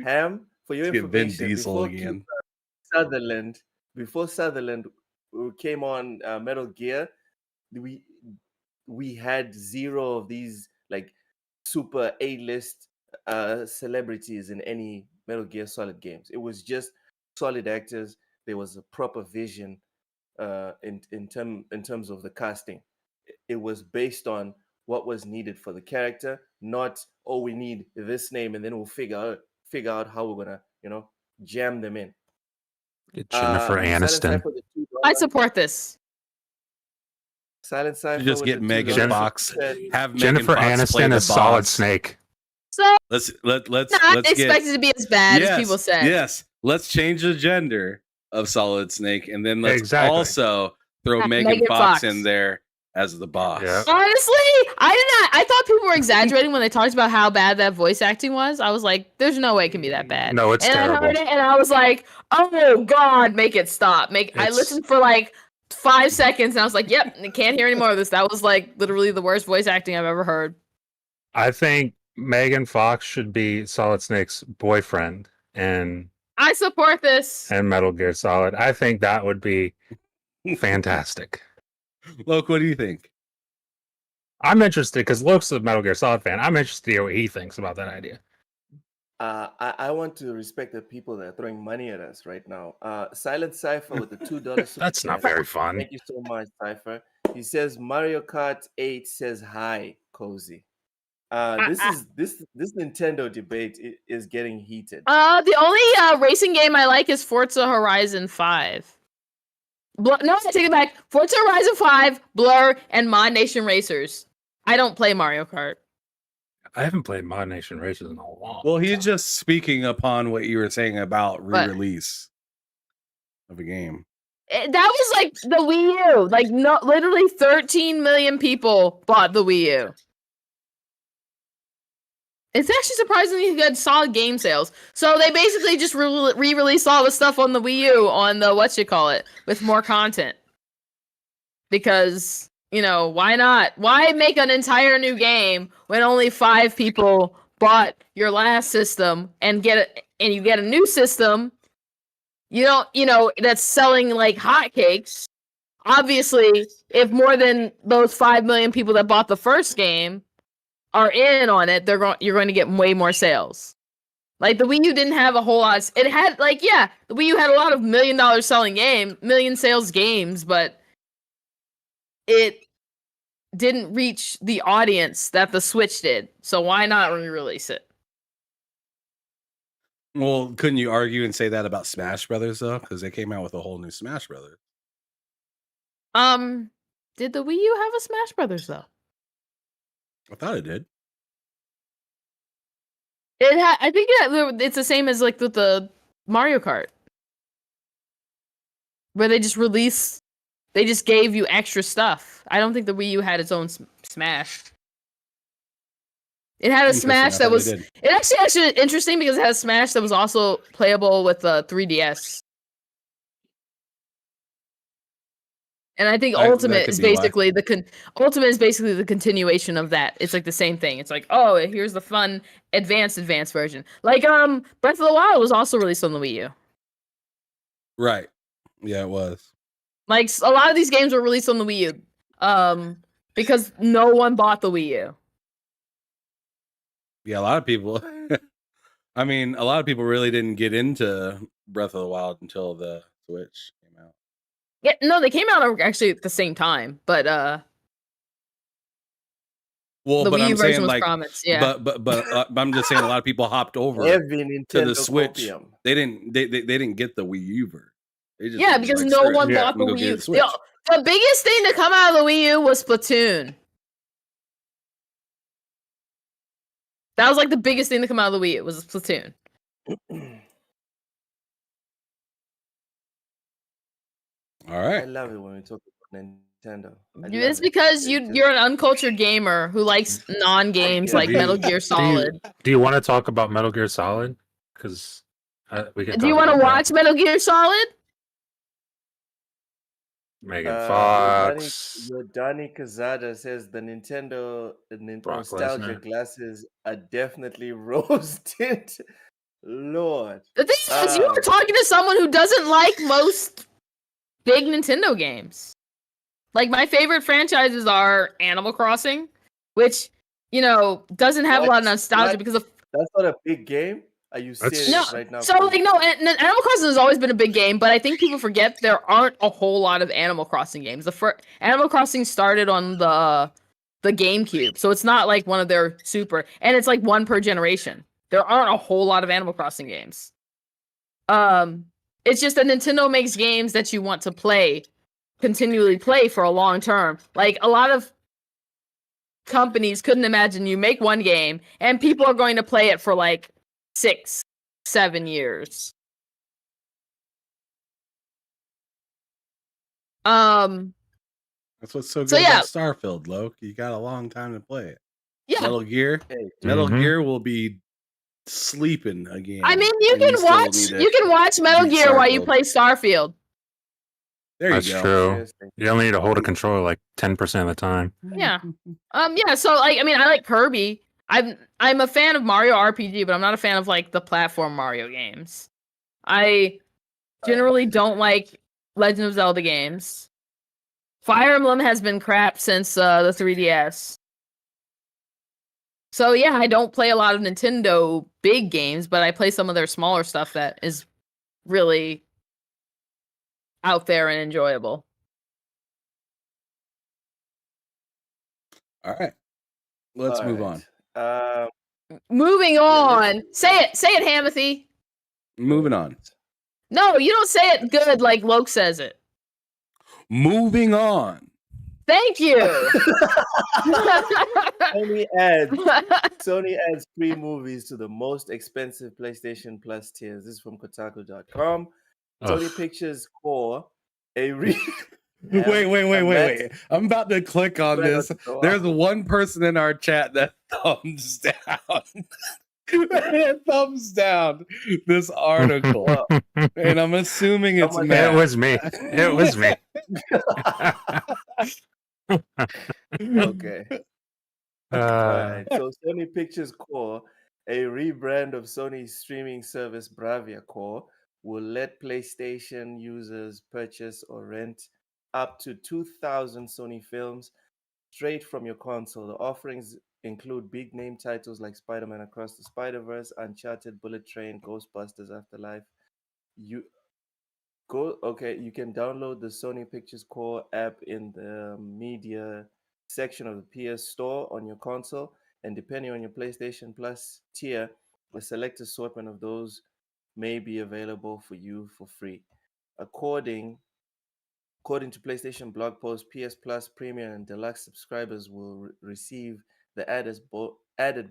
Ham, for your Get Vin information, Diesel again. before Sutherland came on Metal Gear, we had zero of these like super A-list celebrities in any Metal Gear Solid games. It was just solid actors. There was a proper vision in terms of the casting. It was based on what was needed for the character, not we need this name and then we'll figure out how we're gonna jam them in. Get Jennifer Aniston. I support this. Silent Cypher. You just with get the Megan $2 Fox. Have Jennifer Megan Fox play Aniston the as Solid boss. Snake. So Let's not expect it to be as bad as people said. Yes, let's change the gender of Solid Snake, and then let's Exactly. also throw Megan Megan Fox Fox in there as the boss. Yeah. Honestly, I thought people were exaggerating when they talked about how bad that voice acting was. I was like, there's no way it can be that bad. No, it's and terrible. I heard it and I was like, oh God, make it stop. I listened for like 5 seconds and I was like, yep, I can't hear any more of this. That was like literally the worst voice acting I've ever heard. I think Megan Fox should be Solid Snake's boyfriend and I support this. Metal Gear Solid. I think that would be fantastic. Loke, what do you think? I'm interested because Loke's a Metal Gear Solid fan. I'm interested to hear what he thinks about that idea. I want to respect the people that are throwing money at us right now. Silent Cypher with the $2 super That's not chat. very fun. Thank you so much, Cypher. He says Mario Kart 8 says hi, Cozy. This Nintendo debate is getting heated. The only racing game I like is Forza Horizon 5. No, I take it back. Forza Horizon 5, Blur, and Mod Nation Racers. I don't play Mario Kart. I haven't played Mod Nation Races in a long Well, he's time. just speaking upon what you were saying about re-release of a game. That was like the Wii U. Like, no, literally 13 million people bought the Wii U. It's actually surprisingly good, solid game sales. So they basically just re-released all the stuff on the Wii U on the with more content. Because, why not? Why make an entire new game when only 5 people bought your last system and you get a new system? That's selling like hotcakes. Obviously, if more than those 5 million people that bought the first game are in on it, you're going to get way more sales. Like the Wii U didn't have a whole lot. It had the Wii U had a lot of million sales games, but it didn't reach the audience that the Switch did. So why not re-release it? Well, couldn't you argue and say that about Smash Brothers though? Because they came out with a whole new Smash Brothers. Did the Wii U have a Smash Brothers though? I thought it did. I think it's the same as like with the Mario Kart, where they just gave you extra stuff. I don't think the Wii U had its own Smash. It had a Smash that was. It actually interesting because it had a Smash that was also playable with the 3DS. And I think Ultimate is basically the continuation of that. It's like the same thing. It's like, oh, here's the fun advanced version. Like Breath of the Wild was also released on the Wii U. Right. Yeah, it was. Like a lot of these games were released on the Wii U. Because no one bought the Wii U. Yeah, a lot of people. I mean, a lot of people really didn't get into Breath of the Wild until the Switch came out. Yeah, no, they came out actually at the same time, but the Wii U version was promised. Yeah, but I'm just saying a lot of people hopped over to the Switch. They didn't get the Wii U version. Because no one bought the Wii U. The biggest thing to come out of the Wii U was Splatoon. That was like the biggest thing to come out of the Wii U was Splatoon. All right. I love it when we talk about Nintendo. It's because you're an uncultured gamer who likes non-games like Metal Gear Solid. Do you want to talk about Metal Gear Solid? Because we can. Do you want to watch Metal Gear Solid? Megan Your Fox, Donny Kazada says the Nintendo Brock nostalgia Lesnar. glasses are definitely rose tint. Lord. The thing is, you were talking to someone who doesn't like most big Nintendo games. Like, my favorite franchises are Animal Crossing, which, doesn't have a lot of nostalgia because of... That's not a big game? Are you serious No, right now? so, and Animal Crossing has always been a big game, but I think people forget there aren't a whole lot of Animal Crossing games. The first Animal Crossing started on the GameCube, so it's not like one of their super... And it's like one per generation. There aren't a whole lot of Animal Crossing games. It's just that Nintendo makes games that you want to continually play for a long term. Like, a lot of companies couldn't imagine you make one game and people are going to play it for like 6-7 years. That's what's so good about Starfield, Loke. You got a long time to play it. Yeah. Metal Gear. Metal Gear will be sleeping again. I mean, you can watch Metal Gear while you play Starfield. There That's you go. true. You only need to hold a controller like 10% of the time. Yeah. Yeah, so like, I mean, I like Kirby. I'm a fan of Mario RPG, but I'm not a fan of like the platform Mario games. I generally don't like Legend of Zelda games. Fire Emblem has been crap since the 3DS. So yeah, I don't play a lot of Nintendo big games, but I play some of their smaller stuff that is really out there and enjoyable. All right. Let's move on. Moving on. Say it, Hamothy. Moving on. No, you don't say it good like Loke says it. Moving on. Thank you. Sony adds 3 movies to the most expensive PlayStation Plus tiers. This is from Kotaku.com. Sony Pictures Core, Wait. I'm about to click on this. There's one person in our chat that thumbs down. Thumbs down this article. And I'm assuming it's Matt. It was me. It was me. Okay. Alright. So Sony Pictures Core, a rebrand of Sony's streaming service Bravia Core, will let PlayStation users purchase or rent up to 2,000 Sony films straight from your console. The offerings include big name titles like Spider-Man Across the Spider-Verse, Uncharted, Bullet Train, Ghostbusters Afterlife. You can download the Sony Pictures Core app in the media section of the PS Store on your console, and depending on your PlayStation Plus tier, a select assortment of those may be available for you for free. According to PlayStation blog post, PS Plus Premium and Deluxe subscribers will receive the added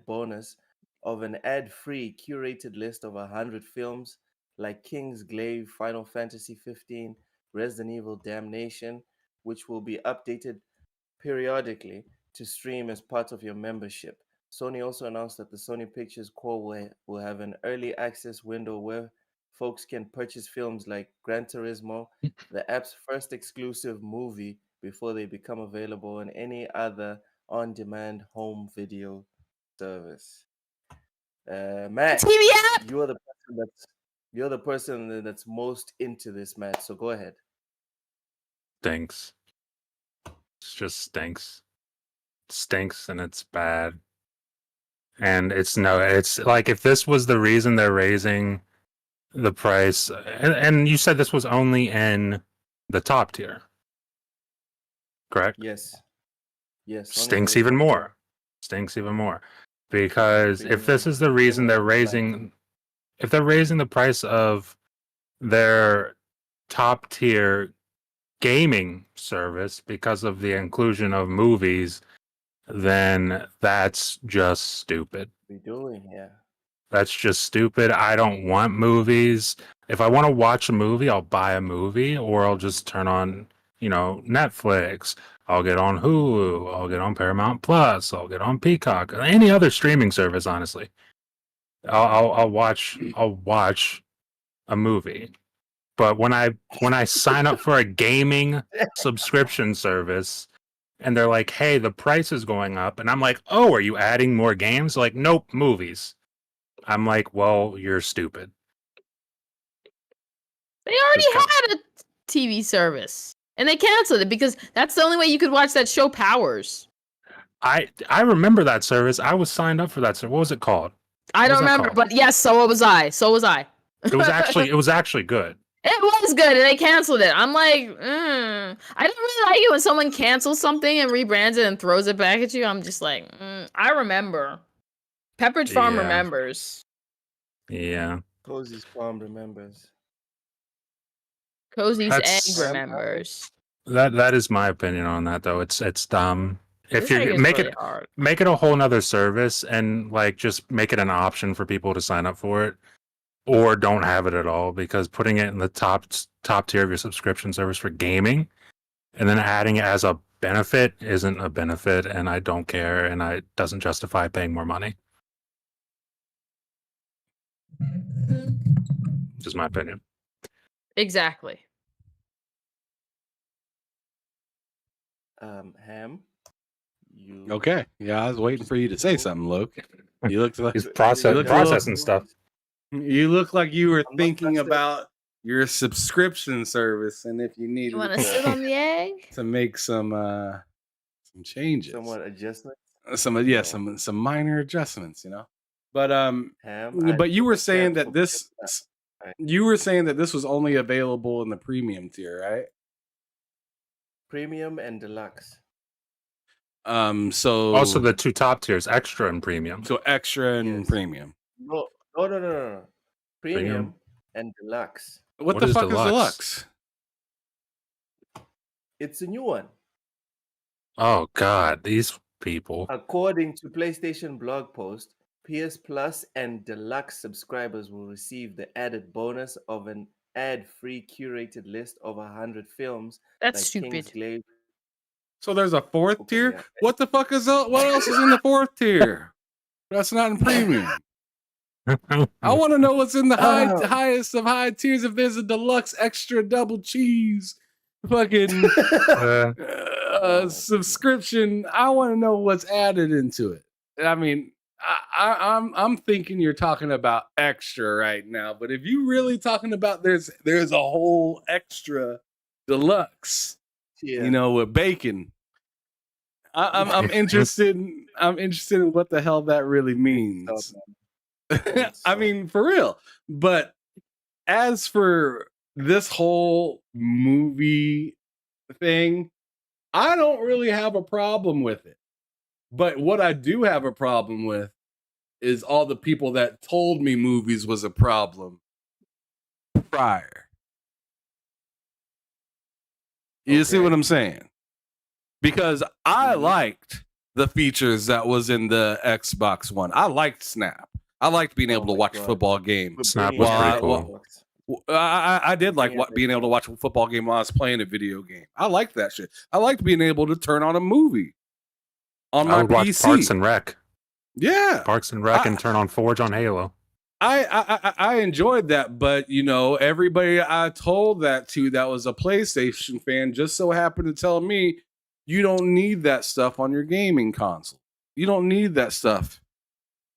bonus of an ad-free curated list of 100 films like King's Glaive, Final Fantasy 15, Resident Evil Damnation, which will be updated periodically to stream as part of your membership. Sony also announced that the Sony Pictures Core will have an early access window where folks can purchase films like Gran Turismo, the app's first exclusive movie, before they become available on any other on-demand home video service. Matt, TV app. You're the person that's most into this, Matt. So go ahead. Stinks. It just stinks. It stinks and it's bad. And it's like if this was the reason they're raising the price, and you said this was only in the top tier, correct? Yes. Stinks even more. Because if this is the reason they're raising, if they're raising the price of their top tier gaming service because of the inclusion of movies, then that's just stupid. That's just stupid. I don't want movies. If I want to watch a movie, I'll buy a movie, or I'll just turn on, Netflix. I'll get on Hulu. I'll get on Paramount Plus. I'll get on Peacock. Any other streaming service, honestly. I'll watch a movie. but when I sign up for a gaming subscription service and they're like, "Hey, the price is going up," and I'm like, "Oh, are you adding more games?" Like, "Nope, movies." I'm like, "Well, you're stupid." They already Just had a TV service, and they canceled it because that's the only way you could watch that show, Powers. I remember that service. I was signed up for that service. What was it called? I What don't was that remember, called? but yes, so was I. So was I. It was actually good. It was good, and they canceled it. I'm like, I don't really like it when someone cancels something and rebrands it and throws it back at you. I'm just like, I remember. Pepperidge Farm Yeah. remembers. Yeah. Cozy's Farm remembers. Cozy's That's- Egg remembers. That is my opinion on that, though. It's dumb. If This egg you is make really it hard. make it a whole nother service and like just make it an option for people to sign up for it, or don't have it at all, because putting it in the top tier of your subscription service for gaming and then adding it as a benefit isn't a benefit, and I don't care, and it doesn't justify paying more money. Just my opinion. Exactly. Ham, you Okay. Yeah, I was waiting for you to say something, Luke. You looked like He's you look processing stuff. you look like you were I'm not thinking pressed. about your subscription service and if you You needed want to sit on the egg? to make some changes. somewhat adjustment. Some minor adjustments, you know. But Ham, but you were saying cancel that this Right. you were saying that this was only available in the premium tier, right? premium and deluxe. So Also, the two top tiers, extra and premium. so extra and Yes. premium. No. Premium Premium. and deluxe. What What the is fuck deluxe? is deluxe? It's a new one. Oh God, these people. According to PlayStation blog post, PS Plus and Deluxe subscribers will receive the added bonus of an ad-free curated list of 100 films That's like stupid. Kingsglaive. So there's a fourth Okay, tier? yeah. What the fuck is what else is in the fourth tier? That's not in premium. I want to know what's in the Oh. highest of high tiers. If there's a deluxe extra double cheese fucking subscription, I want to know what's added into it. I mean, I'm thinking you're talking about extra right now, but if you really talking about there's a whole extra deluxe, Yeah. you know, with bacon. I'm interested. I'm interested in what the hell that really means. I mean, for real. But as for this whole movie thing, I don't really have a problem with it. But what I do have a problem with is all the people that told me movies was a problem prior. You see Okay. what I'm saying? Because I liked the features that was in the Xbox One. I liked Snap. I liked being able to my watch God. football games. Snap Bringing was it pretty back. cool. I did like Bringing it being able to back. watch a football game while I was playing a video game. I liked that shit. I liked being able to turn on a movie on I my would watch PC. Parks and Rec. Yeah, Parks and Rec and turn on Forge on Halo. I enjoyed that, but you know, everybody I told that to that was a PlayStation fan just so happened to tell me you don't need that stuff on your gaming console. You don't need that stuff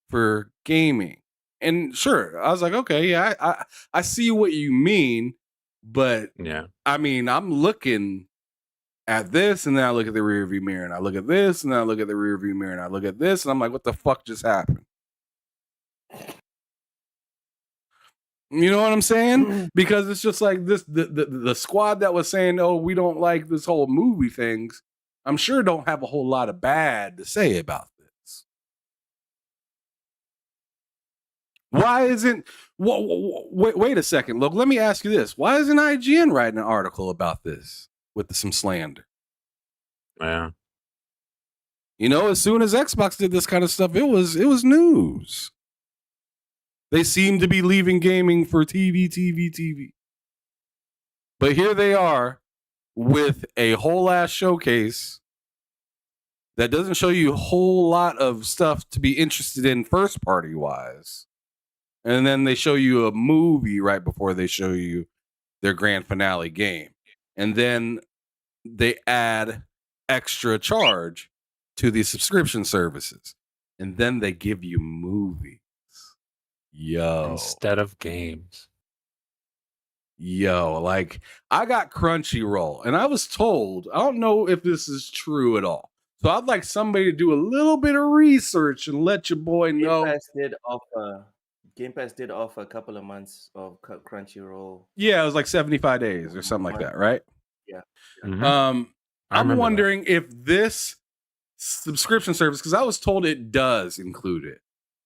for gaming. And sure, I was like, okay, yeah, I see what you mean, but Yeah. I mean, I'm looking at this, and then I look at the rear view mirror, and I look at this, and then I look at the rear view mirror, and I look at this, and I'm like, what the fuck just happened? You know what I'm saying? Because it's just like this the squad that was saying, oh, we don't like this whole movie things, I'm sure don't have a whole lot of bad to say about this. Why isn't wait a second, look, let me ask you this. Why isn't IGN writing an article about this with some slander? Yeah. You know, as soon as Xbox did this kind of stuff, it was news. They seem to be leaving gaming for TV. But here they are with a whole ass showcase that doesn't show you a whole lot of stuff to be interested in first party wise. And then they show you a movie right before they show you their grand finale game. And then they add extra charge to the subscription services. And then they give you movies. Instead of games. Like I got Crunchyroll and I was told, I don't know if this is true at all. So I'd like somebody to do a little bit of research and let your boy know. Game Pass did offer a couple of months of Crunchyroll. Yeah, it was like 75 days or something like that, right? Yeah. Mhm. I'm wondering if this subscription service, because I was told it does include it,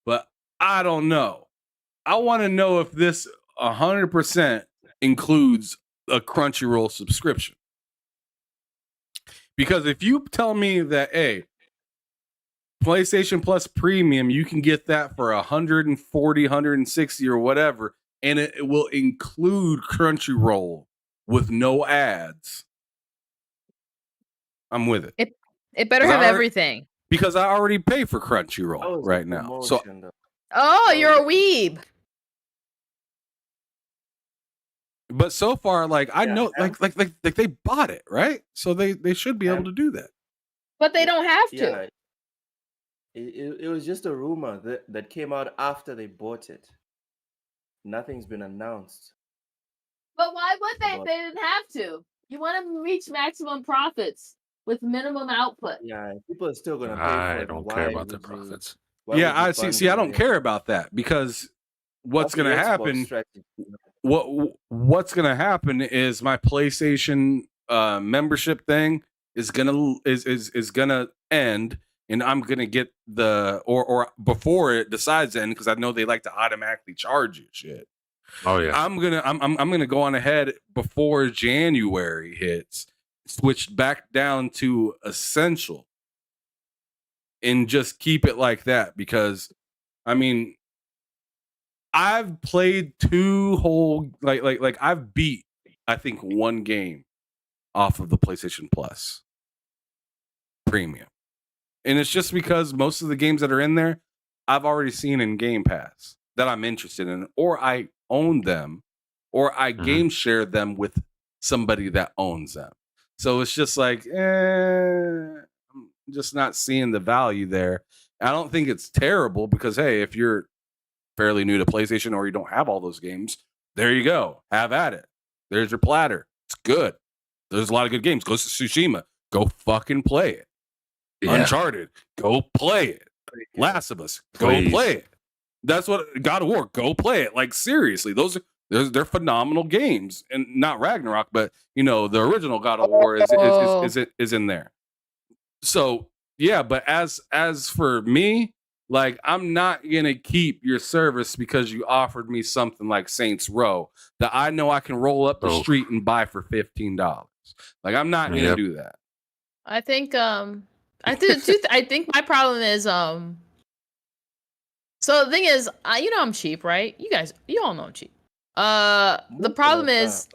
but I don't know. I want to know if this 100% includes a Crunchyroll subscription. Because if you tell me that, hey, PlayStation Plus Premium, you can get that for 140, 160 or whatever, and it will include Crunchyroll with no ads, I'm with it. It better have everything. Because I already pay for Crunchyroll right now. So, oh, you're a weeb. but so far, like I know, like they bought it, right? So they should be able to do that. But they don't have to. Yeah. It was just a rumor that came out after they bought it. Nothing's been announced. But why would they if they didn't have to? You want to reach maximum profits with minimum output. Yeah, people are still going to pay for I it. don't care about the profits. Yeah, I see. I don't care about that because what's going to happen? What's going to happen is my PlayStation membership thing is gonna end, and I'm gonna get the or before it decides to end, because I know they like to automatically charge you shit. Oh yeah. I'm gonna go on ahead before January hits, switch back down to Essential, and just keep it like that, because I mean, I've played two whole like I've beat, I think, one game off of the PlayStation Plus Premium. And it's just because most of the games that are in there, I've already seen in Game Pass that I'm interested in, or I own them, or I game share them with somebody that owns them. So it's just like, I'm just not seeing the value there. I don't think it's terrible because, hey, if you're fairly new to PlayStation or you don't have all those games, there you go. Have at it. There's your platter. It's good. There's a lot of good games. Ghost of Tsushima. Go fucking play it. Yeah. Uncharted. Go play it. Last of Us. Go play it. That's what God of War. Go play it. Like, seriously, they're phenomenal games, and not Ragnarok, but you know the original God of War is in there. So yeah, but as for me, like, I'm not gonna keep your service because you offered me something like Saints Row that I know I can roll up the street and buy for $15. Like, I'm not gonna do that. I think I think my problem is so the thing is, I'm cheap, right? You all know I'm cheap. The problem is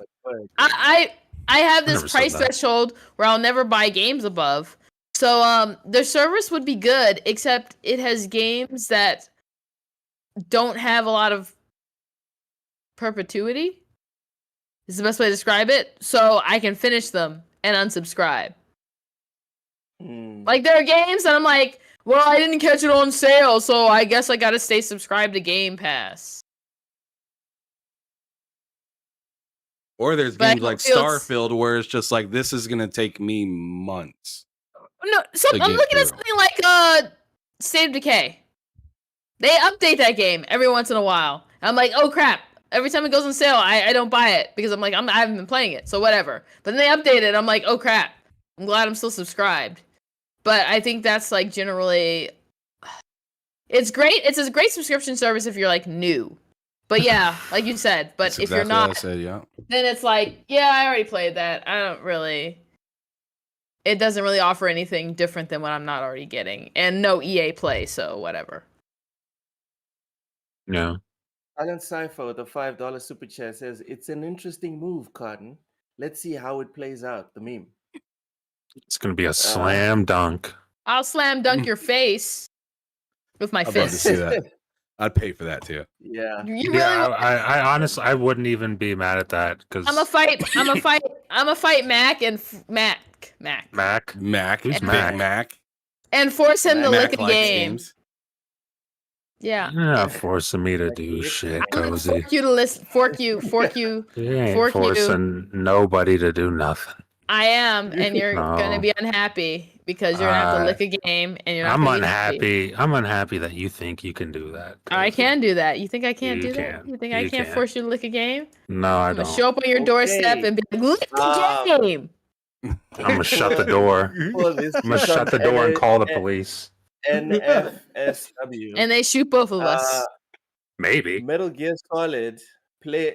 I have this price threshold where I'll never buy games above. So the service would be good, except it has games that don't have a lot of perpetuity. Is the best way to describe it. So I can finish them and unsubscribe. Like, there are games that I'm like, well, I didn't catch it on sale, so I guess I gotta stay subscribed to Game Pass. Or there's games like Starfield where it's just like, this is gonna take me months. No, so I'm looking at something like State of Decay. They update that game every once in a while. I'm like, oh crap. Every time it goes on sale, I don't buy it because I'm like, I haven't been playing it, so whatever. But then they update it, I'm like, oh crap. I'm glad I'm still subscribed. But I think that's like generally, it's great. It's a great subscription service if you're like new. But yeah, like you said. But if you're not, then it's like, yeah, I already played that. It doesn't really offer anything different than what I'm not already getting, and no EA Play, so whatever. Yeah. Alan Cypher with a $5 super chat says, it's an interesting move, Cotton. Let's see how it plays out. The meme. It's gonna be a slam dunk. I'll slam dunk your face with my fist. I'd love to see that. I'd pay for that too. Yeah. You really Yeah, want- I honestly I wouldn't even be mad at that because I'm a fight Mac and Mac Mac. Mac, Who's Big Mac? Mac, and force him to Mac lick a likes game. games. Yeah. You're not forcing me to Like, do lick- shit, I'm gonna Cozy. fork you to listen. Fork you. You ain't fork you. forcing nobody to do nothing. I am, and you're gonna No. be unhappy because you're gonna have to lick a game, and you're not. I'm gonna be happy. unhappy. I'm unhappy that you think you can do that. I Cozy. can do that. You think I can't You do that? can. You think I You can't can. force you to lick a game? No, I I'm gonna don't. show up on your doorstep Okay. and be like, lick Ah. the game. I'm gonna shut the door. Well, this I'm gonna is shut the door and call the N- police. NFSW. And they shoot both of us. Maybe. Metal Gear Solid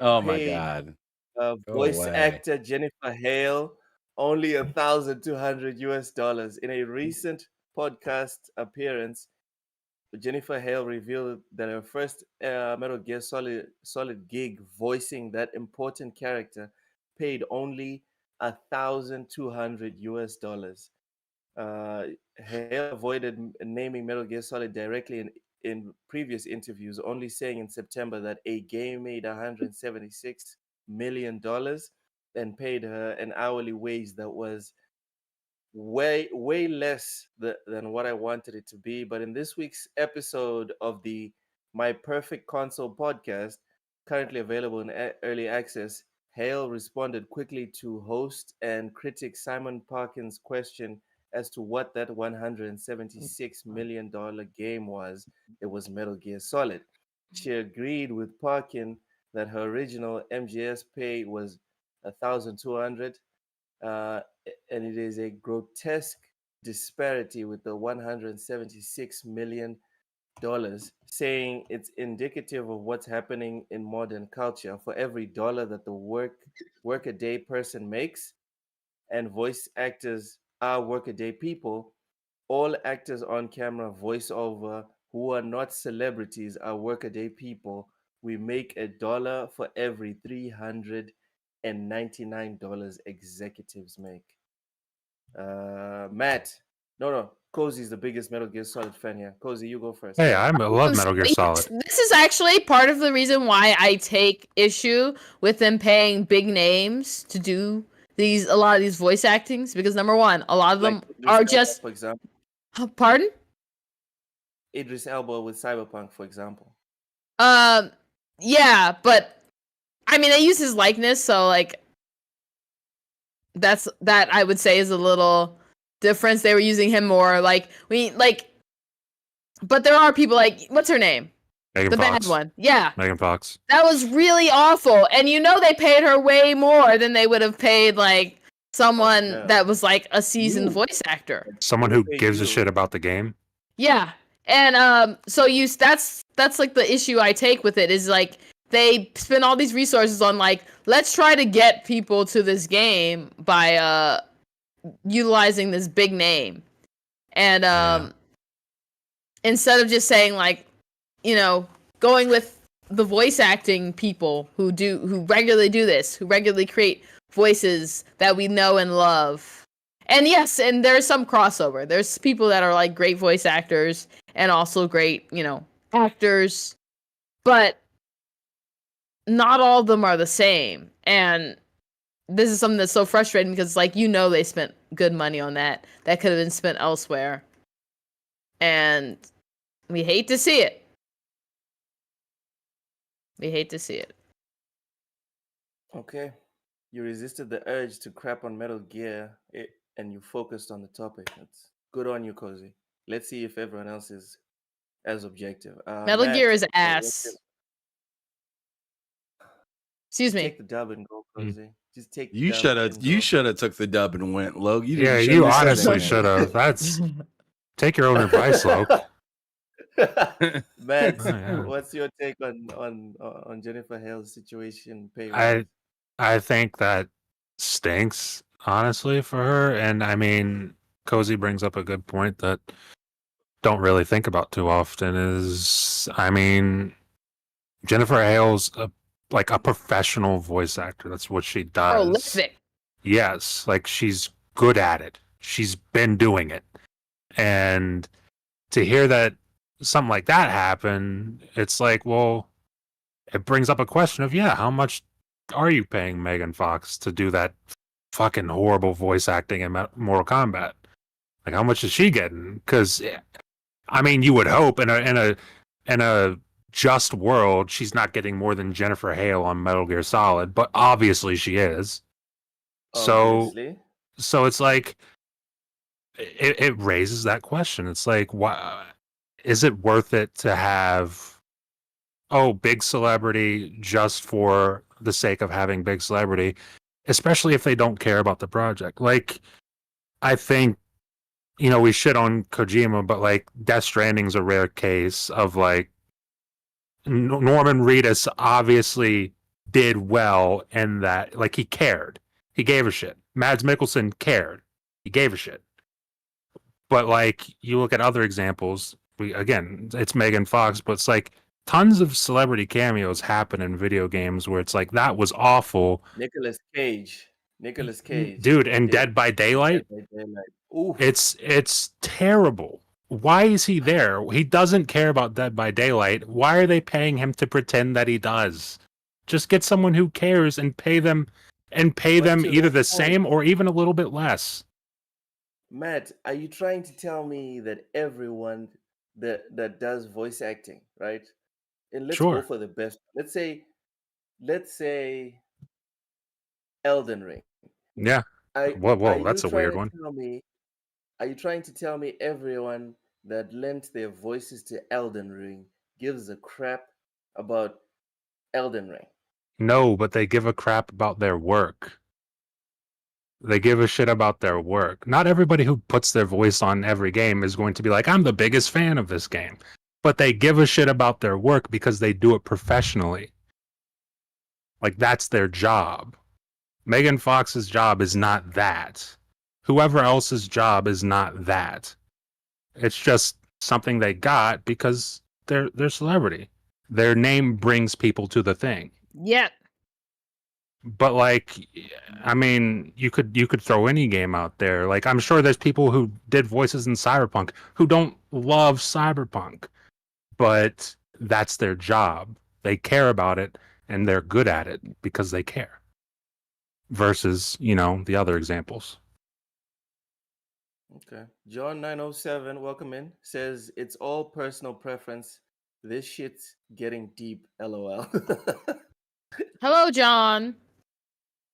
Oh my paid god. Go voice away. actor Jennifer Hale only $1,200 in a recent podcast appearance. Jennifer Hale revealed that her first Metal Gear Solid gig voicing that important character paid only $1,200. Hale avoided naming Metal Gear Solid directly in previous interviews, only saying in September that a game made $176 million and paid her an hourly wage that was way less than what I wanted it to be. But in this week's episode of the My Perfect Console podcast, currently available in early access, Hale responded quickly to host and critic Simon Parkin's question as to what that $176 million game was. It was Metal Gear Solid. She agreed with Parkin that her original MGS pay was 1,200, and it is a grotesque disparity with the $176 million, saying it's indicative of what's happening in modern culture. For every dollar that the workaday person makes, and voice actors are workaday people, all actors on camera, voiceover, who are not celebrities are workaday people. We make $1 for every $399 executives make. Matt, no, Cozy's the biggest Metal Gear Solid fan here. Cozy, you go first. Hey, I love Metal Gear Solid. This is actually part of the reason why I take issue with them paying big names to do a lot of these voice actings, because number one, a lot of them Idris are Elba, just for example, pardon. Idris Elba with Cyberpunk, for example. Yeah, but I mean, they use his likeness, so like that I would say is a little difference. They were using him more but there are people like, what's her name? Megan The Fox. bad one. Yeah. Megan Fox. That was really awful. And they paid her way more than they would have paid like someone Yeah. that was like a seasoned You. voice actor. Someone who Hey, gives a you. shit about the game. Yeah. And that's like the issue I take with it, is like they spend all these resources on like, let's try to get people to this game by utilizing this big name. And Yeah. instead of just saying like, going with the voice acting people who regularly do this, who regularly create voices that we know and love. And yes, and there's some crossover. There's people that are like great voice actors and also great, actors, but not all of them are the same. And this is something that's so frustrating because like, they spent good money on that could have been spent elsewhere. And we hate to see it. We hate to see it. Okay. You resisted the urge to crap on Metal Gear and you focused on the topic. That's good on you, Cozy. Let's see if everyone else is as objective. Metal Matt, Gear is what's ass. Excuse me. Take the dub and go, Cozy. Just take the You dub should and have. go. You should have took the dub and went, Logue. Yeah, shouldn't you have said honestly anything. should have. That's take your own advice, Loke. Matt, Oh, yeah. what's your take on Jennifer Hale's situation? I think that stinks, honestly, for her. And I mean, Cozy brings up a good point that don't really think about too often is, I mean, Jennifer Hale's a professional voice actor. That's what she does. Prolific. Yes, like she's good at it. She's been doing it. And to hear that something like that happen, it's like, well, it brings up a question of, yeah, how much are you paying Megan Fox to do that fucking horrible voice acting in Mortal Kombat? Like, how much is she getting? Because, I mean, you would hope in a just world, she's not getting more than Jennifer Hale on Metal Gear Solid, but obviously she is. Obviously. So it's like, it raises that question. It's like, why is it worth it to have big celebrity just for the sake of having big celebrity, especially if they don't care about the project? Like, I think, we shit on Kojima, but like Death Stranding's a rare case of like Norman Reedus obviously did well in that, like, he cared. He gave a shit. Mads Mikkelsen cared. He gave a shit. But like, you look at other examples, again, it's Megan Fox, but it's like tons of celebrity cameos happen in video games where it's like, that was awful. Nicolas Cage. Dude, and Dead by Daylight, Oof. it's terrible. Why is he there? He doesn't care about Dead by Daylight. Why are they paying him to pretend that he does? Just get someone who cares and pay them either the same or even a little bit less. Matt, are you trying to tell me that everyone that does voice acting, right? And let's go for the best. Let's say Elden Ring. Yeah. Whoa, that's a weird one. Are you trying to tell me everyone that lent their voices to Elden Ring gives a crap about Elden Ring? No, but they give a crap about their work. They give a shit about their work. Not everybody who puts their voice on every game is going to be like, I'm the biggest fan of this game. But they give a shit about their work because they do it professionally. Like, that's their job. Megan Fox's job is not that. Whoever else's job is not that. It's just something they got because they're celebrity. Their name brings people to the thing. Yeah. But like, I mean, you could throw any game out there. Like, I'm sure there's people who did voices in Cyberpunk who don't love Cyberpunk, but that's their job. They care about it and they're good at it because they care. Versus, the other examples. Okay. John 907, welcome in, says it's all personal preference. This shit's getting deep, LOL. Hello, John.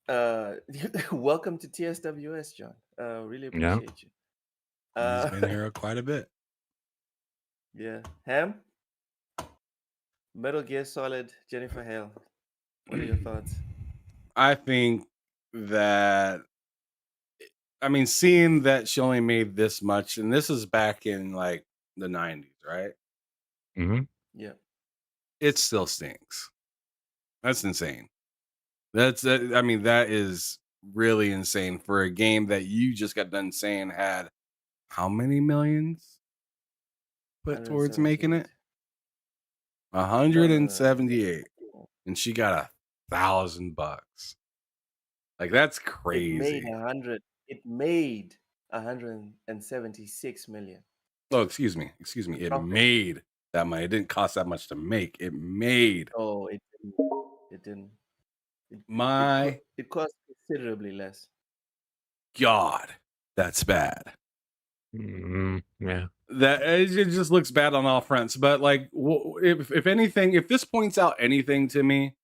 Welcome to TSWS, John. Really appreciate you. He's been here quite a bit. Yeah. Ham? Metal Gear Solid, Jennifer Hale. What are your thoughts? I think that, seeing that she only made this much, and this is back in like the 90s, right? Mm-hmm. Yeah. It still stinks. That's insane. That is really insane for a game that you just got done saying had how many millions put towards making it? 178. And she got $1,000. Like, that's crazy. It made 176 million. Oh, excuse me. It made that money. It didn't cost that much to make. It made. Oh, it didn't. It cost considerably less. God, that's bad. Yeah. That it just looks bad on all fronts. But like, if anything, if this points out anything to me,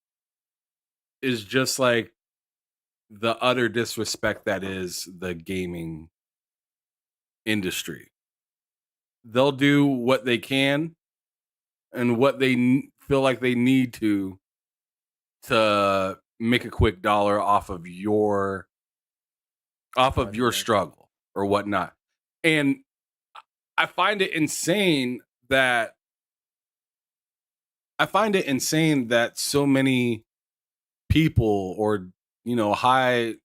is just like the utter disrespect that is the gaming industry. They'll do what they can and what they feel like they need to make a quick dollar off of your struggle or whatnot. And I find it insane that so many people or high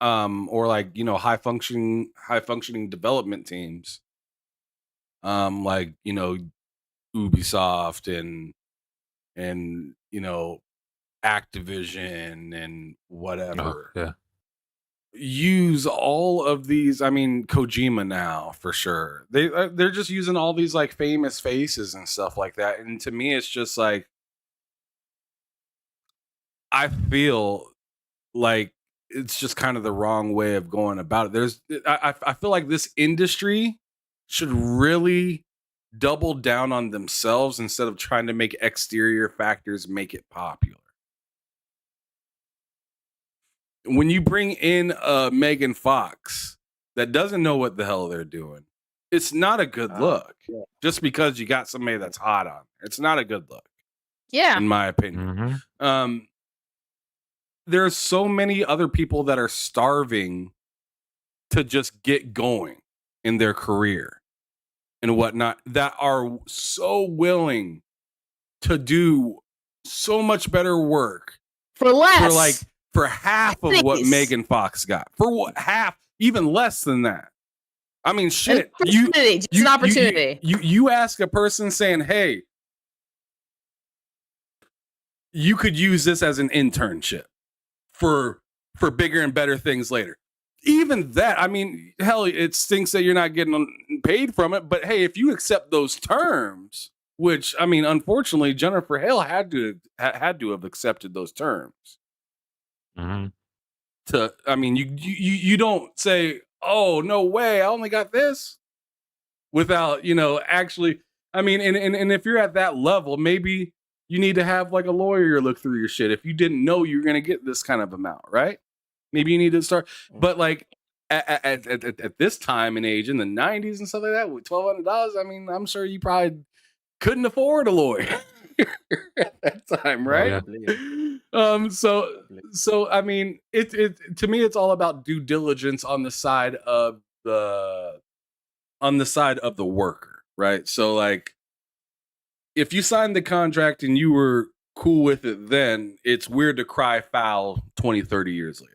high functioning development teams like Ubisoft and Activision and whatever. Yeah. use all of these. I mean, Kojima now for sure. They're just using all these like famous faces and stuff like that. And to me, it's just like I feel like it's just kind of the wrong way of going about it. I feel like this industry should really double down on themselves instead of trying to make exterior factors make it popular. When you bring in Megan Fox that doesn't know what the hell they're doing, it's not a good look. Yeah. Just because you got somebody that's hot on, it's not a good look. Yeah. In my opinion. Mhm. There's so many other people that are starving to just get going in their career and whatnot that are so willing to do so much better work For less. for half of what Please. Megan Fox got. For what half, even less than that. I mean, shit. An opportunity. Just an opportunity. You ask a person saying, "Hey, you could use this as an internship for bigger and better things later." Even that, I mean, hell, it stinks that you're not getting paid from it. But hey, if you accept those terms, which I mean, unfortunately, Jennifer Hale had to have accepted those terms. Mhm. I mean, you don't say, "Oh, no way, I only got this," without actually. I mean, and if you're at that level, maybe you need to have like a lawyer look through your shit if you didn't know you were going to get this kind of amount, right? Maybe you need to start, but like at this time and age in the 90s and stuff like that, with $1,200, I mean, I'm sure you probably couldn't afford a lawyer at that time, right? So I mean, it to me, it's all about due diligence on the side of the worker, right? So like, if you signed the contract and you were cool with it, then it's weird to cry foul 20, 30 years later.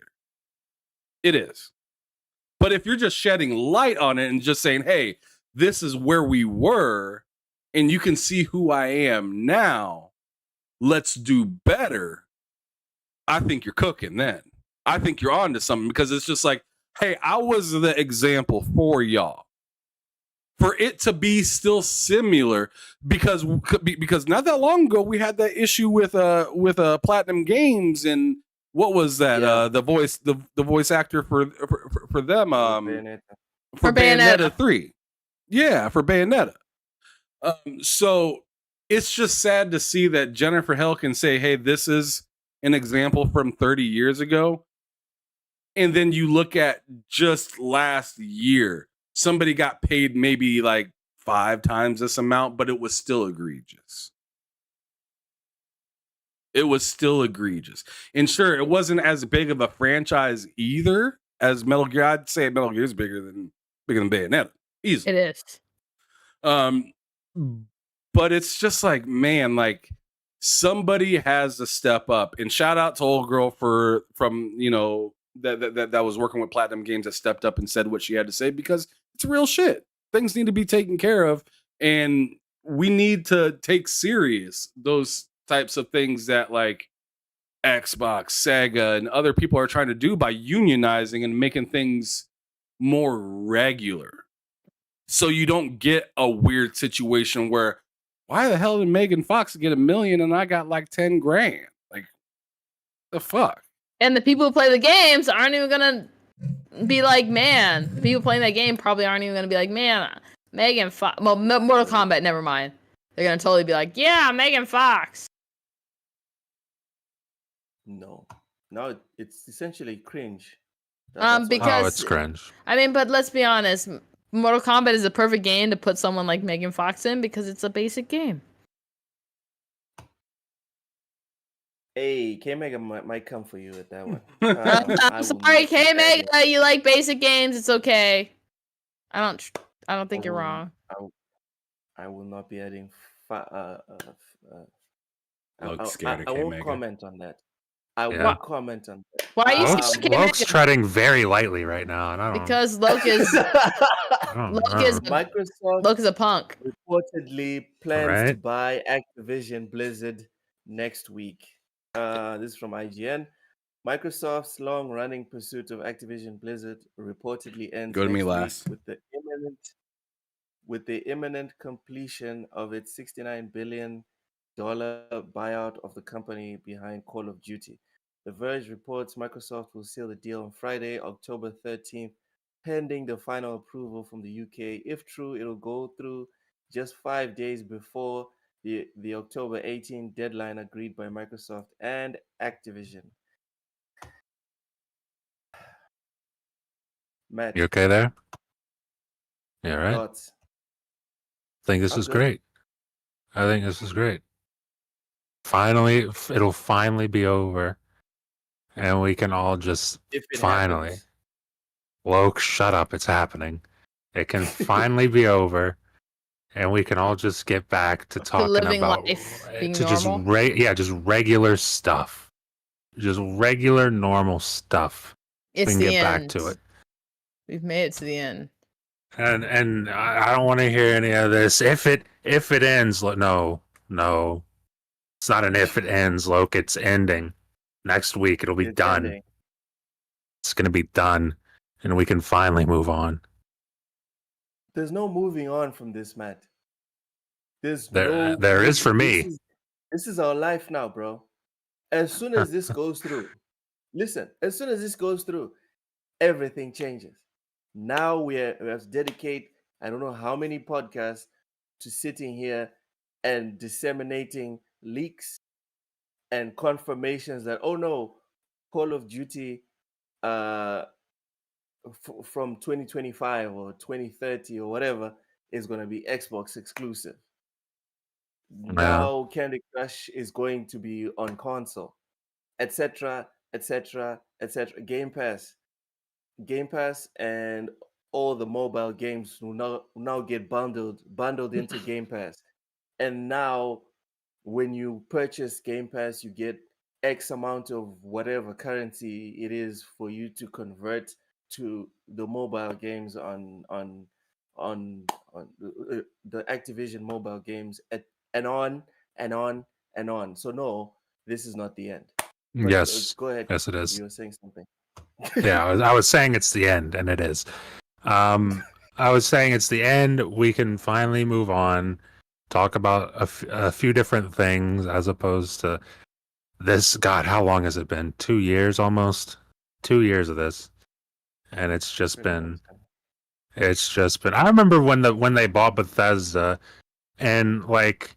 It is. But if you're just shedding light on it and just saying, "Hey, this is where we were, and you can see who I am now. Let's do better." I think you're cooking then. I think you're on to something, because it's just like, "Hey, I was the example for y'all." For it to be still similar, because not that long ago we had that issue with Platinum Games, and what was that? Yeah. The voice actor for them Bayonetta. For Bayonetta 3. Yeah, for Bayonetta. So it's just sad to see that Jennifer Hale can say, "Hey, this is an example from 30 years ago." And then you look at just last year, somebody got paid maybe like 5 times this amount, but it was still egregious. It was still egregious. And sure, it wasn't as big of a franchise either as Metal Gear. I'd say Metal Gear is bigger than Bayonetta. Easily. It is. But it's just like, man, like somebody has to step up. And shout out to old girl from that was working with Platinum Games, that stepped up and said what she had to say, because it's real shit. Things need to be taken care of, and we need to take serious those types of things that like Xbox, Sega, and other people are trying to do by unionizing and making things more regular. So you don't get a weird situation where, why the hell did Megan Fox get $1 million and I got like 10 grand? Like, the fuck? And the people who play the games aren't even gonna be like, man. The people playing that game probably aren't even gonna be like, man, Megan Fox. Well, Mortal Kombat, never mind. They're gonna totally be like, yeah, Megan Fox. No, it's essentially cringe. Because Oh, it's cringe. I mean, but let's be honest. Mortal Kombat is a perfect game to put someone like Megan Fox in, because it's a basic game. Hey, K-Mega might come for you with that one. I'm sorry, K-Mega, you like basic games. It's okay. I don't think you're wrong. I will not be adding. Looks scared of I won't K-Mega. comment on that. I Yeah. won't comment on that. Why are you Loke's, scared of K-Mega? Loke's treading very lightly right now, and I don't. Because Loke is I don't Loke know. is Microsoft Loke is a punk. reportedly plans to Right. buy Activision Blizzard next week. This is from IGN. Microsoft's long-running pursuit of Activision Blizzard reportedly ends Go to me next week last. with the imminent completion of its $69 billion buyout of the company behind Call of Duty. The Verge reports Microsoft will seal the deal on Friday, October 13th, pending the final approval from the UK. If true, it'll go through just 5 days before the October 18th deadline agreed by Microsoft and Activision. Matt, You okay there? Yeah, right. thoughts? I think this I'm is good. great. I think this is great. Finally, it'll finally be over, and we can all just If it finally. happens. Woke, shut up! It's happening. It can finally be over, and we can all just get back to talking living about life, being to just normal. just regular stuff, just regular normal stuff. It's we can the get back end. to it. We've made it to the end. And I don't want to hear any of this. If it ends, no, it's not an if it ends, Loke. It's ending next week. It'll be It's done. ending. It's gonna be done, and we can finally move on. There's no moving on from this, Matt. There's There is for me. This is our life now, bro. As soon as this goes through, listen, as soon as this goes through, everything changes. Now we have to dedicate, I don't know how many podcasts to sitting here and disseminating leaks and confirmations that, oh no, Call of Duty from 2025 or 2030 or whatever is going to be Xbox exclusive. Now Candy Crush is going to be on console, etc., etc., etc. Game Pass, and all the mobile games will now get bundled into Game Pass. And now, when you purchase Game Pass, you get X amount of whatever currency it is for you to convert to the mobile games on the Activision mobile games, and on and on and on. So no, this is not the end. But, Yes, go ahead. yes, it is. You were saying something. Yeah, I was saying it's the end, and it is. I was saying it's the end. We can finally move on, talk about a few different things as opposed to this. God, how long has it been? 2 years almost. 2 years of this, and it's just been. I remember when they bought Bethesda, and like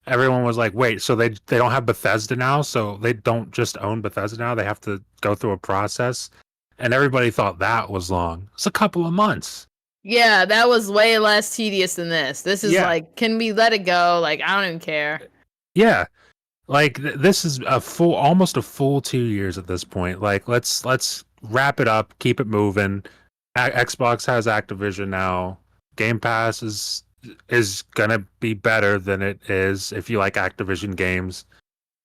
everyone was like, "Wait, so they don't have Bethesda now? So they don't just own Bethesda now? They have to go through a process?" And everybody thought that was long. It's a couple of months. Yeah, that was way less tedious than this. This is like, can we let it go? Like, I don't even care. Yeah, like this is almost a full 2 years at this point. Like, let's wrap it up, keep it moving. Xbox has Activision now. Game Pass is gonna be better than it is if you like Activision games.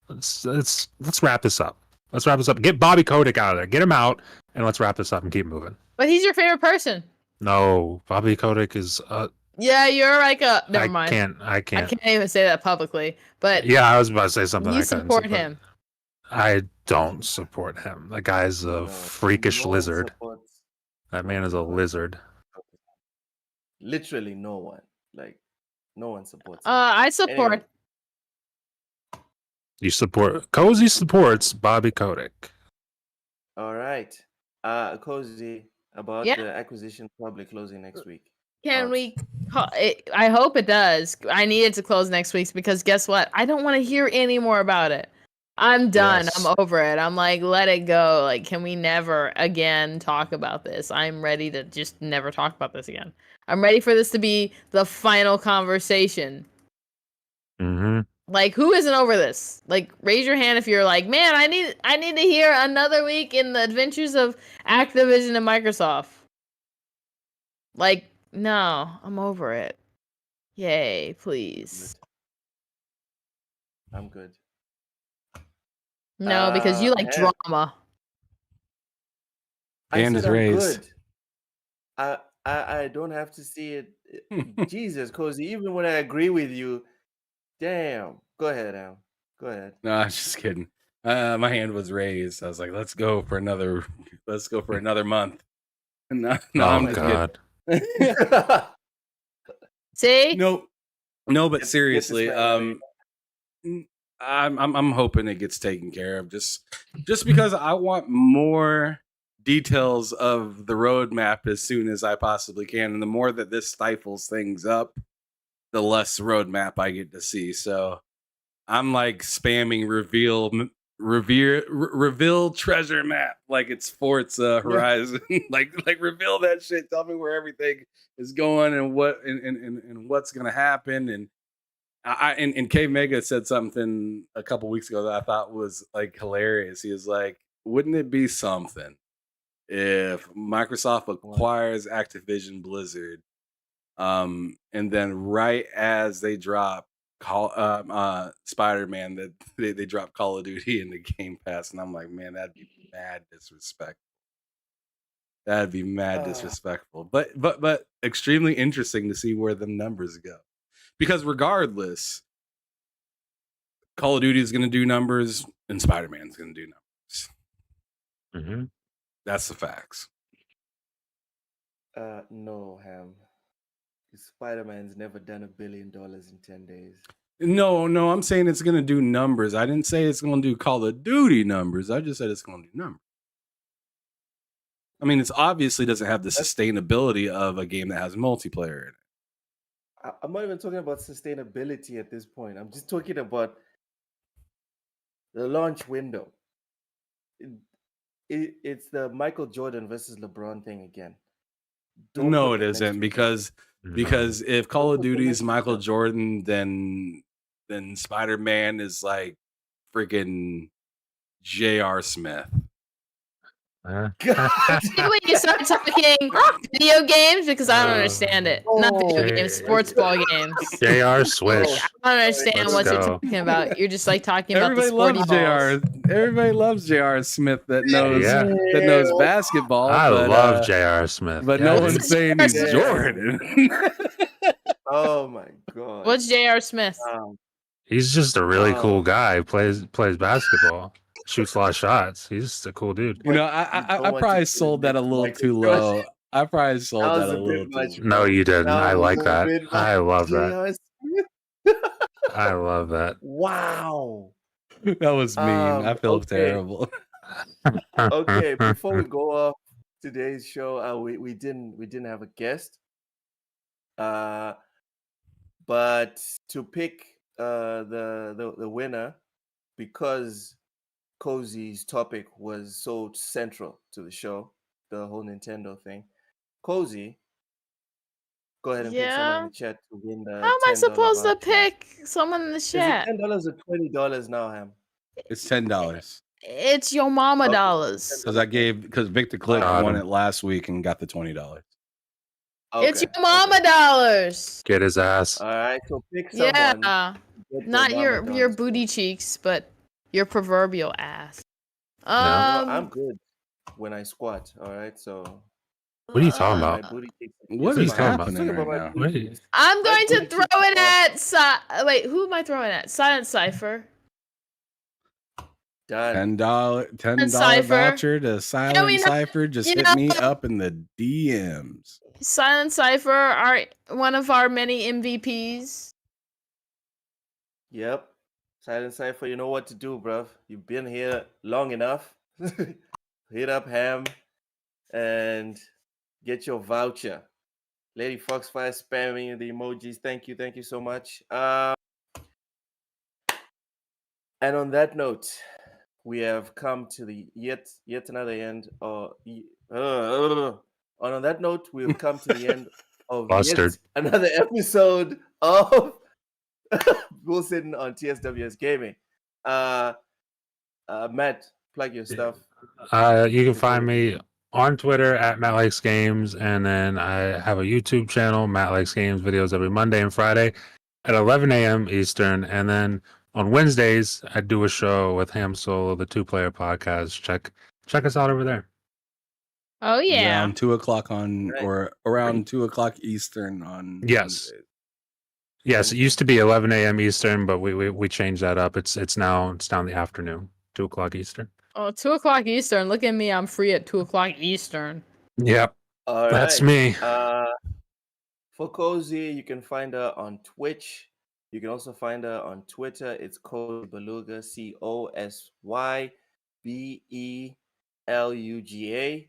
Let's wrap this up. Let's wrap this up. Get Bobby Kotick out of there. Get him out, and let's wrap this up and keep moving. But he's your favorite person. No, Bobby Kotick is. Yeah, you're like a. Never mind. I can't even say that publicly. But yeah, I was about to say something. You support him. I don't support him. The guy's a freakish lizard. That man is a lizard. Literally no one. Like, no one supports him. I support. Anyway. You support. Cozy supports Bobby Kotick. All right. Cozy, about the acquisition probably closing next week. Can we? I hope it does. I need it to close next week because guess what? I don't want to hear any more about it. I'm done. Yes. I'm over it. I'm like, let it go. Like, can we never again talk about this? I'm ready to just never talk about this again. I'm ready for this to be the final conversation. Mm-hmm. Like, who isn't over this? Like, raise your hand if you're like, man, I need to hear another week in the adventures of Activision and Microsoft. Like, no, I'm over it. Yay, please. I'm good. No, because you like drama. Hand is raised. Good. I don't have to see it. Jesus, Cozy, even when I agree with you, damn. Go ahead, Al. Go ahead. No, I'm just kidding. My hand was raised. I was like, let's go for another month. No, I'm Oh just God. kidding. See? No, but Get seriously, this man I'm hoping it gets taken care of. Just because I want more details of the roadmap as soon as I possibly can, and the more that this stifles things up, the less roadmap I get to see. So I'm like spamming reveal treasure map like it's Forza Horizon. like reveal that shit. Tell me where everything is going and what and what's gonna happen. And and K Mega said something a couple weeks ago that I thought was like hilarious. He was like, "Wouldn't it be something if Microsoft acquires Activision Blizzard, and then right as they drop Spider-Man, that they drop Call of Duty in the Game Pass?" And I'm like, man, that'd be mad disrespectful. That'd be mad disrespectful. But extremely interesting to see where the numbers go. Because regardless, Call of Duty is going to do numbers and Spider-Man is going to do numbers. Mm-hmm. That's the facts. No, Ham. Spider-Man's never done $1 billion in 10 days. No, I'm saying it's going to do numbers. I didn't say it's going to do Call of Duty numbers. I just said it's going to do numbers. I mean, it's obviously doesn't have the sustainability of a game that has multiplayer in it. I'm not even talking about sustainability at this point. I'm just talking about the launch window. It's the Michael Jordan versus LeBron thing again. No, it isn't, because if Call of Duty is Michael Jordan, then Spider-Man is like freaking J.R. Smith. See when you start talking video games, because I don't understand it. Not video games, sports ball games. JR Swish. I don't understand what you're talking about. You're just like talking about the sporty balls. Everybody loves J.R. Smith that knows basketball. I love J.R. Smith. But no one's saying he's Jordan. Oh my God. What's J.R. Smith? He's just a really cool guy. Plays basketball. Shoots a lot of shots. He's just a cool dude. You know, I probably sold that a little too low. I probably sold that a little too low. No, you didn't. I like that. I love that. I love that. Wow. That was mean. I feel terrible. Okay, before we go off today's show, we didn't have a guest. But to pick the winner, because Cozy's topic was so central to the show, the whole Nintendo thing. Cozy, go ahead and pick someone in the chat to win the. How am I supposed to pick someone in the chat? Is it $10 or $20 now, Ham? It's $10. It's your mama dollars. Because Victor Click won it last week and got the $20. Okay. It's your mama dollars. Get his ass. All right, so pick someone. Yeah, not your booty cheeks, but your proverbial ass. I'm good when I squat. All right, so. What are you talking about? What is happening right now? I'm going to throw it at. Wait, who am I throwing at? Silent Cypher. Done. $10 voucher to Silent Cypher. Just hit me up in the DMs. Silent Cypher are one of our many MVPs. Yep. Silent Cypher, you know what to do, bruv. You've been here long enough. Hit up Ham and get your voucher. Lady Foxfire spamming the emojis. Thank you so much. And on that note, we have come to the yet another end. On that note, we've come to the end of yet another episode of Bullsitting on TSWS Gaming. Matt, plug your stuff. You can find me on Twitter at Matt Likes Games, and then I have a YouTube channel, Matt Likes Games, videos every Monday and Friday at 11 a.m. Eastern, and then on Wednesdays I do a show with Ham Solo, the 2-player podcast. Check us out over there. Oh yeah, around 2:00 or around 2:00 Eastern on. Yes. Wednesdays. Yes, it used to be 11 a.m. Eastern, but we changed that up. It's now in the afternoon. 2 o'clock Eastern. Oh, 2 o'clock Eastern. Look at me. I'm free at 2 o'clock Eastern. Yep, All that's right. me. For Cozy, you can find her on Twitch. You can also find her on Twitter. It's Cozy Beluga, COSYBELUGA.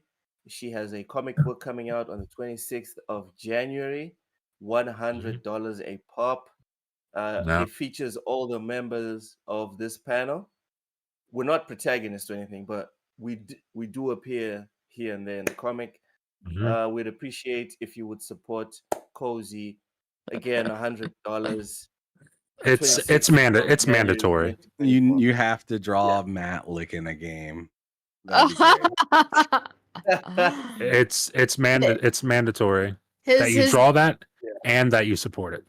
She has a comic book coming out on the 26th of January, $100 a pop. Yeah. It features all the members of this panel. We're not protagonists or anything, but we do appear here and there in the comic. Mhm. We'd appreciate if you would support Cozy. Again, $100. It's 26th of it's January mandatory. 2024. You have to draw Matt licking a game. That'd be great. It's mandatory that you his draw that and that you support it.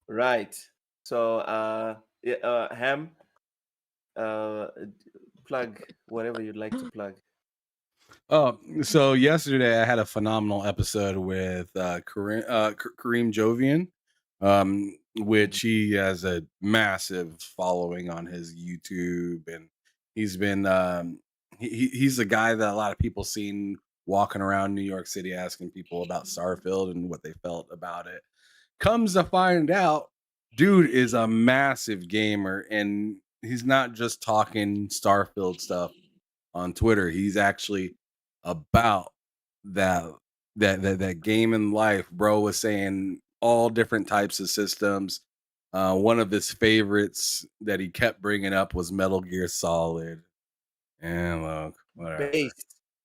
Right. So, Ham, plug whatever you'd like to plug. Oh, so yesterday I had a phenomenal episode with Kareem Jovian, which he has a massive following on his YouTube, and he's been he's a guy that a lot of people seen walking around New York City asking people about Starfield and what they felt about it. Comes to find out, dude is a massive gamer, and he's not just talking Starfield stuff on Twitter. He's actually about that game in life. Bro was saying all different types of systems. One of his favorites that he kept bringing up was Metal Gear Solid. And look, whatever. Base.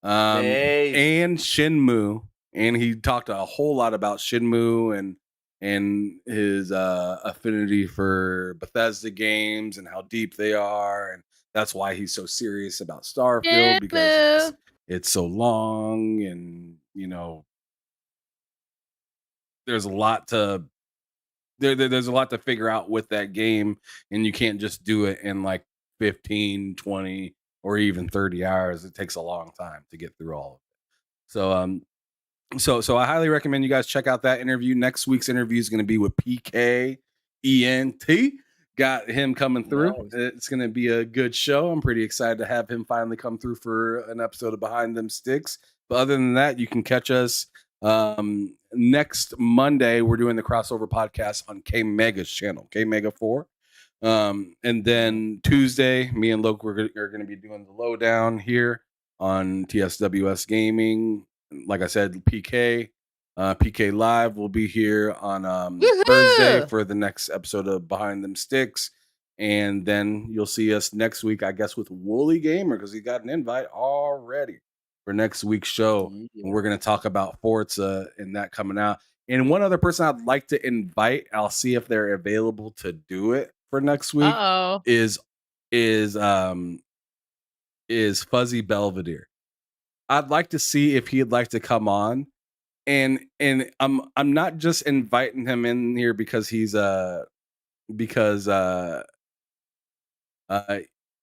And Shenmue. And he talked a whole lot about Shenmue and his affinity for Bethesda games and how deep they are, and that's why he's so serious about Starfield, because it's so long, and there's a lot to there's a lot to figure out with that game, and you can't just do it in like 15, 20, or even 30 hours. It takes a long time to get through all of it. So I highly recommend you guys check out that interview. Next week's interview is going to be with PK ENT. Got him coming through. Nice. It's going to be a good show. I'm pretty excited to have him finally come through for an episode of Behind Them Sticks. But other than that, you can catch us next Monday. We're doing the crossover podcast on K Mega's channel, K Mega 4. And then Tuesday, me and Loke are going to be doing the lowdown here on TSWS Gaming. Like I said, PK Live will be here on Thursday for the next episode of Behind Them Sticks. And then you'll see us next week, I guess, with Wooly Gamer, because he got an invite already for next week's show. And we're going to talk about Forza and that coming out. And one other person I'd like to invite, I'll see if they're available to do it for next week, is Fuzzy Belvedere. I'd like to see if he'd like to come on, and I'm not just inviting him in here because he's he's an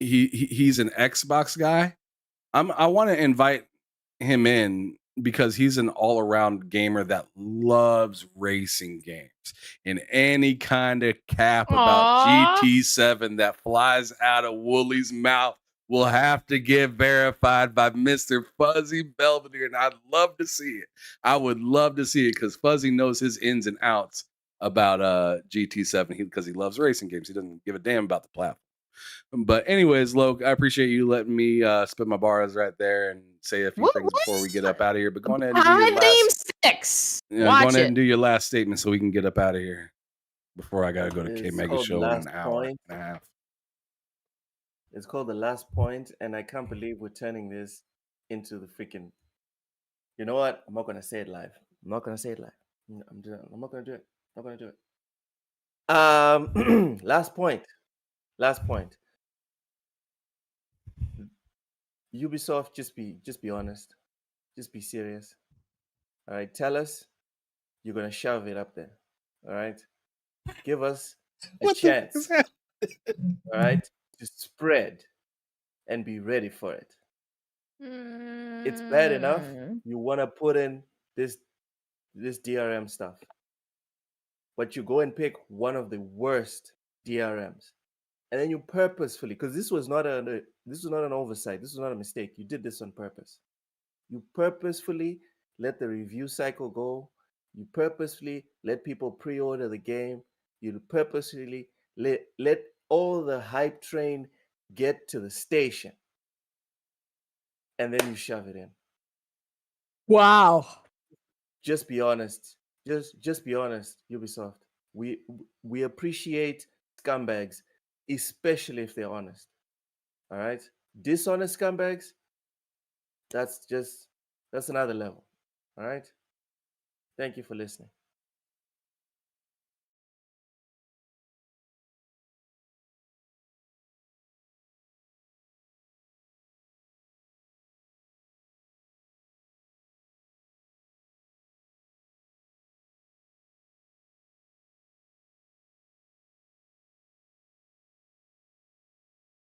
Xbox guy. I want to invite him in because he's an all-around gamer that loves racing games, and any kind of cap about GT7 that flies out of Wooly's mouth will have to get verified by Mr. Fuzzy Belvedere, and I'd love to see it. I would love to see it because Fuzzy knows his ins and outs about GT7 because he loves racing games. He doesn't give a damn about the platform. But anyways, Loke, I appreciate you letting me spit my bars right there and say a few things before we get up out of here. But go ahead and do your last. Go ahead and do your last statement so we can get up out of here before I gotta go to K Mega show in an hour and a half. It's called The Last Point, and I can't believe we're turning this into the freaking. You know what? I'm not gonna say it live. I'm not gonna say it live. I'm not gonna do it. I'm not gonna do it. Last point. Ubisoft, just be honest. Just be serious. All right. Tell us you're gonna shove it up there. All right. Give us a chance. All right. To spread and be ready for it. It's bad enough you want to put in this DRM stuff, but you go and pick one of the worst DRMs and then you purposefully, because this was not an oversight, this was not a mistake. You did this on purpose. You purposefully let the review cycle go. You purposefully let people pre-order the game. You purposefully let all the hype train get to the station, and then you shove it in. Wow. Just be honest. Just be honest, Ubisoft. We appreciate scumbags, especially if they're honest. All right? Dishonest scumbags, that's another level. All right? Thank you for listening.